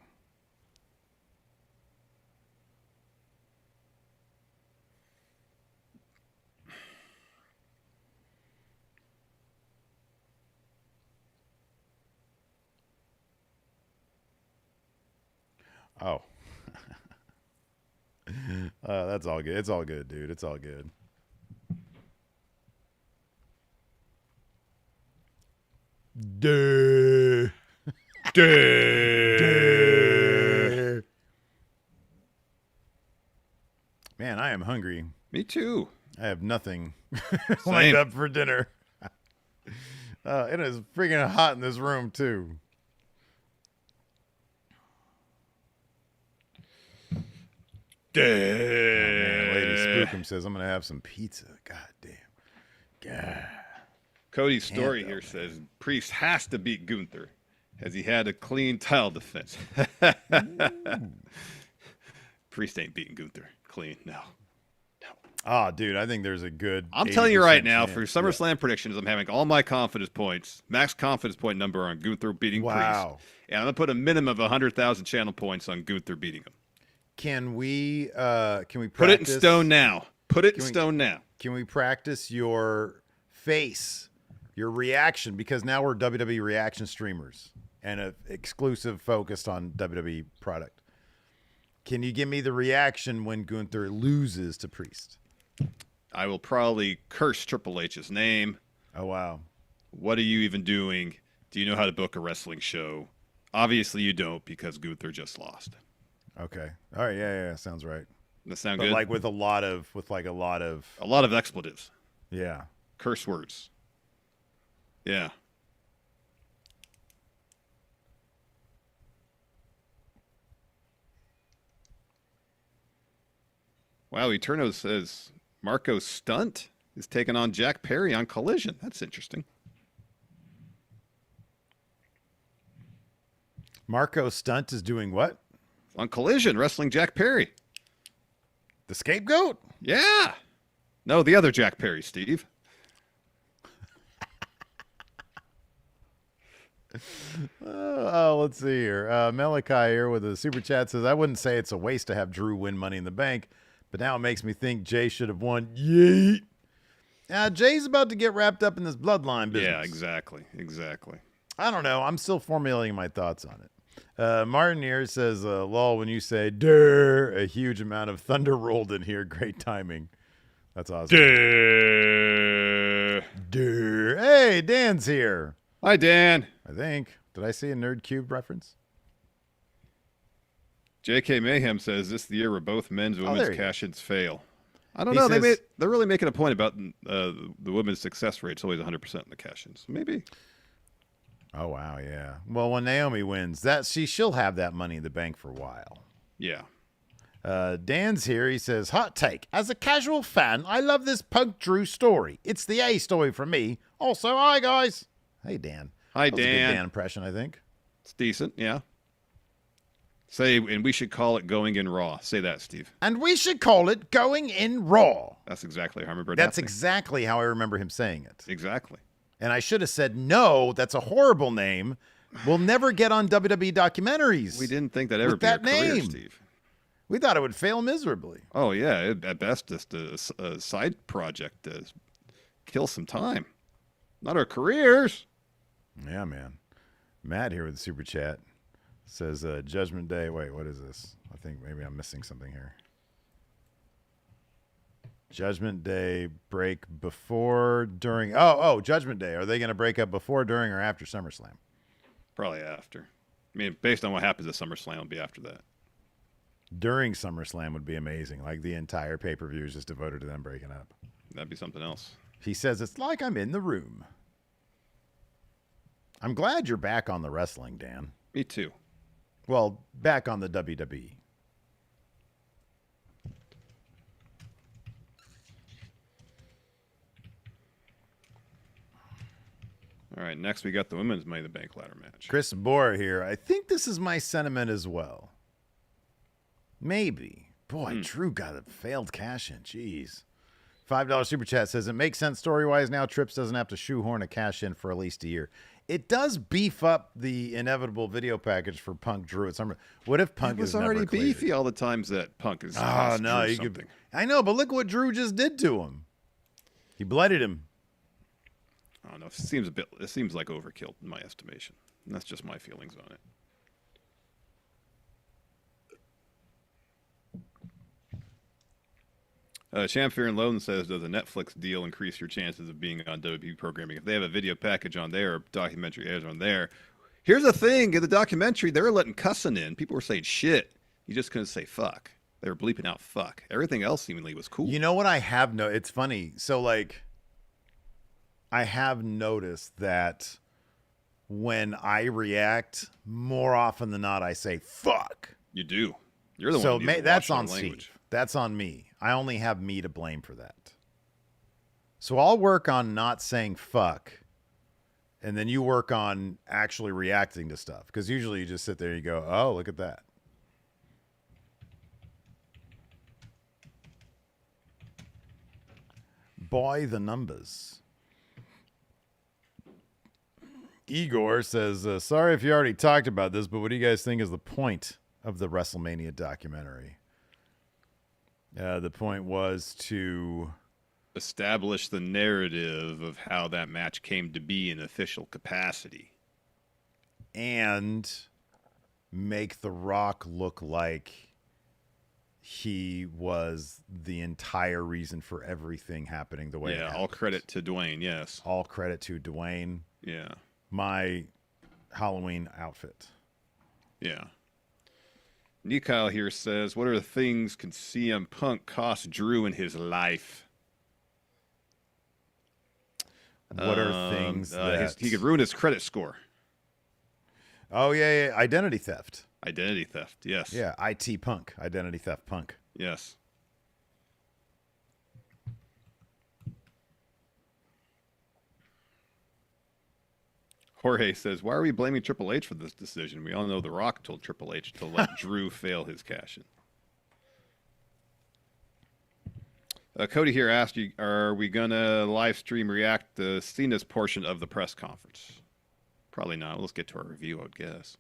Oh. That's all good. It's all good, dude. It's all good. Duh. Duh. Man, I am hungry. Me too. I have nothing lined up for dinner. It is freaking hot in this room, too. Oh, man, Lady Spookum says, I'm going to have some pizza. God damn. God. Cody's story here says Priest has to beat Gunther as he had a clean title defense. Priest ain't beating Gunther clean. No. Oh, dude, I think there's a good. I'm telling you right now, chance. for SummerSlam predictions, I'm having all my confidence points, max confidence point number on Gunther beating Priest. And I'm going to put a minimum of 100,000 channel points on Gunther beating him. Can we practice? Put it in stone now. Put it in stone now. Can we practice your face, your reaction? Because now we're WWE reaction streamers and an exclusive focused on WWE product. Can you give me the reaction when Gunther loses to Priest? I will probably curse Triple H's name. Oh, wow. What are you even doing? Do you know how to book a wrestling show? Obviously you don't, because Gunther just lost. Okay. All right. Yeah. Sounds right. That sound but good? Like with a lot of a lot of expletives. Yeah. Curse words. Yeah. Wow, Eterno says Marco Stunt is taking on Jack Perry on Collision. That's interesting. Marco Stunt is doing what? On Collision, wrestling Jack Perry. The scapegoat? Yeah. No, the other Jack Perry, Steve. Let's see here. Malachi here with a super chat says, I wouldn't say it's a waste to have Drew win Money in the Bank, but now it makes me think Jay should have won. Yeet. Jay's about to get wrapped up in this bloodline business. Yeah, exactly. I don't know. I'm still formulating my thoughts on it. Martin here says, lol, when you say, durr, a huge amount of thunder rolled in here. Great timing. That's awesome. Durr. Durr. Hey, Dan's here. Hi, Dan. I think. Did I see a Nerd Cube reference? JK Mayhem says this is the year where both men's and women's cash-ins fail. I don't know. Says, they're really making a point about the women's success rate. It's always 100% in the cash-ins. Maybe. Oh, wow, yeah. Well, when Naomi wins, she'll have that Money in the Bank for a while. Yeah. Dan's here. He says, hot take. As a casual fan, I love this Punk Drew story. It's the A story for me. Also, hi, guys. Hey, Dan. Hi, that was Dan. A good Dan impression, I think. It's decent, yeah. Say, and we should call it Going in Raw. Say that, Steve. And we should call it Going in Raw. That's exactly how I remember it. That's exactly how I remember him saying it. Exactly. And I should have said, no, that's a horrible name. We'll never get on WWE documentaries. We didn't think that'd ever be that our career, name. Steve. We thought it would fail miserably. Oh, yeah. At best, just a side project to kill some time. Not our careers. Yeah, man. Matt here with the super chat says Judgment Day. Wait, what is this? I think maybe I'm missing something here. Judgment Day break before, during. Oh, Judgment Day. Are they going to break up before, during, or after SummerSlam? Probably after. I mean, based on what happens at SummerSlam, will be after that. During SummerSlam would be amazing. Like the entire pay-per-view is just devoted to them breaking up. That'd be something else. He says it's like I'm in the room. I'm glad you're back on the wrestling, Dan. Me too. Well, back on the WWE. All right, next we got the women's Money in the Bank ladder match. Chris Bohr here. I think this is my sentiment as well. Maybe. Boy, Drew got a failed cash in. Jeez. $5 super chat says it makes sense story-wise now. Trips doesn't have to shoehorn a cash in for at least a year. It does beef up the inevitable video package for Punk Drew at Summer. What if Punk was is never already cleared? beefy all the times that Punk is. Oh no, Drew you something. could. I know, but look what Drew just did to him. He blooded him. I don't know. It seems like overkill in my estimation. And that's just my feelings on it. Champ Fear and Loan says, does a Netflix deal increase your chances of being on WWE programming? If they have a video package on there, or documentary ads on there. Here's the thing. In the documentary, they were letting cussing in. People were saying shit. You just couldn't say fuck. They were bleeping out fuck. Everything else seemingly was cool. You know what I have it's funny. So like I have noticed that when I react, more often than not I say fuck. You do. You're the So one who needs to that's watch on their language. Steve. That's on me. I only have me to blame for that. So I'll work on not saying fuck, and then you work on actually reacting to stuff. Because usually you just sit there and you go, oh, look at that. Boy, the numbers. Igor says, sorry if you already talked about this, but what do you guys think is the point of the WrestleMania documentary? The point was to establish the narrative of how that match came to be in official capacity. And make The Rock look like he was the entire reason for everything happening the way it happened. All credit to Dwayne, yes. All credit to Dwayne. Yeah. My Halloween outfit. Yeah. Nikyle here says, what are the things can CM Punk cost Drew in his life? What are things that... he could ruin his credit score. Oh, yeah. Identity theft. Identity theft, yes. Yeah, IT Punk. Identity theft Punk. Yes. Jorge says, why are we blaming Triple H for this decision? We all know The Rock told Triple H to let Drew fail his cash-in. Cody here asked you, are we going to live stream react to Cena's portion of the press conference? Probably not. Let's get to our review, I would guess.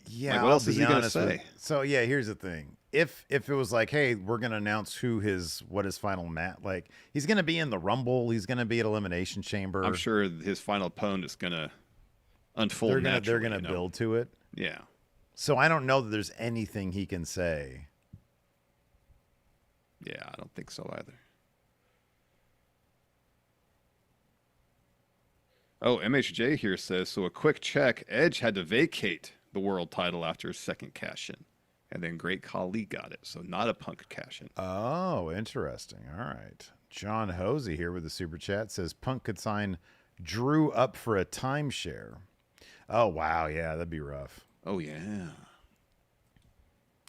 Yeah, like, what else is he going to say? So, yeah, here's the thing. If it was like, hey, we're going to announce what his final match, like, he's going to be in the Rumble, he's going to be at Elimination Chamber. I'm sure his final opponent is going to unfold naturally. They're going to build to it. Yeah. So I don't know that there's anything he can say. Yeah, I don't think so either. Oh, MHJ here says, so a quick check. Edge had to vacate the world title after his second cash-in. And then Great Khali got it. So not a Punk cash-in. Oh, interesting. All right. John Hosey here with the super chat says Punk could sign Drew up for a timeshare. Oh, wow. Yeah, that'd be rough. Oh, yeah.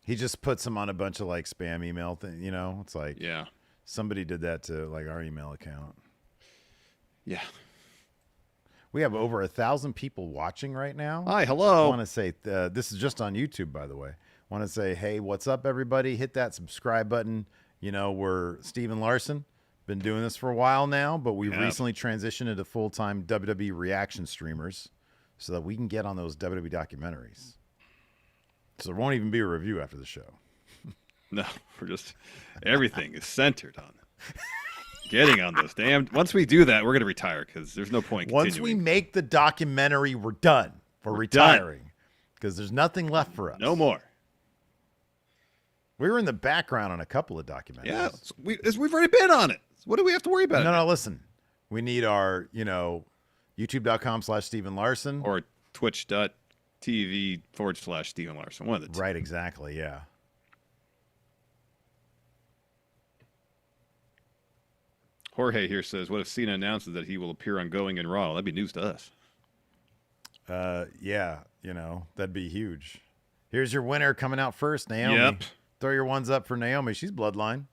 He just puts him on a bunch of like spam email thing, It's like, yeah, somebody did that to like our email account. Yeah. We have over 1,000 people watching right now. Hi, hello. I want to say, this is just on YouTube, by the way. Want to say, hey, what's up, everybody? Hit that subscribe button. We're Steven Larson. Been doing this for a while now, but we recently transitioned into full-time WWE reaction streamers so that we can get on those WWE documentaries. So there won't even be a review after the show. No, everything is centered on getting on those damn. Once we do that, we're going to retire because there's no point continuing. Once we make the documentary, we're done. We're retiring because there's nothing left for us. No more. We were in the background on a couple of documentaries. Yeah, we've already been on it. What do we have to worry about? No, listen. We need our, YouTube.com/Steven Larson. Or Twitch.tv TV/Steven Larson. One of the two. Right, exactly, yeah. Jorge here says, what if Cena announces that he will appear on Going in Raw? That'd be news to us. Yeah, that'd be huge. Here's your winner coming out first, Naomi. Yep. Throw your ones up for Naomi. She's bloodline.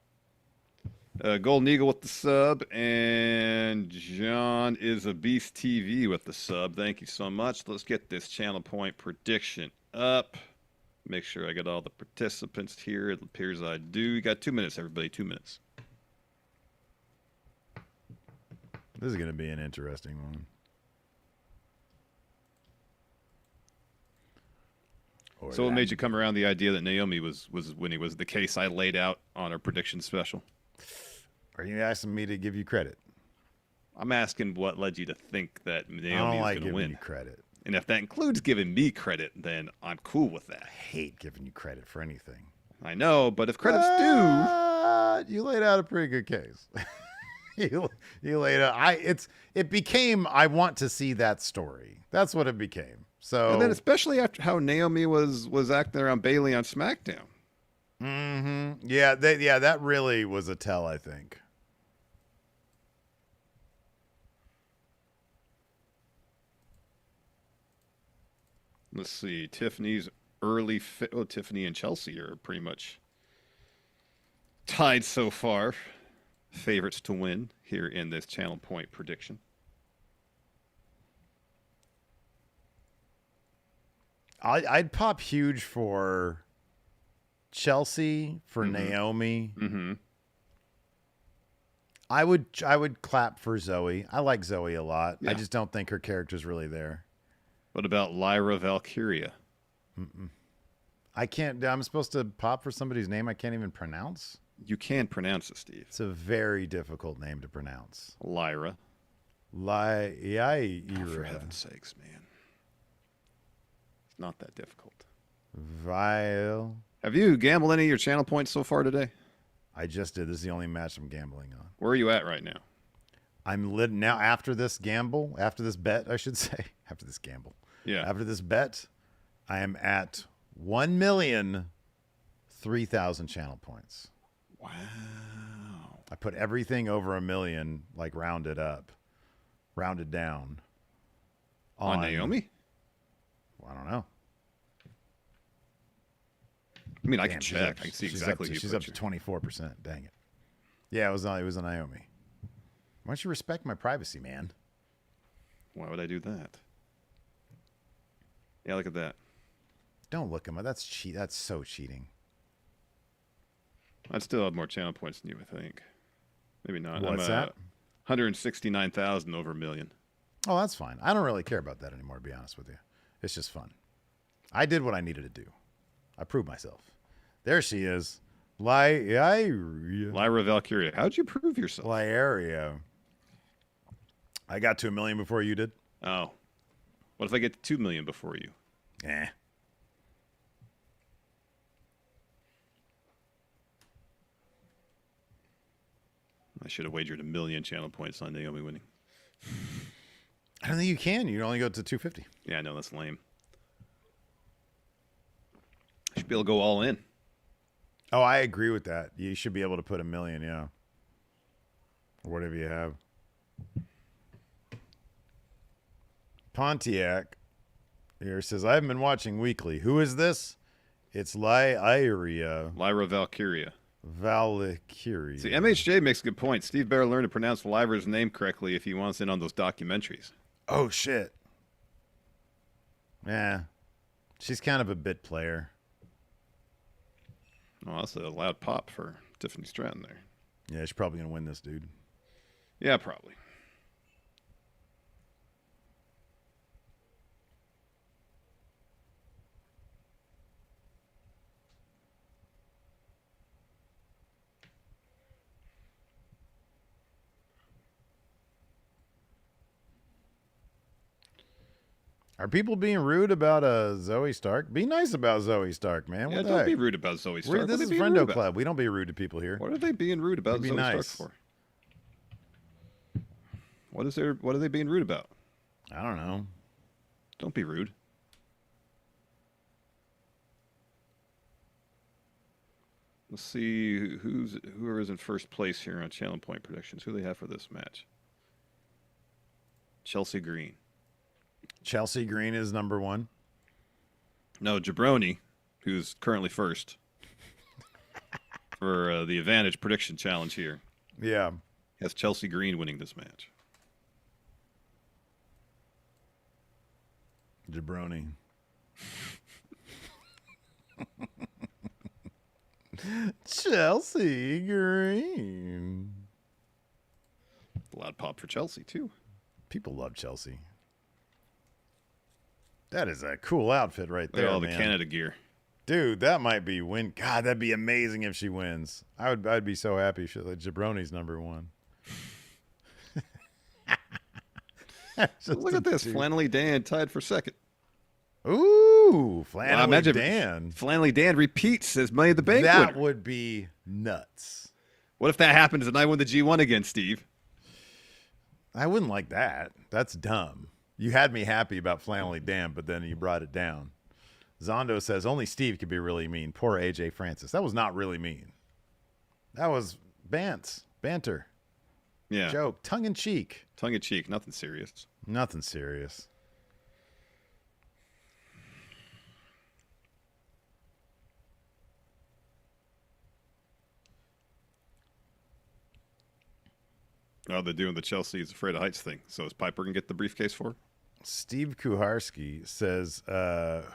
Golden Eagle with the sub, and John is a Beast TV with the sub. Thank you so much. Let's get this channel point prediction up. Make sure I got all the participants here. It appears I do. You got 2 minutes, everybody. 2 minutes. This is going to be an interesting one. So what made you come around the idea that Naomi was when he was the case I laid out on our prediction special? Are you asking me to give you credit? I'm asking what led you to think that Naomi I don't was like going to giving win. you credit. And if that includes giving me credit, then I'm cool with that. I hate giving you credit for anything. I know, but if credit's due, you laid out a pretty good case. you laid out. It became. I want to see that story. That's what it became. So, and then especially after how Naomi was acting around Bailey on SmackDown. Mm-hmm. Yeah, that really was a tell, I think. Let's see. Tiffany and Chelsea are pretty much tied so far. Favorites to win here in this channel point prediction. I'd pop huge for Chelsea, for Naomi. Mm-hmm. I would clap for Zoe. I like Zoe a lot. Yeah. I just don't think her character's really there. What about Lyra Valkyria? I can't. I'm supposed to pop for somebody's name I can't even pronounce. You can pronounce it, Steve. It's a very difficult name to pronounce. Lyra. Lyra. For heaven's sakes, man. It's not that difficult. Vile. Have you gambled any of your channel points so far today? I just did. This is the only match I'm gambling on. Where are you at right now? I'm lit now after this bet, I should say. After this gamble. Yeah. After this bet, I am at 1,003,000 channel points. Wow. I put everything over 1 million, like rounded down. On Naomi? Well, I don't know. I mean, I Damn, can check. I can see exactly who she's put up to you. 24%. Dang it. Yeah, it was on Naomi. Why don't you respect my privacy, man? Why would I do that? Yeah, look at that. Don't look at my. That's cheat. That's so cheating. I'd still have more channel points than you, I think. Maybe not. What's I'm that? 169,000 over 1 million. Oh, that's fine. I don't really care about that anymore, to be honest with you. It's just fun. I did what I needed to do. I proved myself. There she is. Lyra Valkyria. How'd you prove yourself? Lyria. I got to 1 million before you did. Oh. What if I get to 2 million before you? Eh. I should have wagered 1 million channel points on Naomi winning. I don't think you can. You only go to 250. Yeah, I know. That's lame. I should be able to go all in. Oh, I agree with that. You should be able to put 1 million, yeah. Or whatever you have. Pontiac here says, I haven't been watching weekly. Who is this? It's Lyra Valkyria. Valkyria. See, MHJ makes a good point. Steve better learn to pronounce Lyra's name correctly if he wants in on those documentaries. Oh, shit. Yeah. She's kind of a bit player. Oh, that's a loud pop for Tiffany Stratton there. Yeah, she's probably going to win this, dude. Yeah, probably. Are people being rude about Zoe Stark? Be nice about Zoe Stark, man. Yeah, What the don't heck? be rude about Zoe Stark. This is Friendo Club. We don't be rude to people here. What are they being rude about Be Zoe nice. Stark for? What are they being rude about? I don't know. Don't be rude. Let's see whoever is in first place here on Channel Point Predictions. Who do they have for this match? Chelsea Green. Chelsea Green is number one. No, Jabroni, who's currently first for the Advantage Prediction Challenge here, Yeah. has Chelsea Green winning this match. Jabroni. Chelsea Green. A lot of pop for Chelsea, too. People love Chelsea. That is a cool outfit right Look there, at all man. the Canada gear. Dude, that might be win. God, that'd be amazing if she wins. I'd be so happy if Jabroni's number one. Look at this. Flannelly Dan tied for second. Ooh, Flannelly Wow, imagine Dan. Flannelly Dan repeats as Money in the Bank That winner. would be nuts. What if that happens and I win the G1 again, Steve? I wouldn't like that. That's dumb. You had me happy about Flannelly Dan, but then you brought it down. Zondo says only Steve could be really mean. Poor AJ Francis. That was not really mean. That was banter, Yeah. joke, tongue in cheek. Tongue in cheek, nothing serious. Nothing serious. Oh, they're doing the Chelsea's Afraid of Heights thing. So is Piper going to get the briefcase for her? Steve Kuharski says,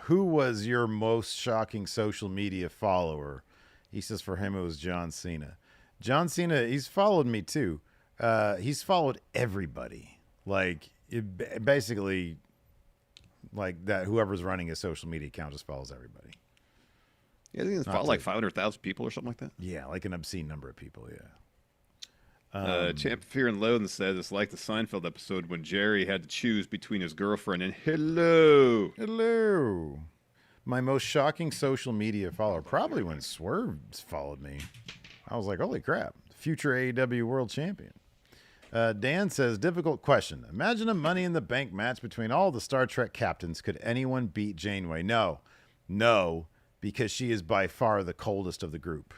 who was your most shocking social media follower? He says for him it was John Cena. John Cena, he's followed me too. He's followed everybody. Like, basically, like that. Whoever's running his social media account just follows everybody. Yeah, I think it's followed like 500,000 people or something like that. Yeah, like an obscene number of people, yeah. Champ Fear and Loathing says it's like the Seinfeld episode when Jerry had to choose between his girlfriend and hello. Hello. My most shocking social media follower, probably when Swerve followed me. I was like, holy crap, future AEW world champion. Dan says, difficult question. Imagine a Money in the Bank match between all the Star Trek captains. Could anyone beat Janeway? No, because she is by far the coldest of the group.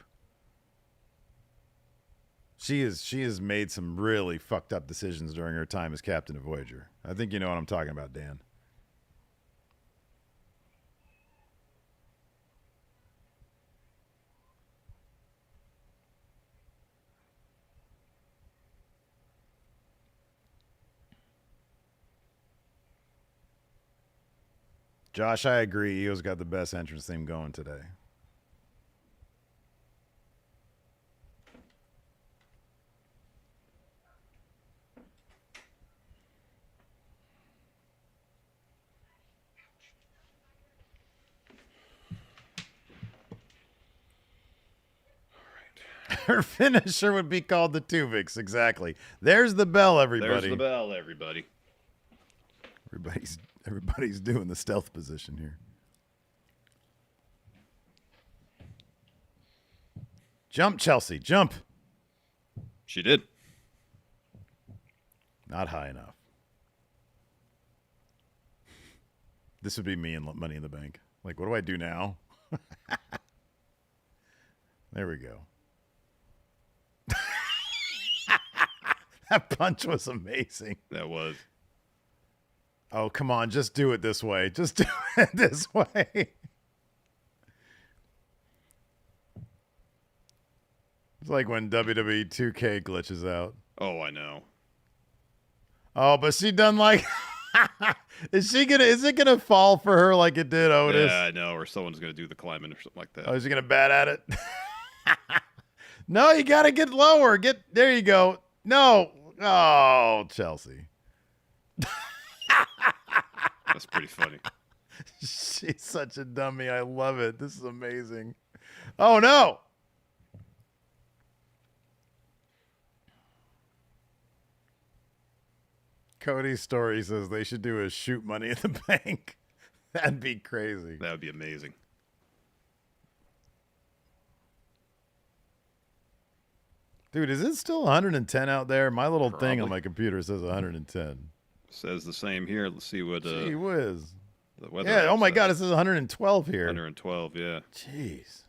She has made some really fucked up decisions during her time as captain of Voyager. I think you know what I'm talking about, Dan. Josh, I agree. Eo's got the best entrance theme going today. Her finisher would be called the Tuvix. Exactly. There's the bell, everybody. There's the bell, everybody. Everybody's doing the stealth position here. Jump, Chelsea. Jump. She did. Not high enough. This would be me in Money in the Bank. Like, what do I do now? There we go. That punch was amazing. That was. Oh, come on. Just do it this way. Just do it this way. It's like when WWE 2K glitches out. Oh, I know. Oh, but she done like... Is it gonna fall for her like it did Otis? Yeah, I know. Or someone's going to do the climbing or something like that. Oh, is he gonna bat at it? No, you gotta get lower. There you go. No. Oh, Chelsea. That's pretty funny. She's such a dummy. I love it. This is amazing. Oh, no. Cody's story says they should do a shoot Money in the Bank. That'd be crazy. That would be amazing. Dude, is it still 110 out there? My little thing on Probably. my computer says 110. Says the same here. Let's see what Gee whiz. the weather. Yeah, app oh my says. God, it says 112 here. 112, yeah. Jeez.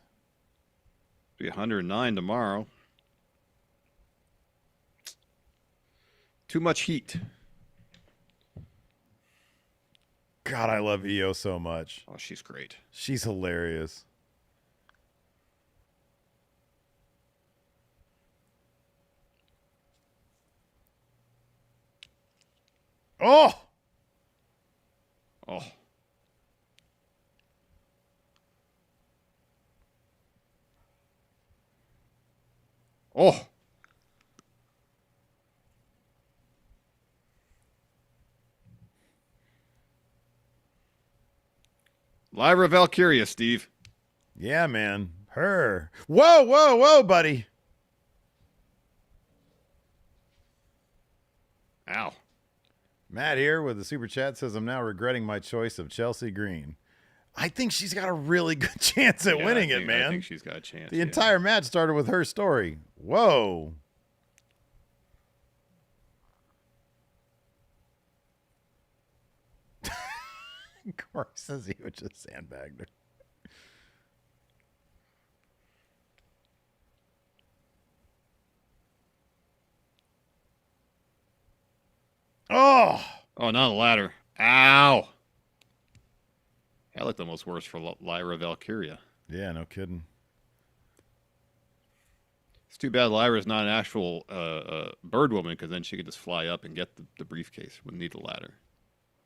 Be 109 tomorrow. Too much heat. God, I love EO so much. Oh, she's great. She's hilarious. Oh! Oh. Oh. Lyra Valkyria, Steve. Yeah, man. Her. Whoa, whoa, whoa, buddy. Ow. Matt here with the super chat says, I'm now regretting my choice of Chelsea Green. I think she's got a really good chance at winning it, man. I think she's got a chance. The entire match started with her story. Whoa. Corey says he was just sandbagged her. Oh! Oh, not a ladder. Ow. That looked almost worse for Lyra Valkyria. Yeah, no kidding. It's too bad Lyra's not an actual bird woman, because then she could just fly up and get the briefcase. Wouldn't need the ladder.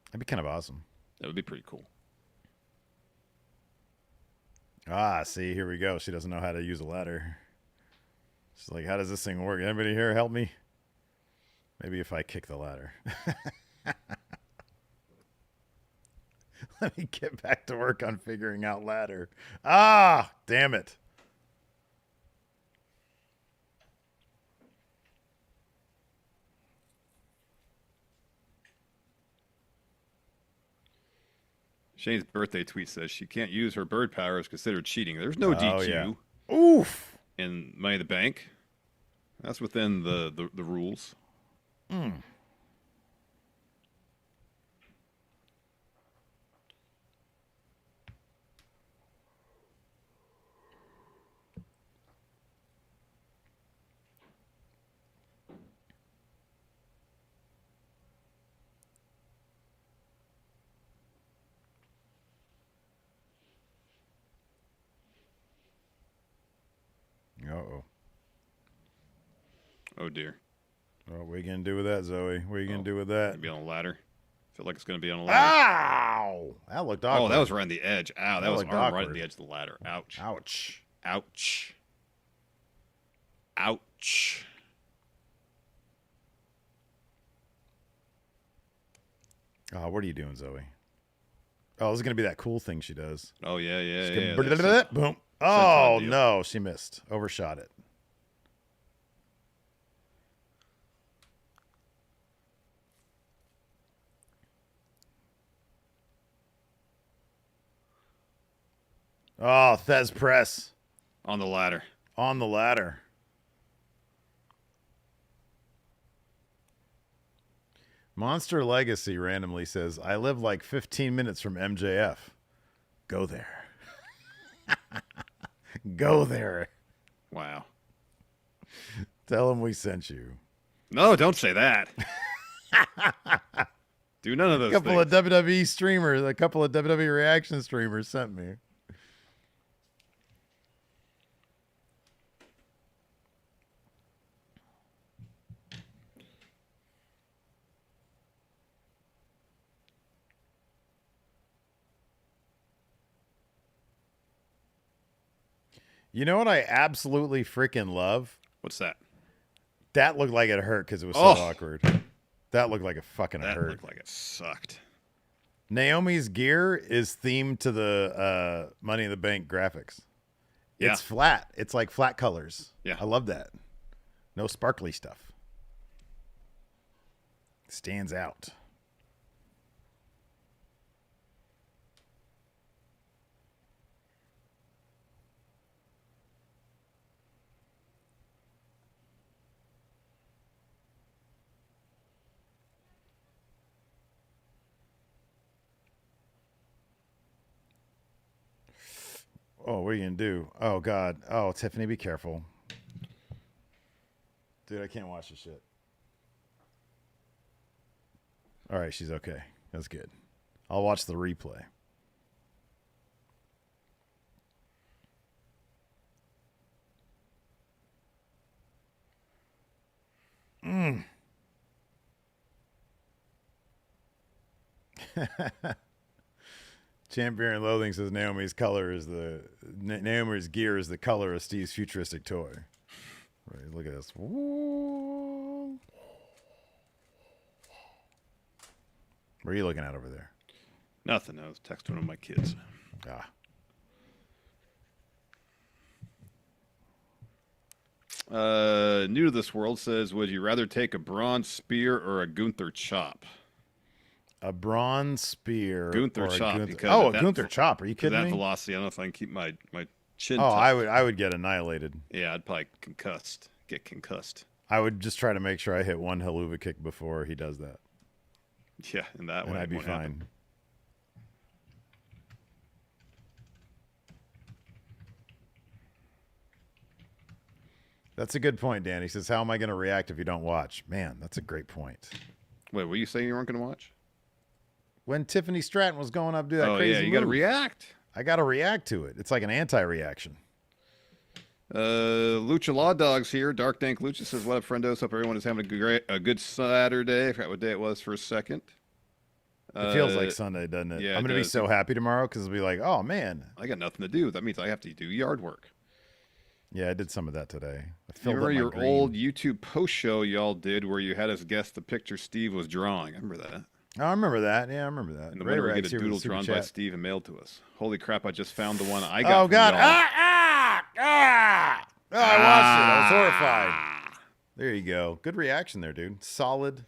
That'd be kind of awesome. That would be pretty cool. Ah, see, here we go. She doesn't know how to use a ladder. She's like, how does this thing work? Anybody here help me? Maybe if I kick the ladder. Let me get back to work on figuring out ladder. Ah, damn it. Shane's birthday tweet says she can't use her bird power is considered cheating. There's no DQ Yeah. Oof. in Money in the Bank. That's within the rules. Mm. Uh-oh. Oh, dear. What are you going to do with that, Zoe? What are you going to do with that? Gonna be on a ladder. Feel like it's going to be on a ladder. Ow! That looked awkward. Oh, that was right on the edge. Ow, that was looked arm right awkward. on the edge of the ladder. Ouch. Ouch. Ouch. Ouch. Oh, what are you doing, Zoe? Oh, this is going to be that cool thing she does. Oh, yeah. Boom. Oh, no. She missed. Overshot it. Oh, Thez press. On the ladder. On the ladder. Monster Legacy randomly says, I live like 15 minutes from MJF. Go there. Go there. Wow. Tell him we sent you. No, don't say that. Do none of those A couple things. of WWE streamers, a couple of WWE reaction streamers sent me. You know what I absolutely freaking love? What's that? That looked like it hurt because it was so awkward. That looked like it fucking hurt. That looked like it sucked. Naomi's gear is themed to the Money in the Bank graphics. Yeah. It's flat. It's like flat colors. Yeah. I love that. No sparkly stuff. Stands out. Oh, what are you gonna do? Oh God. Oh, Tiffany, be careful. Dude, I can't watch this shit. All right, she's okay. That's good. I'll watch the replay. Champion Loathing says Naomi's gear is the color of Steve's futuristic toy. Right, look at this. Ooh. What are you looking at over there? Nothing. I was texting one of my kids. Ah. New to this world says, would you rather take a bronze spear or a Gunther chop? A bronze spear. Gunther or a chop. Gunther... Because Oh, a that, Gunther chop. Are you kidding that me? velocity, I don't know if I can keep my chin Oh, tucked. I would get annihilated. Yeah, I'd probably get concussed. I would just try to make sure I hit one haluva kick before he does that. Yeah, and that And way I'd be won't fine. happen. That's a good point, Dan. He says, how am I going to react if you don't watch? Man, that's a great point. Wait, were you saying you weren't going to watch? When Tiffany Stratton was going up to that Oh, crazy yeah, you got to move, react. I got to react to it. It's like an anti-reaction. Lucha Law Dogs here. Dark Dank Lucha says, what up, friendos? Hope everyone is having a good Saturday. I forgot what day it was for a second. It feels like Sunday, doesn't it? yeah, I'm it going to be does. so happy tomorrow because it'll be like, oh, man. I got nothing to do. That means I have to do yard work. Yeah, I did some of that today. I You filled remember up my your green. old YouTube post show y'all did where you had us guess the picture Steve was drawing? I remember that. Oh, I remember that. Yeah, I remember that. And the Ray winner would Rags get a here with doodle the super drawn by chat. Steve and mailed to us. Holy crap, I just found the one I got Oh, from God. y'all. Oh, I watched it. I was horrified. There you go. Good reaction there, dude. Solid.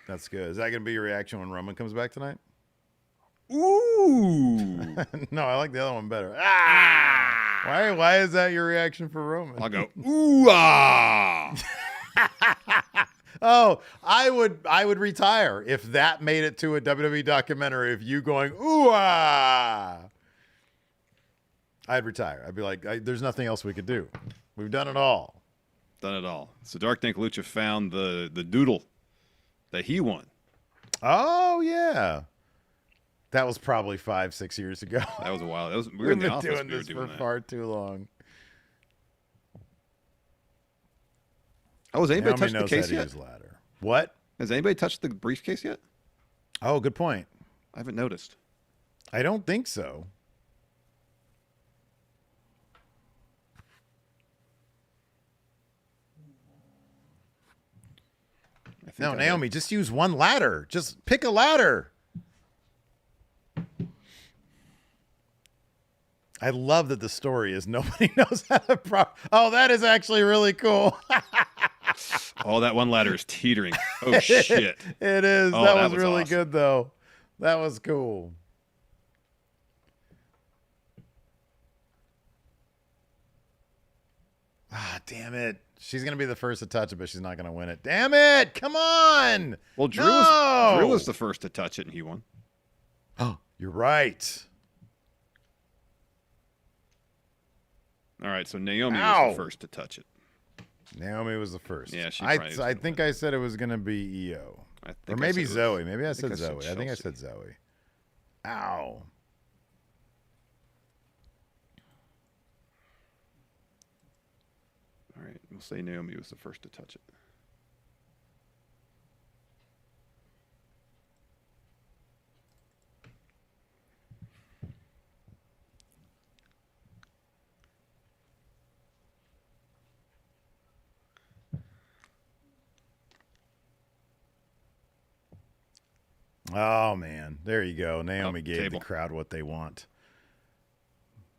That's good. Is that going to be your reaction when Roman comes back tonight? Ooh. No, I like the other one better. Why is that your reaction for Roman? I'll go, ooh-ah. Oh, I would retire if that made it to a WWE documentary of you going, ooh, ah. I'd retire. I'd be like, there's nothing else we could do. We've done it all. Done it all. So Dark Dank Lucha found the doodle that he won. Oh, yeah. That was probably 5-6 years ago. That was a while. We were We've in the been office. doing We were this doing for that. far too long. Oh, has anybody Naomi touched the knows how case to yet? use ladder. What? Has anybody touched the briefcase yet? Oh, good point. I haven't noticed. I don't think so. I think No, I Naomi, did. just use one ladder. Just pick a ladder. I love that the story is nobody knows how to Oh, that is actually really cool. Oh, that one ladder is teetering. Oh, shit. It is. Oh, that that was was really awesome. good, though. That was cool. Ah, damn it. She's going to be the first to touch it, but she's not going to win it. Damn it. Come on. Well, Drew No! was the first to touch it, and he won. Oh, you're right. All right, so Naomi Ow. was the first to touch it. Naomi was the first. Yeah, she I probably was I gonna think win. I said it was going to be EO. I Or think I maybe said it was- Zoe. Maybe I said I said Zoe. I think I Chelsea. said Zoe. Ow. All right, we'll say Naomi was the first to touch it. Oh, man. There you go. Naomi Oh, gave table. the crowd what they want.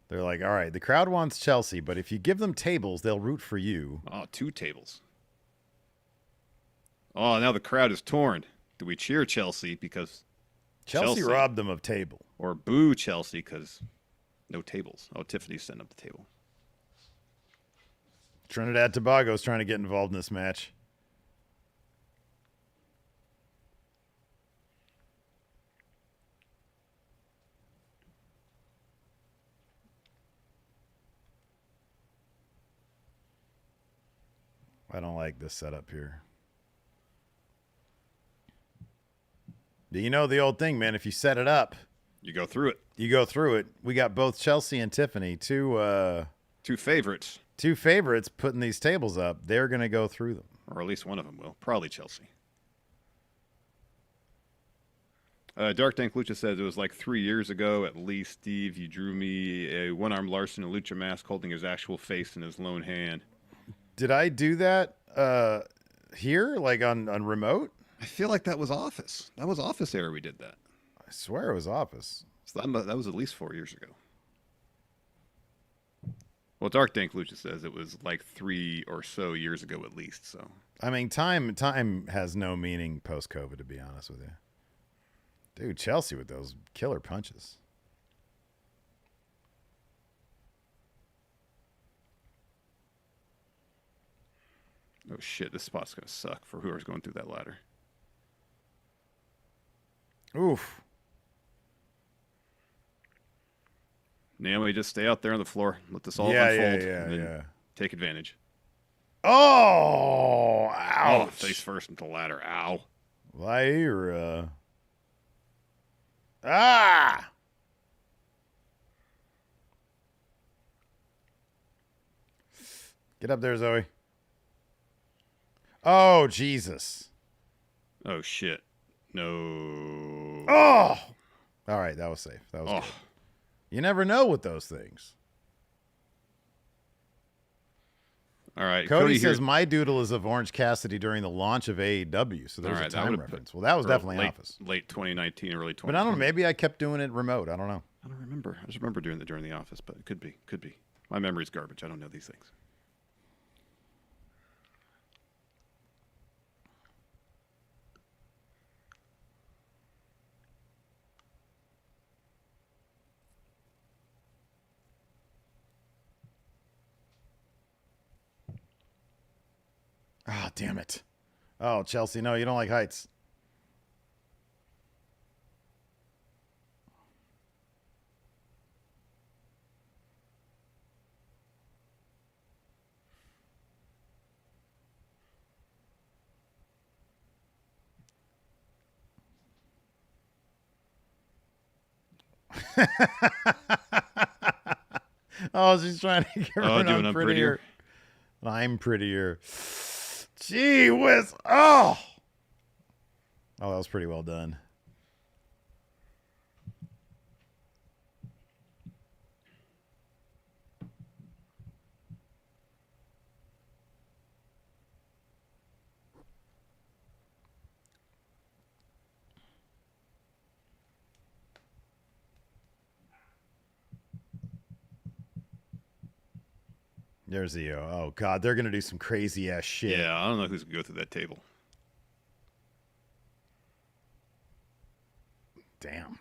They're like, all right, the crowd wants Chelsea, but if you give them tables, they'll root for you. Oh, 2 tables. Oh, now the crowd is torn. Do we cheer Chelsea because Chelsea robbed them of table. or boo Chelsea because no tables? Oh, Tiffany's setting up the table. Trinidad Tobago's trying to get involved in this match. I don't like this setup here. You know the old thing, man. If you set it up, You go through it. you go through it. We got both Chelsea and Tiffany, Two favorites, two favorites, putting these tables up. They're gonna go through them. or at least one of them will. Probably Chelsea. Dark Dank Lucha says it was like 3 years ago at least. Steve, you drew me a one-armed Larson in a lucha mask holding his actual face in his lone hand. Did I do that here, like on remote? I feel like that was Office. That was Office era we did that. I swear it was Office. So that was at least 4 years ago. Well, Dark Dank Lucha says it was like 3 or so years ago at least. So I mean, time has no meaning post COVID, to be honest with you. Dude, Chelsea with those killer punches. oh shit, this spot's gonna suck for whoever's going through that ladder. Oof. Naomi, just stay out there on the floor. Let this all Yeah, unfold. yeah, and then yeah. Take advantage. Oh, Oh, ouch. face first into the ladder. Ow. Lyra. Ah! Get up there, Zoe. Oh, Jesus. Oh shit. No. Oh! All right, that was safe. That was Oh. good. You never know with those things. All right. Cody here- says my doodle is of Orange Cassidy during the launch of AEW, so there's All a right, that time would've put- reference. Well, that was definitely late, Office. Late 2019, early 2020. But I don't know. Maybe I kept doing it remote. I don't know. I don't remember. I just remember doing it during the Office, but it could be. Could be. My memory's garbage. I don't know these things. Oh, damn it. Oh, Chelsea, no, you don't like heights. Oh, she's trying to get rid doing of I'm prettier. prettier. I'm prettier. Gee whiz. Oh. Oh, that was pretty well done. There's the oh god, they're gonna do some crazy ass shit. Yeah, I don't know who's gonna go through that table. Damn.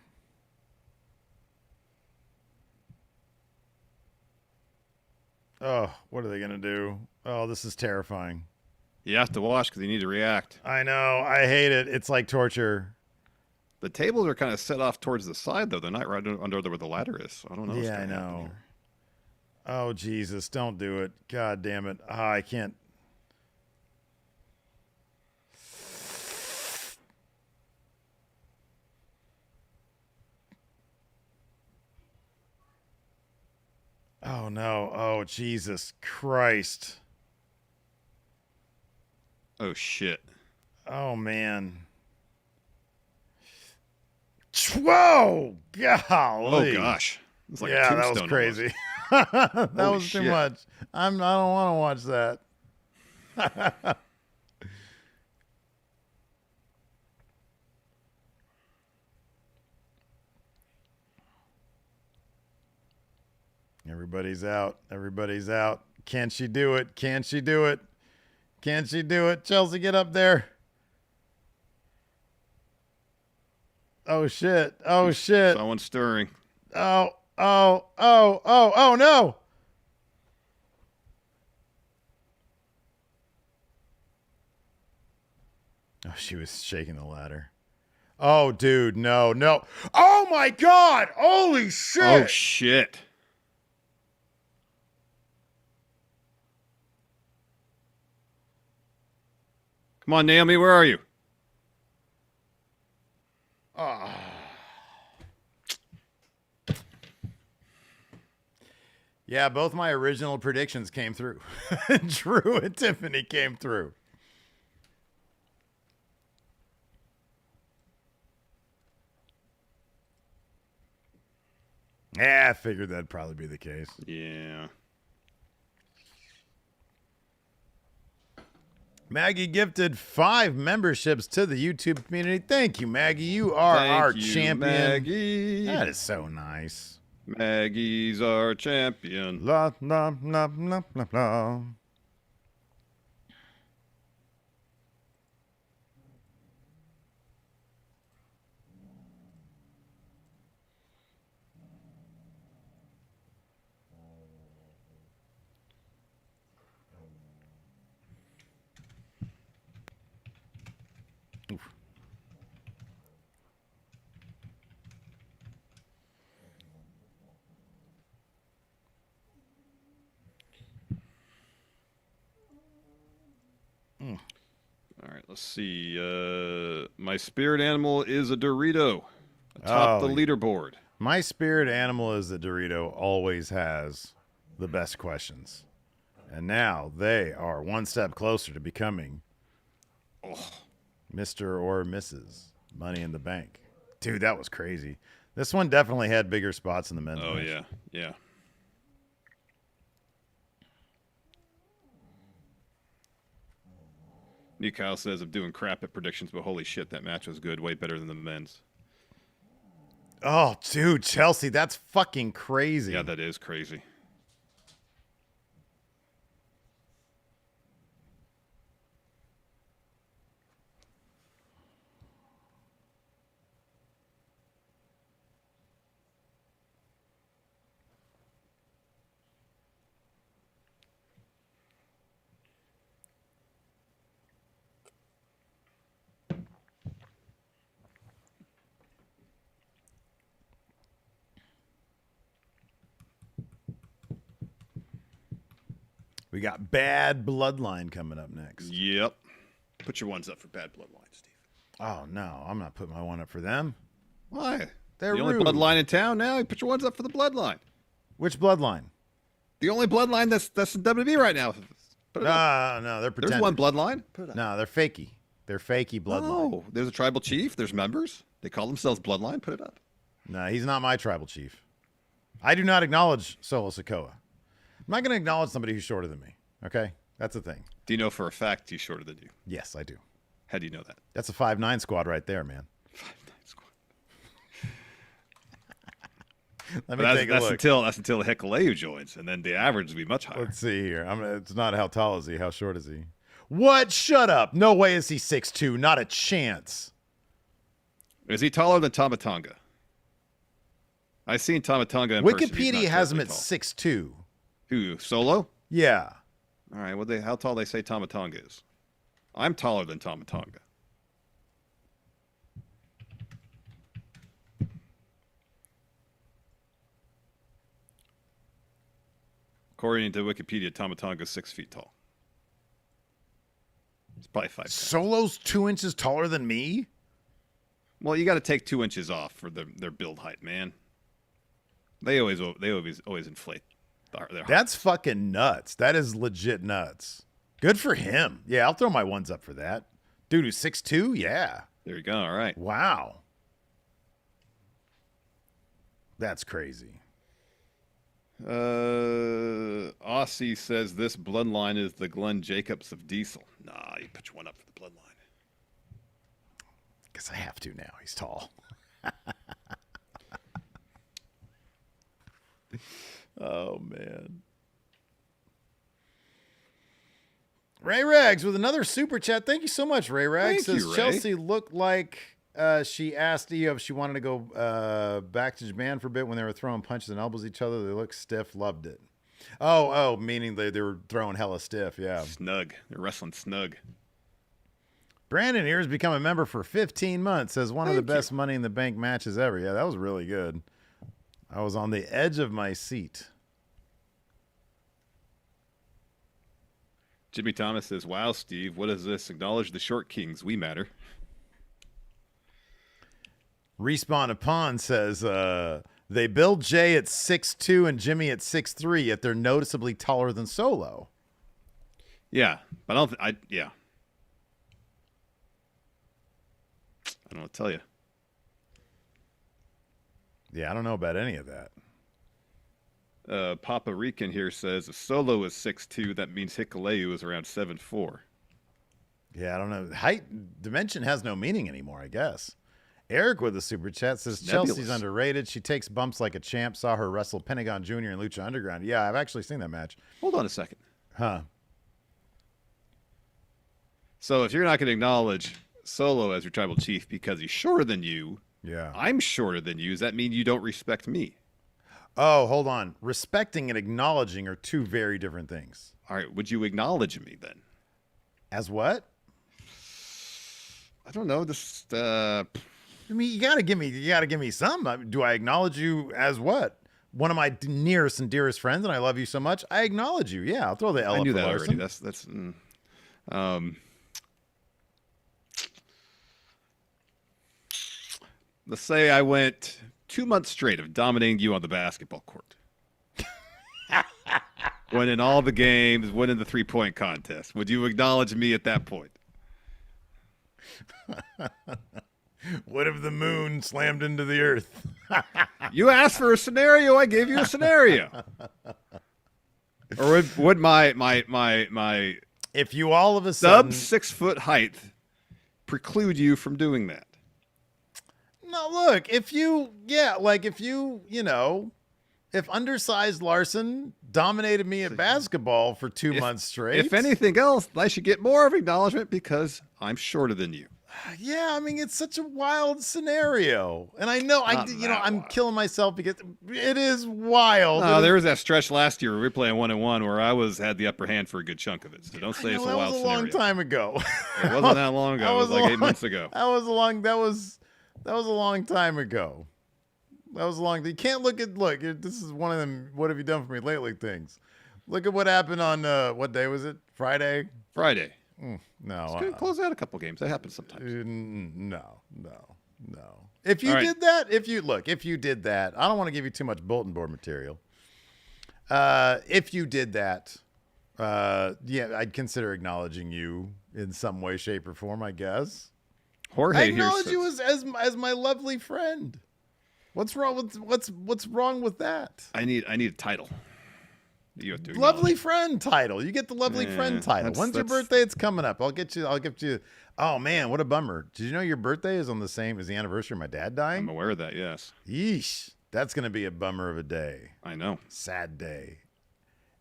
Oh, what are they gonna do? Oh, this is terrifying. You have to watch because you need to react. I know. I hate it. It's like torture. The tables are kind of set off towards the side, though. They're not right under where the ladder is. So I don't know. What's Yeah, I gonna happen know. here. Oh Jesus, don't do it. God damn it. Ah, I can't. Oh no. Oh Jesus Christ. Oh shit. Oh man. Whoa! Golly. Oh gosh. It's like a yeah, that was tombstone crazy. that Holy was too shit. much. I don't want to watch that. Everybody's out. Everybody's out. Can she do it? Can she do it? Can she do it? Chelsea, get up there. Oh shit. Oh almost. shit. Someone's stirring. Oh no. Oh, she was shaking the ladder. Oh, dude, no. Oh my god! Holy shit! Oh shit. Come on, Naomi, where are you? Yeah, both my original predictions came through. Drew and Tiffany came through. Yeah, I figured that'd probably be the case. Yeah. Maggie gifted 5 memberships to the YouTube community. Thank you, Maggie. You are our champion. Maggie. That is so nice. Maggie's our champion. La la la la la la. All right, let's see. My spirit animal is a Dorito atop the leaderboard. My spirit animal is the Dorito, always has the best questions. And now they are one step closer to becoming Mr. or Mrs. Money in the Bank. Dude, that was crazy. This one definitely had bigger spots in the men's match. Oh, yeah. Yeah. New Kyle says, I'm doing crap at predictions, but holy shit, that match was good. Way better than the men's. Oh, dude, Chelsea, that's fucking crazy. Yeah, that is crazy. We got Bad Bloodline coming up next. Yep. Put your ones up for Bad Bloodline, Steve. Oh, no, I'm not putting my one up for them. Why? They're the only rude. bloodline in town now. You put your ones up for the bloodline. Which bloodline? The only bloodline that's in WWE right now. Put it up. No, they're pretenders. There's one bloodline. Put it up. No, they're fakey. They're fakey bloodline. Oh, there's a tribal chief. There's members. They call themselves bloodline. Put it up. No, he's not my tribal chief. I do not acknowledge Solo Sikoa. I'm not going to acknowledge somebody who's shorter than me. Okay? That's the thing. Do you know for a fact he's shorter than you? Yes, I do. How do you know that? That's a 5'9" squad right there, man. 5'9" squad. Let me take a look. That's until Hikuleu joins, and then the average will be much higher. Let's see here. It's not how tall is he, how short is he? What? Shut up. No way is he 6'2". Not a chance. Is he taller than Tamatonga? I've seen Tamatonga in person. He's Wikipedia not has him terribly at tall. 6'2". Who? Solo? Yeah. All right. How tall they say Tamatonga is? I'm taller than Tamatonga. According to Wikipedia, Tamatonga is 6 feet tall. It's probably 5'10". Solo's 2 inches taller than me? Well, you got to take 2 inches off for their build height, man. They always inflate their height. That's fucking nuts. That is legit nuts. Good for him. Yeah, I'll throw my ones up for that. Dude who's 6'2"? Yeah. There you go. All right. Wow. That's crazy. Aussie says this bloodline is the Glenn Jacobs of Diesel. Nah, you put your one up for the bloodline. Guess I have to now. He's tall. Oh, man. Ray Rags with another super chat. Thank you so much, Ray Rags. Thank you, Says Ray. Chelsea looked like she asked Io if she wanted to go back to Japan for a bit when they were throwing punches and elbows at each other. They looked stiff. Loved it. Oh, meaning they were throwing hella stiff. Yeah. Snug. They're wrestling snug. Brandon here has become a member for 15 months. Says one of the Thank best Money in the Bank matches ever. Yeah, that was really good. I was on the edge of my seat. Jimmy Thomas says, "Wow, Steve, what is this? Acknowledge the short kings. We matter." Respawn Upon says they build Jay at 6'2" and Jimmy at 6'3", yet they're noticeably taller than Solo. Yeah, but I don't. I don't know what to tell you. Yeah, I don't know about any of that. Papa Rican here says if Solo is 6'2", that means Hikuleu is around 7'4". Yeah, I don't know. Height dimension has no meaning anymore, I guess. Eric with the super chat says Nebulous. Chelsea's underrated. She takes bumps like a champ. Saw her wrestle Pentagon Jr. in Lucha Underground. Yeah, I've actually seen that match. Hold on a second. Huh. So if you're not going to acknowledge Solo as your tribal chief because he's shorter than you, Yeah. I'm shorter than you. Does that mean you don't respect me? Oh, hold on. Respecting and acknowledging are two very different things. All right, would you acknowledge me then? As what? I don't know. This. I mean, you gotta give me some. Do I acknowledge you as what? One of my nearest and dearest friends, and I love you so much. I acknowledge you. Yeah, I'll throw the L I up knew for that Larson. already. That's. Let's say I went 2 months straight of dominating you on the basketball court. Winning all the games, winning the 3-point contest. Would you acknowledge me at that point? What if the moon slammed into the earth? You asked for a scenario, I gave you a scenario. Or would my If you all of a sudden sub 6-foot height preclude you from doing that? No, look, if you if undersized Larson dominated me at basketball for 2 months straight. If anything else, I should get more of acknowledgement because I'm shorter than you. Yeah, I mean, it's such a wild scenario. And I know I'm killing myself because it is wild. No, there was that stretch last year where we were playing 1-on-1 where I had the upper hand for a good chunk of it. So don't say it's a wild scenario. That was a long time ago. It wasn't that long ago. It was like 8 months ago. That was a long time ago. You can't look. This is one of them what have you done for me lately things. Look at what happened on what day was it? Friday. No. It's going to close out a couple games. That happens sometimes. No. If you did that, if you did that, I don't want to give you too much bulletin board material. If you did that, yeah, I'd consider acknowledging you in some way, shape, or form, I guess. Jorge I acknowledge you as my lovely friend. What's wrong with that? I need a title. You have to lovely friend title. You get the lovely friend title. When's your birthday? It's coming up. I'll get you. Oh man, what a bummer. Did you know your birthday is on the same as the anniversary of my dad dying? I'm aware of that, yes. Yeesh. That's going to be a bummer of a day. I know. Sad day.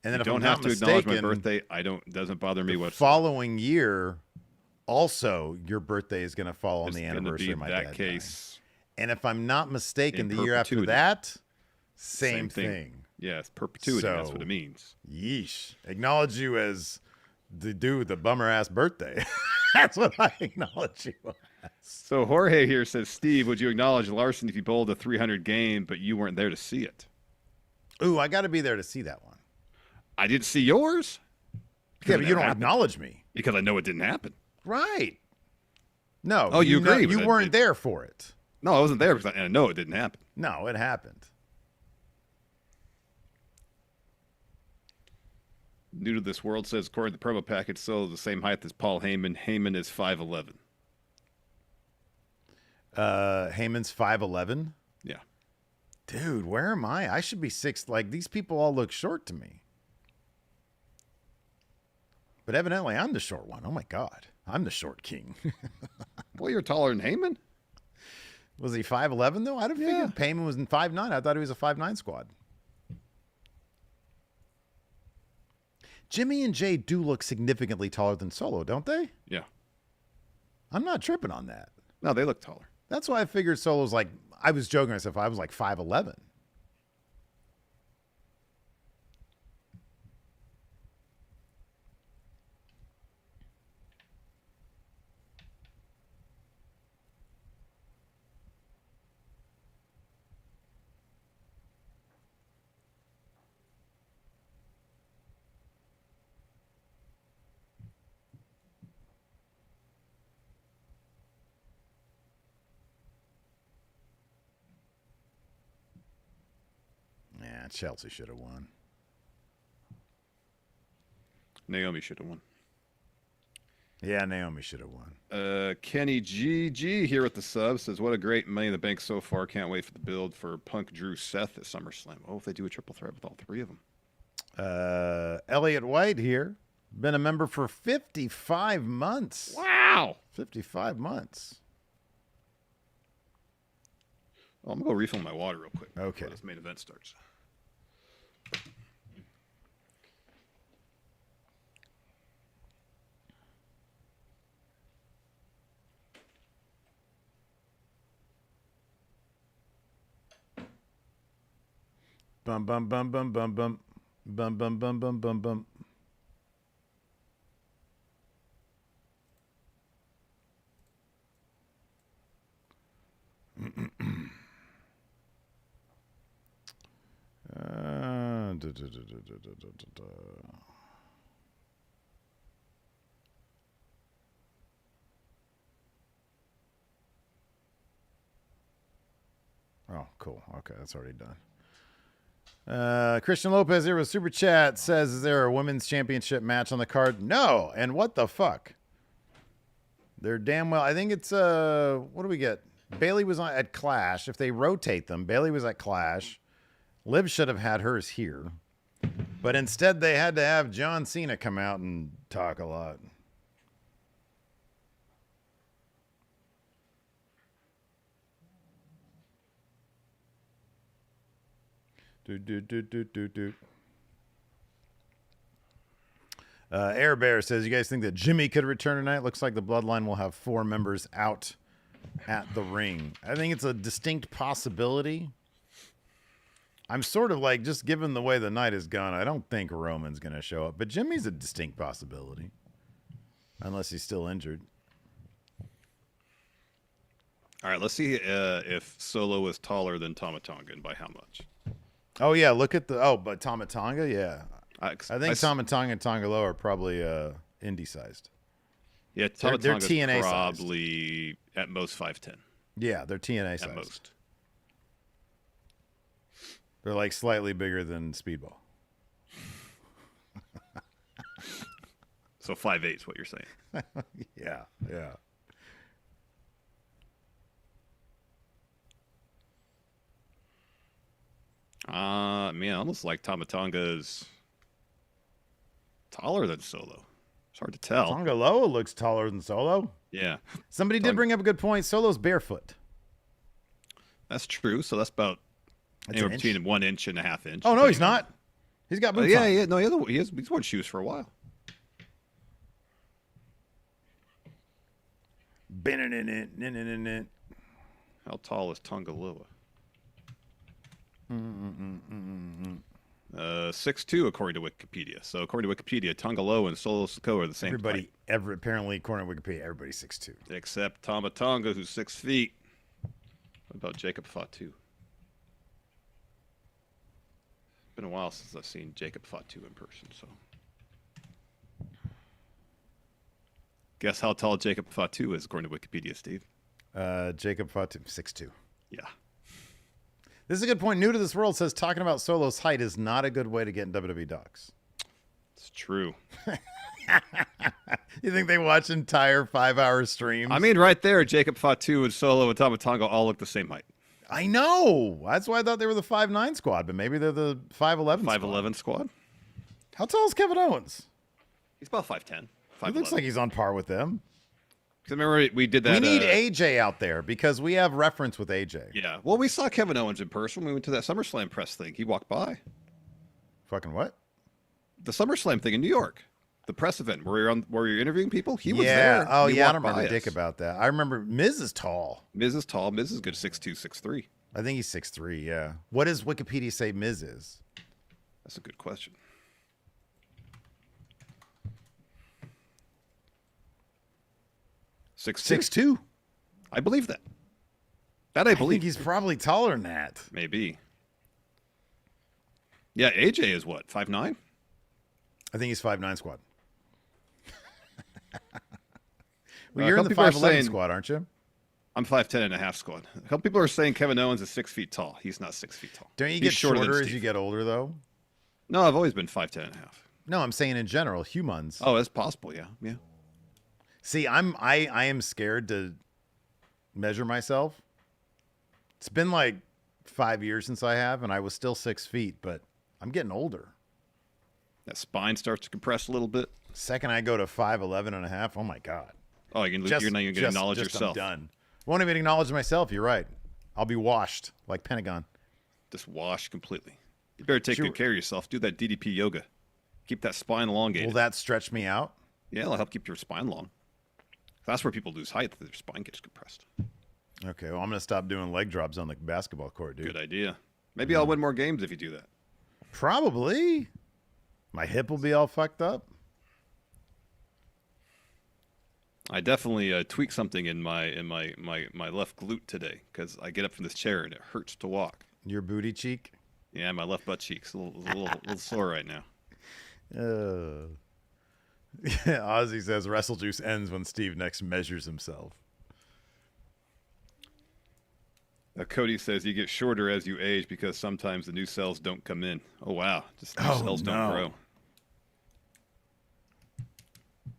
And then you if don't I'm have not to mistaken, acknowledge my birthday. Doesn't bother me whatsoever. Following year, also your birthday is going to fall on the anniversary of my dad dying. And if I'm not mistaken, the year after that, same thing. Yes, perpetuity. That's what it means. Yeesh. Acknowledge you as the dude with the bummer ass birthday. That's what I acknowledge you as. So Jorge here says, Steve, would you acknowledge Larson if he bowled a 300 game, but you weren't there to see it? Ooh, I got to be there to see that one. I didn't see yours. Yeah, but you don't acknowledge me. Because I know it didn't happen. Right. No. Oh, you agree. You weren't there for it. No, I wasn't there because I know it didn't happen. No, it happened. New to this world says, according to the promo package, Solo is the same height as Paul Heyman. Heyman is 5'11". Heyman's 5'11"? Yeah. Dude, where am I? I should be 6. Like, these people all look short to me. But evidently, I'm the short one. Oh, my God. I'm the short king. Well, you're taller than Heyman. Was he 5'11", though? I don't think Heyman was in 5'9". I thought he was a 5'9" squad. Jimmy and Jay do look significantly taller than Solo, don't they? Yeah. I'm not tripping on that. No, they look taller. That's why I figured Solo's like, I was joking myself, I was like 5'11". Chelsea should have won. Naomi should have won. Yeah, Naomi should have won. Kenny GG here with the sub says, what a great Money in the Bank so far. Can't wait for the build for Punk, Drew, Seth at SummerSlam. Oh, if they do a triple threat with all three of them. Elliot White here. Been a member for 55 months. Wow. 55 months. Oh, I'm going to go refill my water real quick Okay. before this main event starts. Bum, bum, bum, bum, bum, bum. Bum, bum, bum, bum, bum, bum. Oh, cool. Okay, that's already done. Christian Lopez here with Super Chat says, is there a women's championship match on the card? No. And what the fuck? They're damn well. I think it's, what do we get? Bailey was at Clash. If they rotate them, Bailey was at Clash. Liv should have had hers here. But instead, they had to have John Cena come out and talk a lot. Air Bear says, you guys think that Jimmy could return tonight? Looks like the Bloodline will have 4 members out at the ring. I think it's a distinct possibility. I'm sort of like, just given the way the night has gone, I don't think Roman's going to show up. But Jimmy's a distinct possibility. Unless he's still injured. All right, let's see if Solo is taller than Tama Tonga and by how much. Oh, yeah, look at the... Oh, but Tama Tonga, yeah. I think Tama Tonga and Tonga Loa are probably indie-sized. Yeah, Tama Tonga's TNA probably at most 5'10". Yeah, they're TNA sized. At most. They're like slightly bigger than Speedball. So 5'8" is what you're saying. Yeah, yeah. Man, almost like Tama Tonga's taller than Solo. It's hard to tell. Tonga Loa looks taller than Solo. Yeah. Somebody did bring up a good point. Solo's barefoot. That's true. So that's about anywhere between 1 inch and a half inch. Oh, no, he's not. He's got boots on. Yeah. No, he's worn shoes for a while. How tall is Tonga Loa? 6'2", according to Wikipedia. So according to Wikipedia, Tonga Loa and Solo Sikoa are the same height. Apparently, according to Wikipedia, everybody's 6'2". Except Tama Tonga, who's 6 feet. What about Jacob Fatu? Been a while since I've seen Jacob Fatu in person, so. Guess how tall Jacob Fatu is, according to Wikipedia, Steve? Jacob Fatu, 6'2". Yeah. This is a good point. New to this world says talking about Solo's height is not a good way to get in WWE docs. It's true. You think they watch entire 5-hour streams? I mean, right there, Jacob Fatu and Solo and Tama Tonga all look the same height. I know. That's why I thought they were the 5'9" squad, but maybe they're the 5'11" squad. 5'11" squad? How tall is Kevin Owens? He's about 5'10". He looks like he's on par with them. Because remember, we did that. We need AJ out there because we have reference with AJ. Yeah. Well, we saw Kevin Owens in person when we went to that SummerSlam press thing. He walked by. Fucking what? The SummerSlam thing in New York. The press event where you're interviewing people. He was there. Oh, he yeah. I don't remember dick about that. I remember Miz is tall. Miz is tall. Miz is good 6'2", 6'3". I think he's 6'3", yeah. What does Wikipedia say Miz is? That's a good question. Six 6'2". I believe that. I believe. I think he's probably taller than that. Maybe. Yeah, AJ is what, 5'9"? I think he's 5'9" squad. Well, you're in the 5'11" squad, aren't you? I'm 5'10" and a half squad. A couple people are saying Kevin Owens is 6 feet tall. He's not 6 feet tall. Don't you He's get shorter than shorter as Steve. you get older, though? No, I've always been 5'10" and a half. No, I'm saying in general, humans. Oh, that's possible. Yeah, yeah. See, I am scared to measure myself. It's been like 5 years since I have, and I was still 6 feet, but I'm getting older. That spine starts to compress a little bit. Second I go to 5'11" and a half, oh my God. Oh, you're not even going to acknowledge yourself. I'm done. Won't even acknowledge myself. You're right. I'll be washed like Pentagon. Just washed completely. You better take good care of yourself. Do that DDP yoga. Keep that spine elongated. Will that stretch me out? Yeah, it'll help keep your spine long. That's where people lose height. Their spine gets compressed. Okay, well, I'm going to stop doing leg drops on the basketball court, dude. Good idea. Maybe I'll win more games if you do that. Probably. My hip will be all fucked up. I definitely tweaked something in my left glute today because I get up from this chair and it hurts to walk. Your booty cheek? Yeah, my left butt cheek's a little sore right now. Yeah, Ozzy says Wrestle Juice ends when Steve next measures himself. Cody says you get shorter as you age because sometimes the new cells don't come in. Oh, wow. Just new cells don't grow.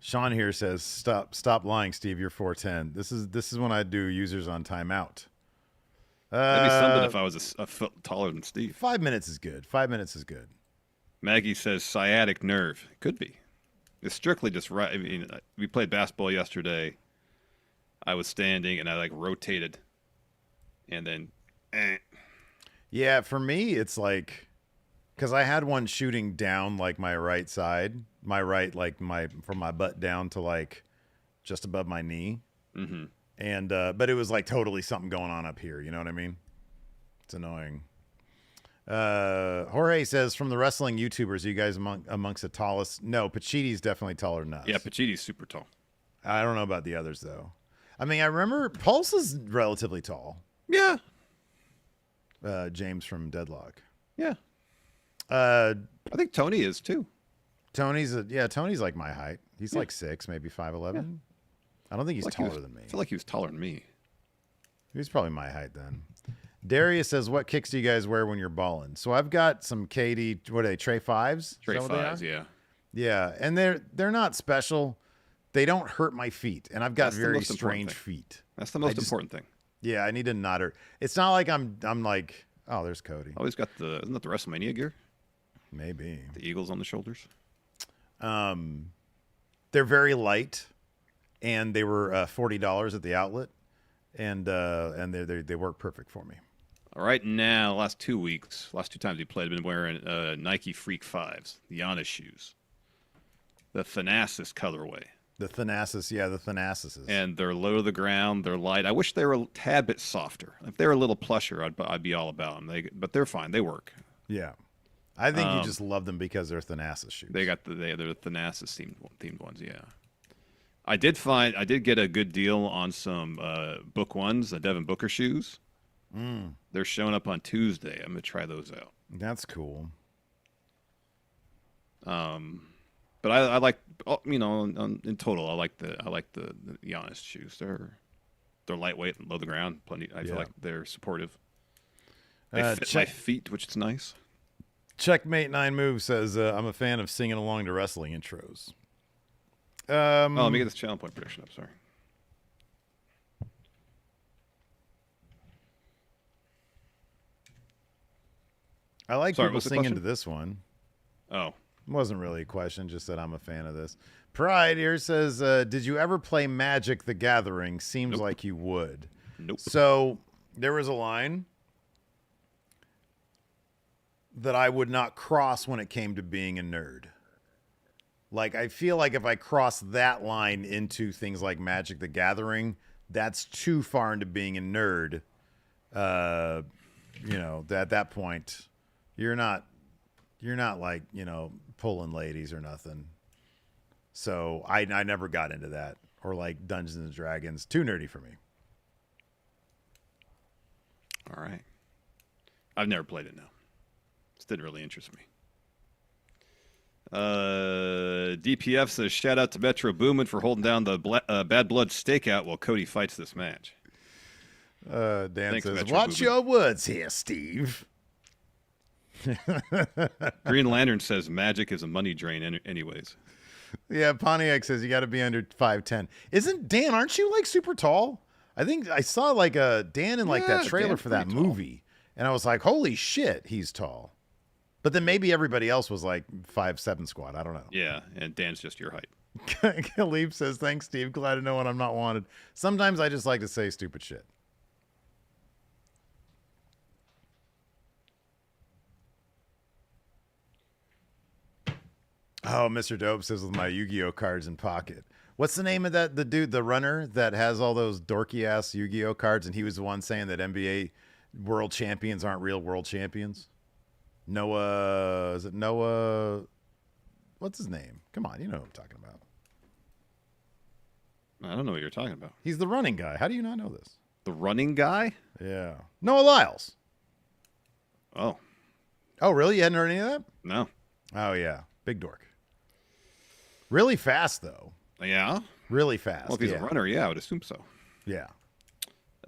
Sean here says, stop lying, Steve. You're 4'10". This is when I do users on timeout. That'd be something if I was a foot taller than Steve. 5 minutes is good. 5 minutes is good. Maggie says sciatic nerve. It could be. It's strictly just right. I mean, we played basketball yesterday. I was standing and I like rotated, and then. Yeah, for me, it's like, because I had one shooting down like my right side, from my butt down to like just above my knee. Mm-hmm. And but it was like totally something going on up here. You know what I mean? It's annoying. Jorge says, from the wrestling YouTubers, are you guys amongst the tallest? No, Pachiti's definitely taller than us. Yeah, Pachiti's super tall. I don't know about the others though. I mean, I remember Pulse is relatively tall. Yeah. James from Deadlock. Yeah. I think Tony is too. Tony's like my height. He's like 6, maybe 5'11". Yeah. I don't think he's taller than me. I feel like he was taller than me. He's probably my height then. Darius says, what kicks do you guys wear when you're balling? So I've got some KD, what are they, Trey 5s? Trey 5s, yeah. Yeah, and they're not special. They don't hurt my feet, and I've got very strange feet. That's the most important thing. Yeah, I need to not hurt. It's not like I'm like, oh, there's Cody. Oh, he's got isn't that the WrestleMania gear? Maybe. The Eagles on the shoulders. They're very light, and they were $40 at the outlet, and they work perfect for me. All right, now last 2 times he played, I've been wearing Nike Freak 5s, the Giannis shoes, the Thanasis colorway. The Thanasis, yeah, the Thanasises. And they're low to the ground. They're light. I wish they were a tad bit softer. If they were a little plusher, I'd be all about them. But they're fine. They work. Yeah, I think you just love them because they're Thanasis shoes. They're the Thanasis themed ones. Yeah. I did get a good deal on some Book Ones, the Devin Booker shoes. They're showing up on Tuesday. I'm gonna try those out. That's cool. But I like, in total, I like the Giannis shoes. They're lightweight and low to the ground. I feel like they're supportive. They fit my feet, which is nice. Checkmate 9 Move says, I'm a fan of singing along to wrestling intros. Let me get this channel point prediction up. Sorry. I like people singing to this one. Oh. It wasn't really a question, just that I'm a fan of this. Pride here says, did you ever play Magic the Gathering? Seems like you would. Nope. So there was a line that I would not cross when it came to being a nerd. Like, I feel like if I cross that line into things like Magic the Gathering, that's too far into being a nerd. At that point, you're not like, pulling ladies or nothing. So I never got into that. Or like Dungeons and Dragons. Too nerdy for me. All right. I've never played it now. This didn't really interest me. DPF says, shout out to Metro Boomin for holding down the Bad Blood stakeout while Cody fights this match. Dan Thanks, says, Metro watch Boomin. your words here, Steve. Green Lantern says magic is a money drain anyways. Yeah, Pontiac says you got to be under 5'10". Isn't Dan, aren't you like super tall? I think I saw like a Dan in like that Yeah, trailer Dan's for that pretty tall. movie. And I was like, holy shit, he's tall. But then maybe everybody else was like 5'7" squat. I don't know. Yeah, and Dan's just your height. Khalif says, thanks, Steve. Glad to know when I'm not wanted. Sometimes I just like to say stupid shit. Oh, Mr. Dope says with my Yu-Gi-Oh cards in pocket. What's the name of that? The dude, the runner that has all those dorky ass Yu-Gi-Oh cards, and he was the one saying that NBA world champions aren't real world champions. Noah, is it Noah? What's his name? Come on, you know what I'm talking about. I don't know what you're talking about. He's the running guy. How do you not know this? The running guy? Yeah, Noah Lyles. Oh, Oh, really? You hadn't heard any of that? no. Oh yeah, big dork. Really fast though. Yeah? Really fast. Well, if he's yeah. a runner, yeah, I would assume so. Yeah.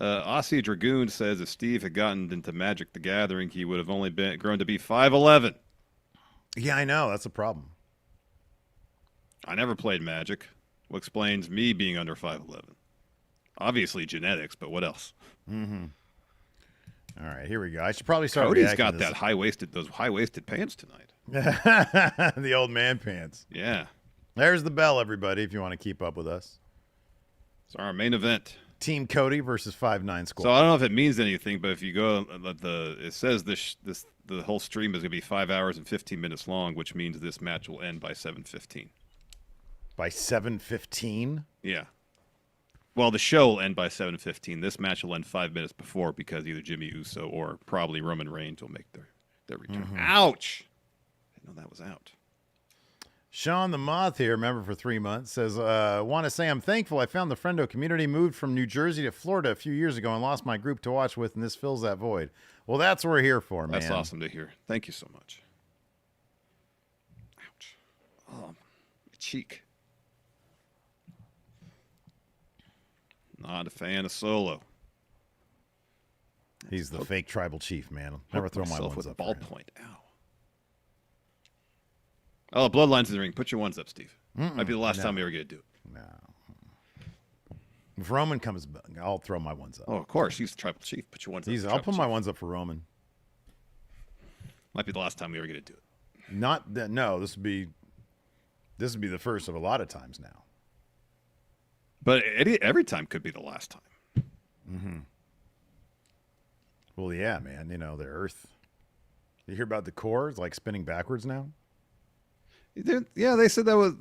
Aussie Dragoon says if Steve had gotten into Magic the Gathering, he would have only grown to be 5'11". Yeah, I know. That's a problem. I never played Magic. What explains me being under 5'11"? Obviously genetics, but what else? Mm-hmm. All right, here we go. I should probably start. Cody's got to those high-waisted pants tonight. The old man pants. Yeah. There's the bell, everybody, if you want to keep up with us. It's our main event. Team Cody versus 5'9" Squad. So I don't know if it means anything, but if you go, it says the whole stream is going to be 5 hours and 15 minutes long, which means this match will end by 7:15. By 7:15? Yeah. Well, the show will end by 7:15. This match will end 5 minutes before because either Jimmy Uso or probably Roman Reigns will make their return. Mm-hmm. Ouch! I didn't know that was out. Sean the Moth here, member for 3 months, says, want to say I'm thankful I found the Friendo community, moved from New Jersey to Florida a few years ago and lost my group to watch with, and this fills that void. Well, that's what we're here for, man. That's awesome to hear. Thank you so much. Ouch. Oh, my cheek. Not a fan of Solo. He's the fake tribal chief, man. I'll never throw my ones with up. a ballpoint. Ow. Oh, Bloodlines in the ring. Put your ones up, Steve. Might be the last time we ever get to do it. No. If Roman comes back, I'll throw my ones up. Oh, of course. He's the tribal chief. Put your ones up. I'll put my ones up for Roman. Might be the last time we ever get to do it. Not that. No, this would be the first of a lot of times now. But every time could be the last time. Mm-hmm. Well, yeah, man. You know, the Earth. You hear about the core? It's like spinning backwards now. Yeah, they said that was.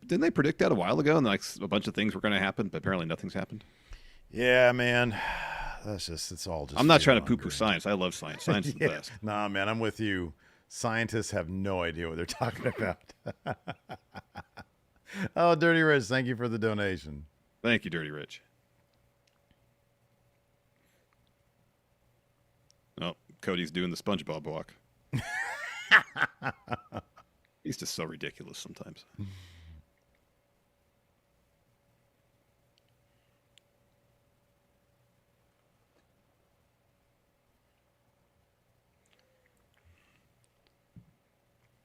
Didn't they predict that a while ago? And like a bunch of things were going to happen, but apparently nothing's happened. Yeah, man. It's all just. I'm not trying to poo-poo science. I love science. Science is the Yeah. best. Nah, man, I'm with you. Scientists have no idea what they're talking about. Oh, Dirty Rich, thank you for the donation. Thank you, Dirty Rich. Oh, Cody's doing the SpongeBob walk. He's just so ridiculous sometimes.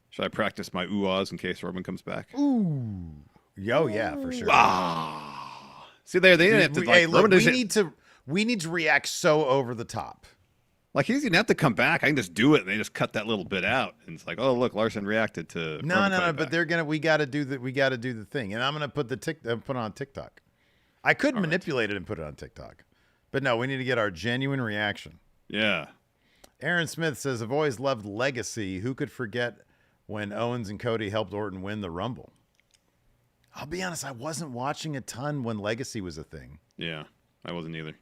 Should I practice my ooh-ahs in case Roman comes back? Ooh. Yo, yeah, for sure. Ah. See there, they didn't have to. Hey, Like, look, Roman we need to react so over the top. Like, he doesn't have to come back. I can just do it, and they just cut that little bit out. And it's like, oh, look, Larson reacted to. No, Roman no, no. coming But back. we got to do the thing, and I'm gonna put put it on TikTok. I could manipulate it and put it on TikTok, but no, we need to get our genuine reaction. Yeah. Aaron Smith says, "I've always loved Legacy. Who could forget when Owens and Cody helped Orton win the Rumble?" I'll be honest, I wasn't watching a ton when Legacy was a thing. Yeah. I wasn't either.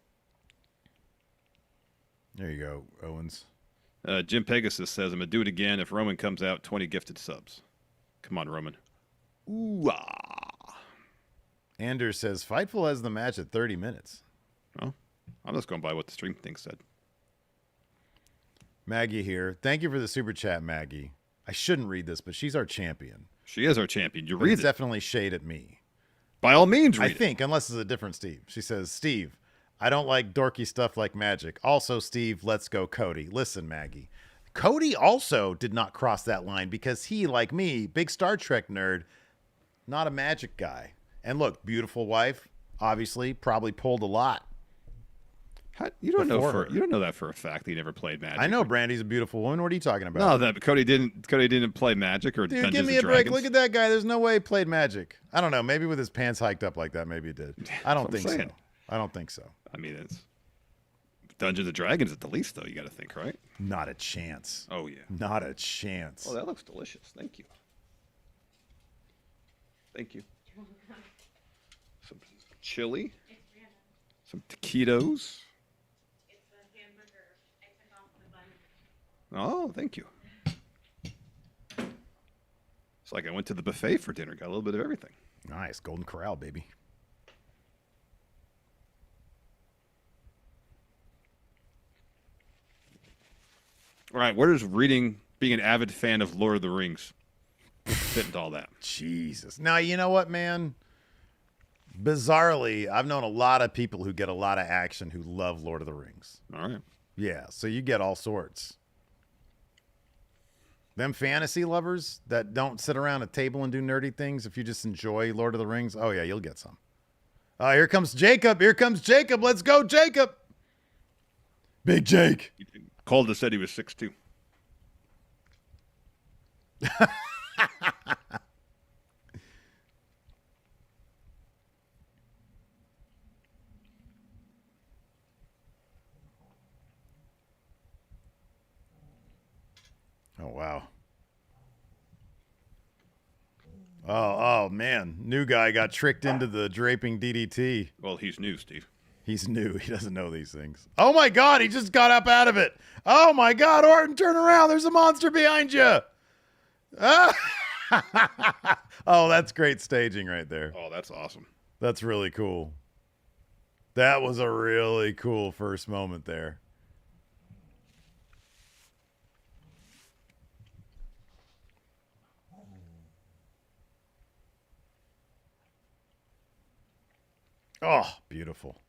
There you go, Owens. Jim Pegasus says, I'm going to do it again. If Roman comes out, 20 gifted subs. Come on, Roman. Ooh, ah. Anders says, Fightful has the match at 30 minutes. Well, I'm just going by what the stream thing said. Maggie here. Thank you for the super chat, Maggie. I shouldn't read this, but she's our champion. She is our champion. You But read it's it. definitely shade at me. By all means, read I think, unless it's a different Steve. She says, Steve, I don't like dorky stuff like magic. Also, Steve, let's go Cody. Listen, Maggie. Cody also did not cross that line because he, like me, big Star Trek nerd, not a magic guy. And look, beautiful wife, obviously, probably pulled a lot. You don't know Before her. you don't know that for a fact that he never played Magic. I know Brandy's a beautiful woman. What are you talking about? No, that Cody didn't play Magic or Dude, Dungeons give me and a break. Dragons. Look at that guy. There's no way he played Magic. I don't know. Maybe with his pants hiked up like that, maybe he did. I don't That's think what I'm so. saying. I don't think so. I mean, it's Dungeons and Dragons at the least, though. You got to think, right? Not a chance. Oh yeah. Not a chance. Oh, that looks delicious. Thank you. Thank you. Some chili. Some taquitos. Oh, thank you. It's like I went to the buffet for dinner. Got a little bit of everything. Nice. Golden Corral, baby. All right, where does being an avid fan of Lord of the Rings fit into all that? Jesus. Now, you know what, man? Bizarrely, I've known a lot of people who get a lot of action who love Lord of the Rings. All right. Yeah, so you get all sorts. Them fantasy lovers that don't sit around a table and do nerdy things, if you just enjoy Lord of the Rings, oh yeah, you'll get some. Here comes Jacob. Here comes Jacob. Let's go, Jacob. Big Jake. Calder said he was 6'2". Oh, wow. Oh, man. New guy got tricked into the draping DDT. Well, he's new, Steve. He's new. He doesn't know these things. Oh, my God. He just got up out of it. Oh, my God. Orton, turn around. There's a monster behind you. Ah! Oh, that's great staging right there. Oh, that's awesome. That's really cool. That was a really cool first moment there. Oh, beautiful.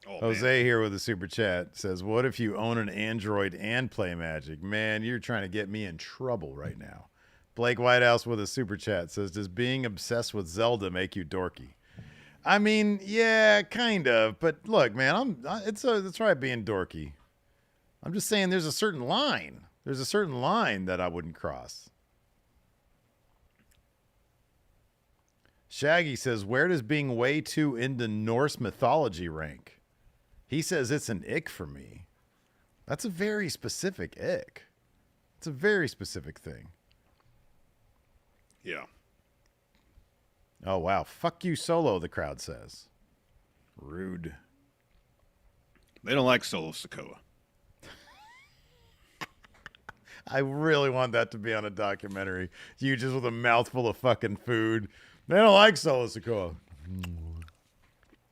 Oh, Jose man. here with a super chat says, what if you own an Android and play Magic? Man, you're trying to get me in trouble right now. Blake Whitehouse with a super chat says, does being obsessed with Zelda make you dorky? I mean, yeah, kind of. But look, man, it's right being dorky. I'm just saying there's a certain line. There's a certain line that I wouldn't cross. Shaggy says, where does being way too into Norse mythology rank? He says it's an ick for me. That's a very specific ick. It's a very specific thing. Yeah. Oh, wow. Fuck you, Solo, the crowd says. Rude. They don't like Solo Sokoa. I really want that to be on a documentary. You just with a mouthful of fucking food. They don't like Solo Sokoa.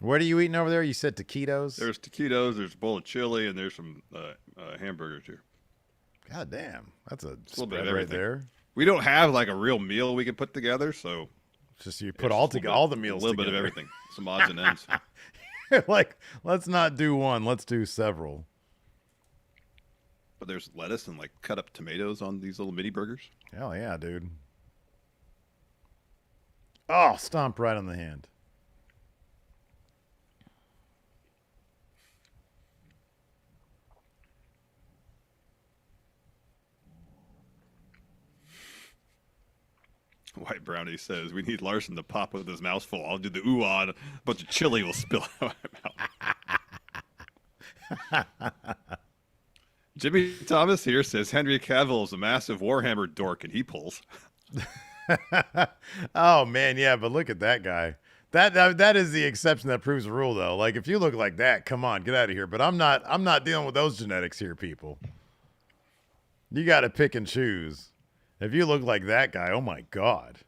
What are you eating over there? You said taquitos? There's taquitos, there's a bowl of chili, and there's some hamburgers here. God damn. That's a little bit spread of right everything. there. We don't have like a real meal we can put together, so Just you put all the meals a little together. bit of everything, some odds and ends. Like, let's not do one. Let's do several. But there's lettuce and like cut up tomatoes on these little mini burgers. Hell yeah, dude. Oh, stomp right on the hand. White Brownie says, we need Larson to pop with his mouth full. I'll do the ooh-ah and a bunch of chili will spill out of my mouth. Jimmy Thomas here says, Henry Cavill is a massive Warhammer dork and he pulls. Oh, man, yeah, but look at that guy. That is the exception that proves the rule, though. Like, if you look like that, come on, get out of here. But I'm not dealing with those genetics here, people. You got to pick and choose. If you look like that guy, oh my God.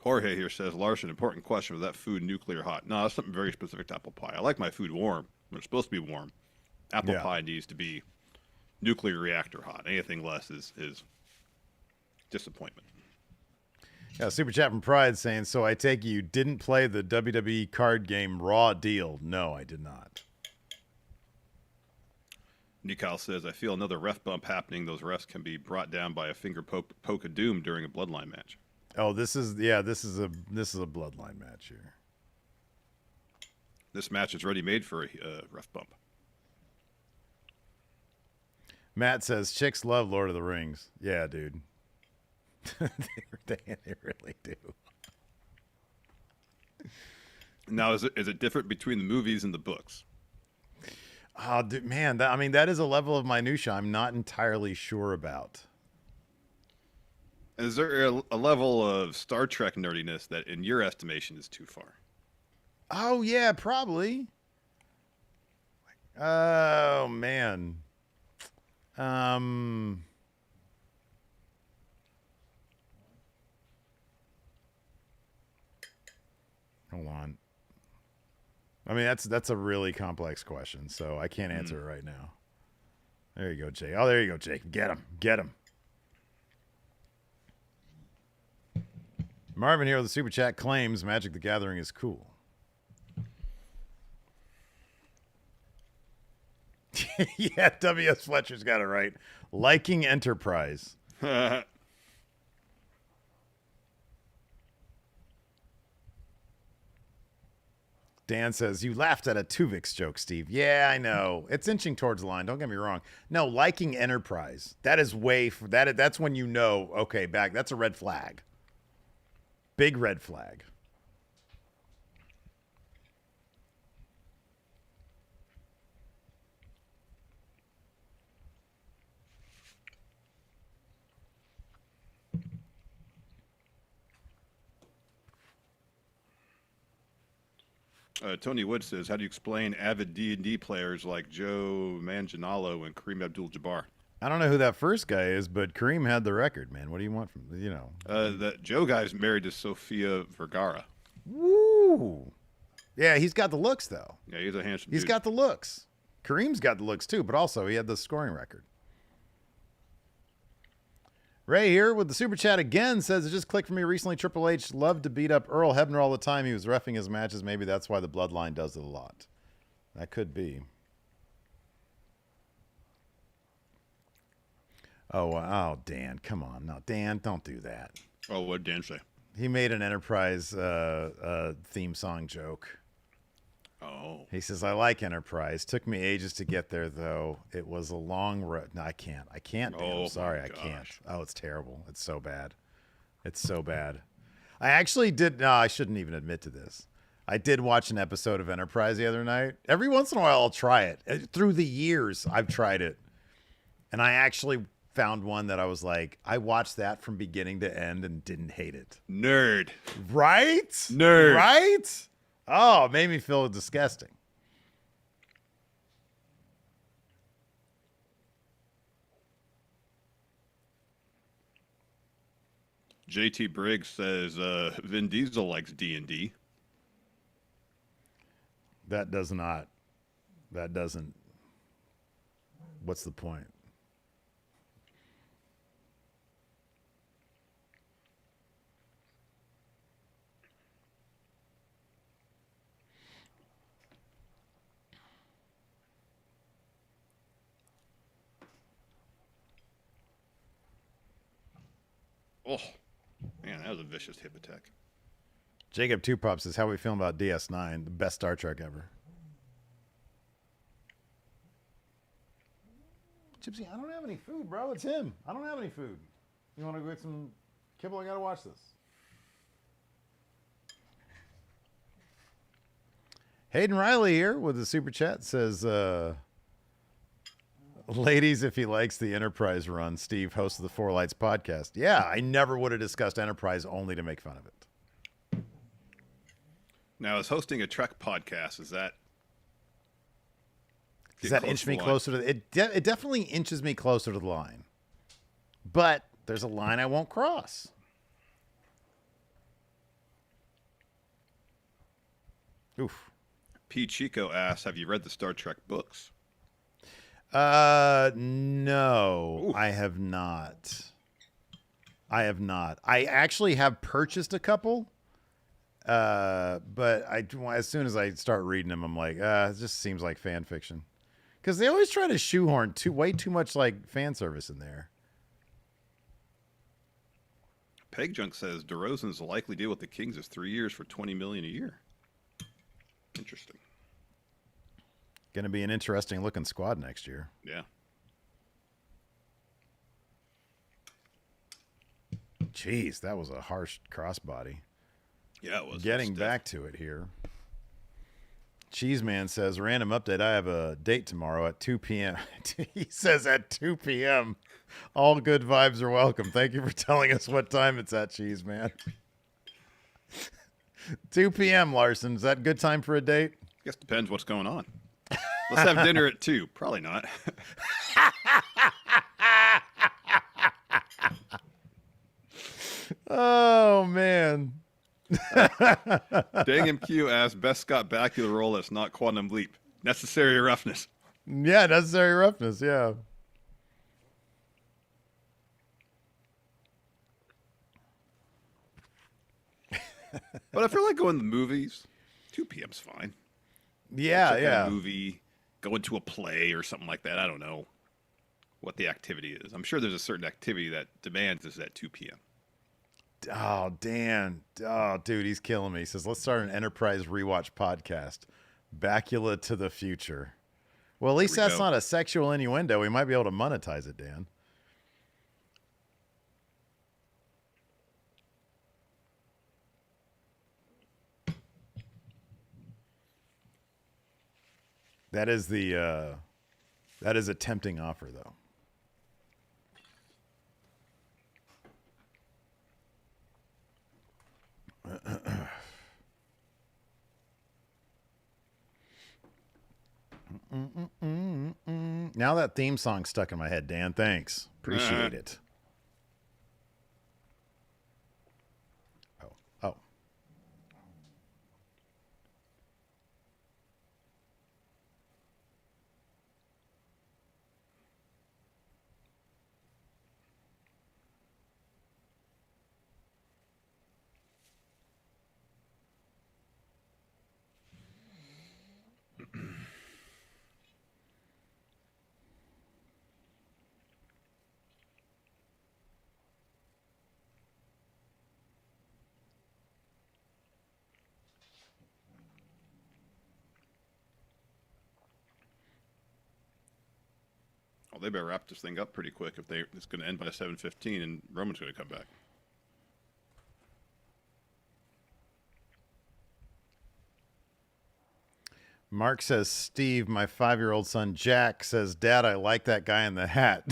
Jorge here says, Larson, important question. Was that food nuclear hot? No, that's something very specific to apple pie. I like my food warm. When it's supposed to be warm. Apple pie needs to be nuclear reactor hot. Anything less is disappointment. Yeah, super chat from Pride saying, so I take you didn't play the WWE card game Raw Deal. No, I did not. Nikal says, I feel another ref bump happening. Those refs can be brought down by a finger poke of doom during a bloodline match. Oh, this is a bloodline match here. This match is ready made for a ref bump. Matt says, chicks love Lord of the Rings. Yeah, dude. they really do. Now, is it different between the movies and the books? Oh, dude, man, that is a level of minutia I'm not entirely sure about. Is there a level of Star Trek nerdiness that, in your estimation, is too far? Oh, yeah, probably. Oh, man. Hold on. I mean, that's a really complex question, so I can't answer it right now. There you go, Jake. Oh, there you go, Jake. Get him. Marvin here with the super chat claims Magic the Gathering is cool. Yeah, W.S. Fletcher's got it right. Liking Enterprise. Dan says, you laughed at a Tuvix joke, Steve. Yeah, I know. It's inching towards the line. Don't get me wrong. No, liking Enterprise. That is that's when you know, okay, that's a red flag. Big red flag. Tony Wood says, how do you explain avid D&D players like Joe Manganiello and Kareem Abdul-Jabbar? I don't know who that first guy is, but Kareem had the record, man. What do you want from, That Joe guy's married to Sofia Vergara. Woo! Yeah, he's got the looks, though. Yeah, he's a handsome dude. He's got the looks. Kareem's got the looks, too, but also he had the scoring record. Ray here with the super chat again says, it just clicked for me recently. Triple H loved to beat up Earl Hebner all the time. He was reffing his matches. Maybe that's why the Bloodline does it a lot. That could be. Oh, Dan, come on. No, Dan, don't do that. Oh, what did Dan say? He made an Enterprise theme song joke. Oh. He says, I like Enterprise. Took me ages to get there, though. It was a long road. No, I can't. Dan. I'm sorry, I can't. Oh, it's terrible. It's so bad. I actually did. No, I shouldn't even admit to this. I did watch an episode of Enterprise the other night. Every once in a while, I'll try it. Through the years, I've tried it. And I actually found one that I was like, I watched that from beginning to end and didn't hate it. Nerd. Right? Nerd. Right? Oh, it made me feel disgusting. JT Briggs says Vin Diesel likes D&D. That doesn't. What's the point? Oh, man, that was a vicious hip attack. Jacob Two Pop says, how we feeling about DS9? The best Star Trek ever. Gypsy, I don't have any food, bro. It's him. I don't have any food. You want to go get some kibble? I got to watch this. Hayden Riley here with the super chat says, ladies, if he likes the Enterprise run, Steve, host of the Four Lights podcast. Yeah, I never would have discussed Enterprise only to make fun of it. Now, is hosting a Trek podcast, does that inch me closer to it definitely inches me closer to the line. But there's a line I won't cross. Oof. P. Chico asks, have you read the Star Trek books? No, oof. I have not. I have not. I actually have purchased a couple, but as soon as I start reading them, I'm like, it just seems like fan fiction. Because they always try to shoehorn way too much like fan service in there. Peg Junk says DeRozan's likely deal with the Kings is 3 years for $20 million a year. Interesting. Going to be an interesting looking squad next year. Yeah. Jeez, that was a harsh crossbody. Yeah, it was. Getting back to it here. Cheeseman says, random update. I have a date tomorrow at 2 p.m. He says at 2 p.m. All good vibes are welcome. Thank you for telling us what time it's at, Cheeseman. 2 p.m., Larson. Is that a good time for a date? I guess depends what's going on. Let's have dinner at 2. Probably not. Oh, man. Dang MQ asks, best Scott Bakula role that's not Quantum Leap. Necessary roughness. Yeah, necessary roughness, yeah. But I feel like going to the movies, 2 p.m.'s fine. Yeah, Check out yeah. a movie, go into a play or something like that. I don't know what the activity is. I'm sure there's a certain activity that demands this at 2 p.m. Oh, Dan. Oh, dude, he's killing me. He says, let's start an Enterprise rewatch podcast. Bakula to the future. Well, at least that's not a sexual innuendo. We might be able to monetize it, Dan. That is a tempting offer, though. Now that theme song's stuck in my head, Dan. Thanks. Appreciate it. Oh. Well, they better wrap this thing up pretty quick if it's going to end by 7:15 and Roman's going to come back. Mark says, Steve, my 5-year-old son Jack says, Dad, I like that guy in the hat.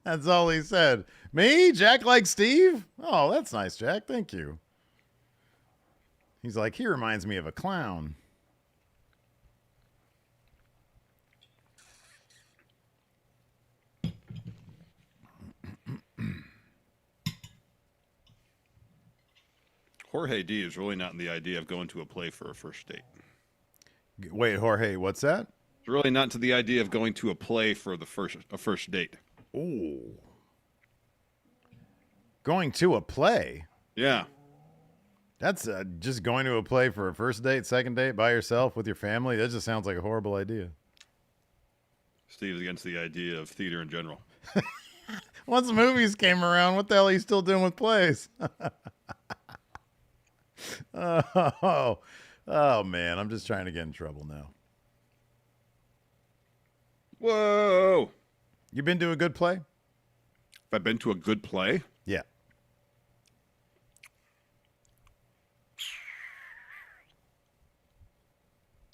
That's all he said. Me? Jack likes Steve? Oh, that's nice, Jack. Thank you. He's like, he reminds me of a clown. Jorge D is really not in the idea of going to a play for a first date. Wait, Jorge, what's that? It's really not to the idea of going to a play for a first date. Ooh. Going to a play? Yeah. That's just going to a play for a first date, second date, by yourself, with your family? That just sounds like a horrible idea. Steve's against the idea of theater in general. Once movies came around, what the hell are you still doing with plays? Oh, man, I'm just trying to get in trouble now. Whoa! You been to a good play? Have I been to a good play? Yeah.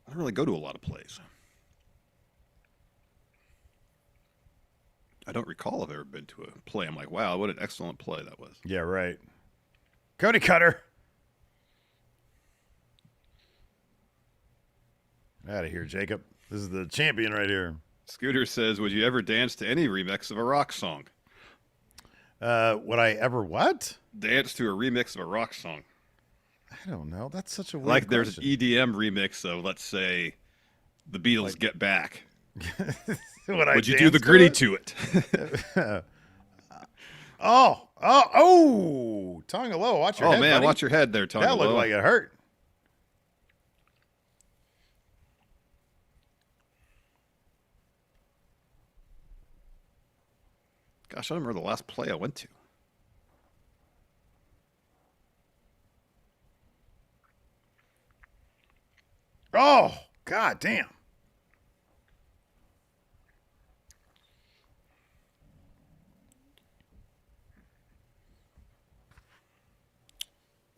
I don't really go to a lot of plays. I don't recall I've ever been to a play. I'm like, wow, what an excellent play that was. Yeah, right. Cody Cutter. Out of here, Jacob. This is the champion right here. Scooter says, would you ever dance to any remix of a rock song? Would I ever what? Dance to a remix of a rock song. I don't know. That's such a weird Like there's question. an EDM remix of, let's say, the Beatles' Get Back. Would you do the gritty to it? Tongalo, watch your Oh head, man, buddy. watch your head there, That looked Tongalo. like it hurt. Gosh, I don't remember the last play I went to. Oh, god damn.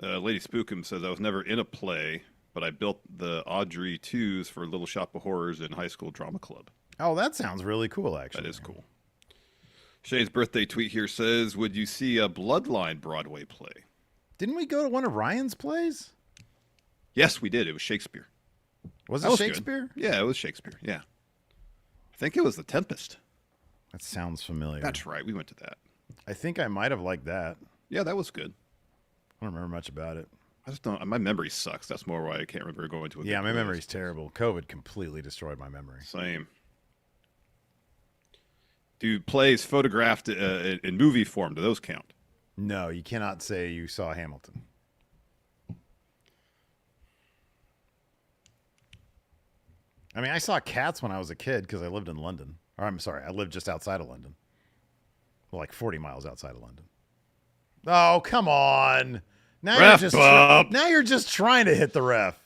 Lady Spookum says I was never in a play, but I built the Audrey 2s for Little Shop of Horrors in high school drama club. Oh, that sounds really cool, actually. That is cool. Shay's birthday tweet here says, would you see a Bloodline Broadway play? Didn't we go to one of Ryan's plays? Yes, we did. It was Shakespeare. Was That it was good. Shakespeare? Yeah, it was Shakespeare. Yeah. I think it was The Tempest. That sounds familiar. That's right. We went to that. I think I might have liked that. Yeah, that was good. I don't remember much about it. I just don't. My memory sucks. That's more why I can't remember going to a. Yeah, good my play. memory's terrible. COVID completely destroyed my memory. Same. Do plays photographed in movie form, do those count? No, you cannot say you saw Hamilton. I mean, I saw Cats when I was a kid because I lived in London. Or I'm sorry, I lived just outside of London. Well, like 40 miles outside of London. Oh, come on. Now Ref you're just bump. now you're just trying to hit the ref.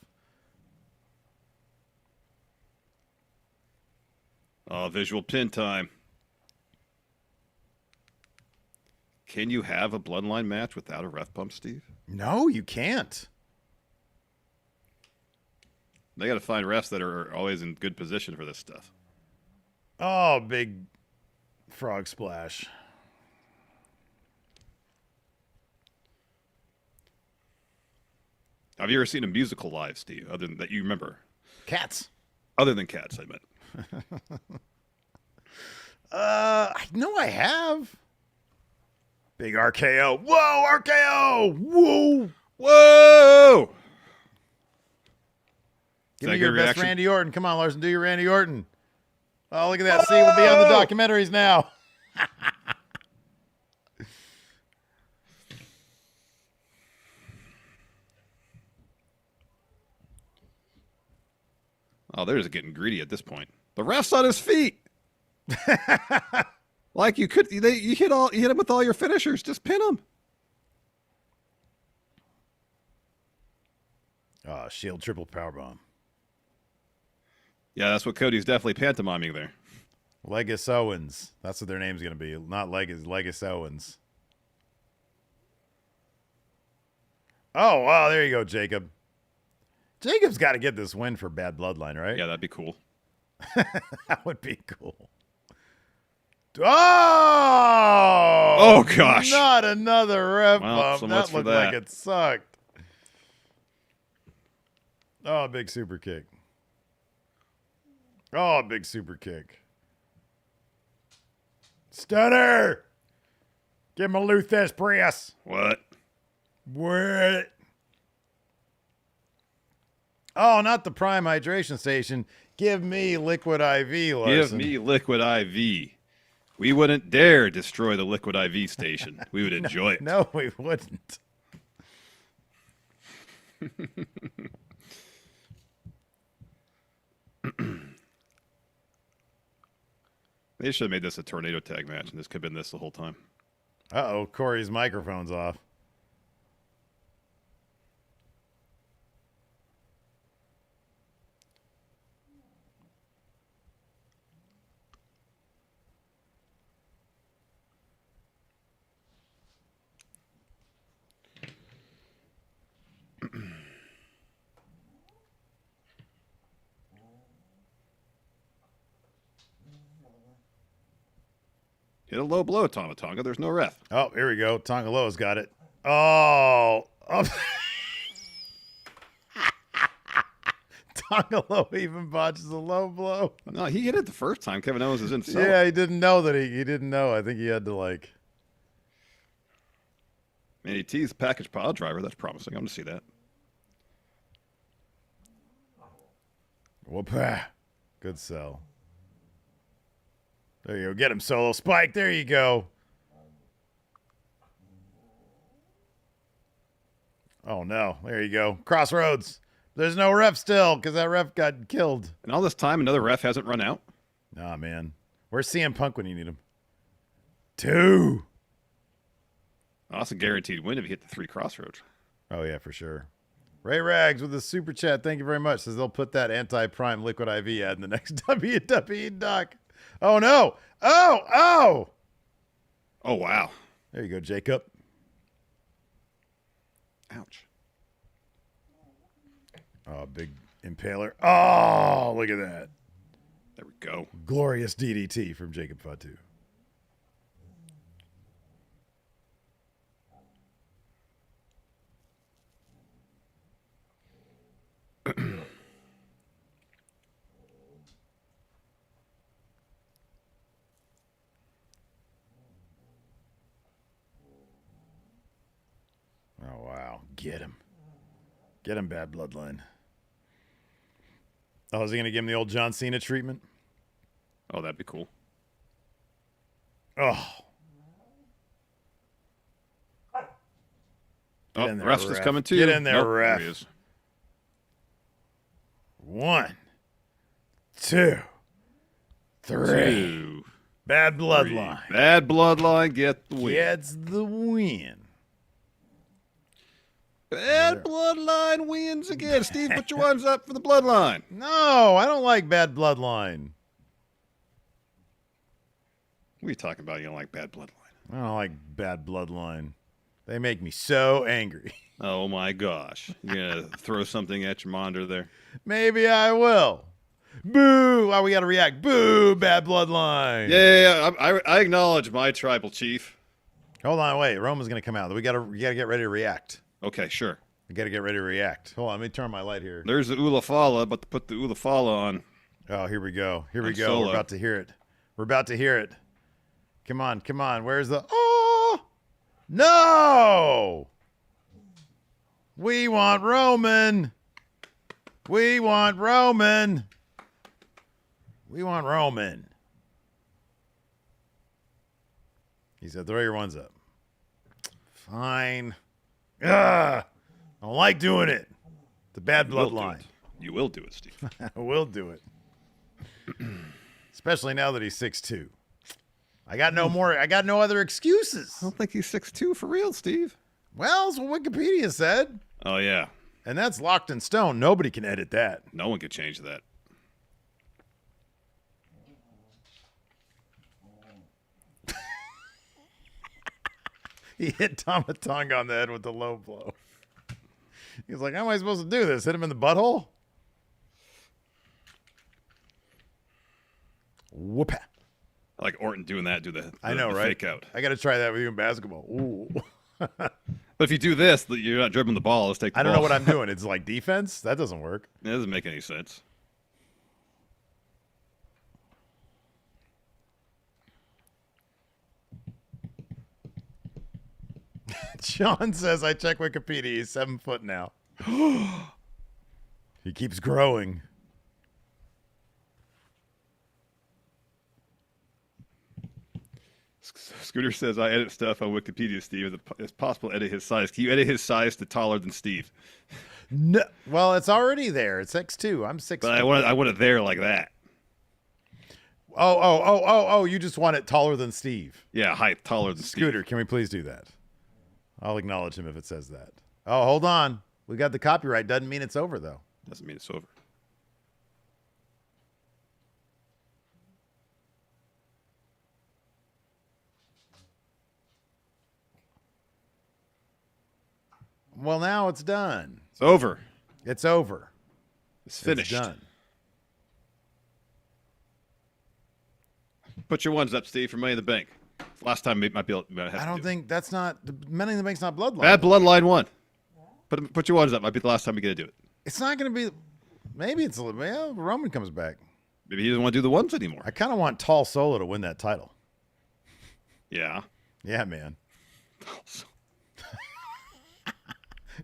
Oh, visual pin time. Can you have a bloodline match without a ref bump, Steve? No, you can't. They got to find refs that are always in good position for this stuff. Oh, big frog splash. Have you ever seen a musical live, Steve? Other than that, you remember? Cats. Other than Cats, I meant. I know I have. Big RKO. Whoa, RKO. Whoa. Whoa! Give that me a your good best reaction? Randy Orton. Come on, Larson, do your Randy Orton. Oh, look at that. See, we'll be on the documentaries now. Oh, they're just getting greedy at this point. The ref's on his feet. Like you could, you hit him with all your finishers. Just pin him. Oh, Shield triple powerbomb. Yeah, that's what Cody's definitely pantomiming there. Legis Owens. That's what their name's going to be. Not Legis Owens. Oh, wow. There you go, Jacob. Jacob's got to get this win for Bad Bloodline, right? Yeah, that'd be cool. That would be cool. Oh! Oh, gosh. Not another ref Well, bump. so That much for looked that. like it sucked. Oh, big super kick. Oh, big super kick. Stunner! Give him a Luthes press. What? What? Oh, not the Prime Hydration Station. Give me Liquid IV, Larson. Give me Liquid IV. We wouldn't dare destroy the Liquid IV station. We would enjoy it. No, we wouldn't. They should have made this a tornado tag match, and this could have been this the whole time. Uh-oh, Corey's microphone's off. Hit a low blow, Tonga. There's no ref. Oh, here we go. Tongaloa's got it. Oh. Tongaloa even botches a low blow. No, he hit it the first time. Kevin Owens is in. Cell. Yeah, he didn't know that he didn't know. I think he had to like. Man, he teased package pile driver. That's promising. I'm going to see that. Whoop. Good sell. There you go. Get him, Solo Spike. There you go. Oh no, there you go. Crossroads. There's no ref still because that ref got killed. And all this time, another ref hasn't run out. Nah, man. Where's CM Punk when you need him? 2. Oh, that's a guaranteed win if you hit the 3 crossroads. Oh yeah, for sure. Ray Rags with a super chat. Thank you very much. Says they'll put that anti-prime liquid IV ad in the next WWE doc. Oh no. Oh. Oh, wow. There you go, Jacob. Ouch. Oh, big impaler. Oh, look at that. There we go. Glorious DDT from Jacob Fatu. Oh, wow. Get him. Get him, bad bloodline. Oh, is he going to give him the old John Cena treatment? Oh, that'd be cool. Oh. Oh, in there, ref's just ref. coming too. Get in there, Nope, ref. There he is. 1, 2, 3. 2, Bad 3. bloodline. Bad bloodline get the win. Gets the win. Bad bloodline wins again. Steve, put your ones up for the bloodline. No, I don't like bad bloodline. What are you talking about? You don't like bad bloodline? I don't like bad bloodline. They make me so angry. Oh my gosh. You're going to throw something at your monitor there? Maybe I will. Boo! Why we got to react? Boo! Bad bloodline. Yeah. I acknowledge my tribal chief. Hold on, wait. Roman's gonna come out. We gotta get ready to react. Okay, sure. We gotta get ready to react. Hold on, let me turn my light here. There's the Ulafala, but to put the Ulafala on. Oh, here we go. Here we On go. solo. We're about to hear it. We're about to hear it. Come on. Where's the? Oh no! We want Roman. We want Roman. He said, throw your ones up. Fine. Ugh. I don't like doing it. The bad bloodline. You will do it, Steve. I will do it. Especially now that he's 6'2". I got no other excuses. I don't think he's 6'2" for real, Steve. Well, that's what Wikipedia said. Oh, yeah. And that's locked in stone. Nobody can edit that. No one could change that. He hit Tomatonga on the head with the low blow. He's like, how am I supposed to do this? Hit him in the butthole? Whoop. I like Orton doing that, I know, the right? fake out. I got to try that with you in basketball. Ooh. But if you do this, you're not dribbling the ball. Let's take the I don't ball. know what I'm doing. It's like defense? That doesn't work. It doesn't make any sense. Sean says, I check Wikipedia. He's 7 foot now. He keeps growing. Scooter says, I edit stuff on Wikipedia, Steve. It's possible to edit his size. Can you edit his size to taller than Steve? No, well, it's already there. It's X2. I'm 6 But feet. I want it there like that. Oh, you just want it taller than Steve. Yeah, height taller than Scooter, can we please do that? I'll acknowledge him if it says that. Oh, hold on. We got the copyright. Doesn't mean it's over, though. Steve. Doesn't mean it's over. Well, now it's done. It's over. It's over. It's finished. It's done. Put your ones up, Steve, for Money in the Bank. Last time we might be able to I don't think that's not. Money in the Bank's not bloodline. Bad bloodline won. Put your ones up. Might be the last time we get to do it. It's not going to be. Maybe it's. Well, Roman comes back. Maybe he doesn't want to do the ones anymore. I kind of want Tall Solo to win that title. Yeah. Yeah, man.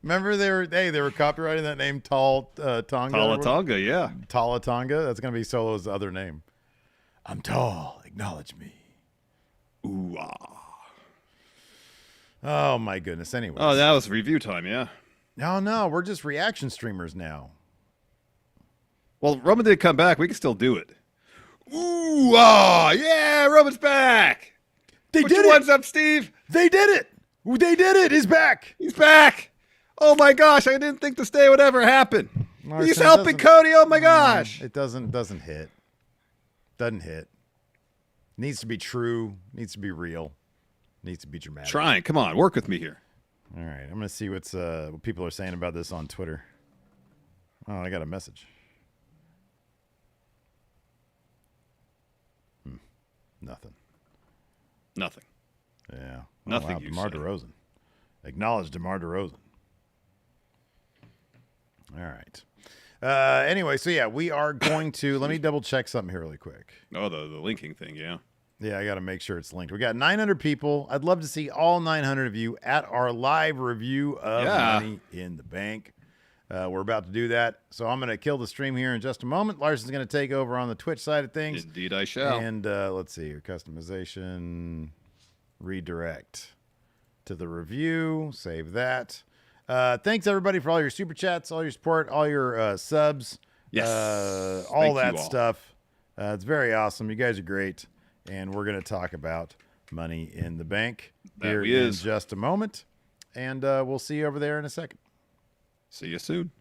Remember they were copyrighting that name Tonga. Talatonga, yeah. Talatonga. That's gonna be Solo's other name. I'm tall. Acknowledge me. Ooh ah. Oh my goodness. Anyway. Oh, that was review time, yeah. No, we're just reaction streamers now. Well, Roman did come back. We can still do it. Ooh, ah, yeah, Roman's back. They Put did your it. ones up, Steve. They did it. They did it. He's back. He's back. Oh my gosh, I didn't think the stay would ever happen. Larson, He's helping Cody. Oh my gosh. It doesn't hit. Doesn't hit. Needs to be true. Needs to be real. Needs to be dramatic. Trying. Come on, work with me here. All right, I'm gonna see what people are saying about this on Twitter. Oh, I got a message. Nothing. Nothing. Yeah. Nothing Wow, you DeMar say. DeRozan. Acknowledge DeMar DeRozan. All right. Anyway, so yeah, we are going to let me double check something here really quick. Oh, the linking thing, yeah. Yeah, I got to make sure it's linked. We got 900 people. I'd love to see all 900 of you at our live review of Money in the Bank. We're about to do that. So I'm going to kill the stream here in just a moment. Larson's going to take over on the Twitch side of things. Indeed I shall. And let's see here. Customization. Redirect to the review. Save that. Thanks, everybody, for all your super chats, all your support, all your subs. Yes. All Thank that you all. stuff. It's very awesome. You guys are great. And we're going to talk about Money in the Bank here in just a moment. And we'll see you over there in a second. See you soon.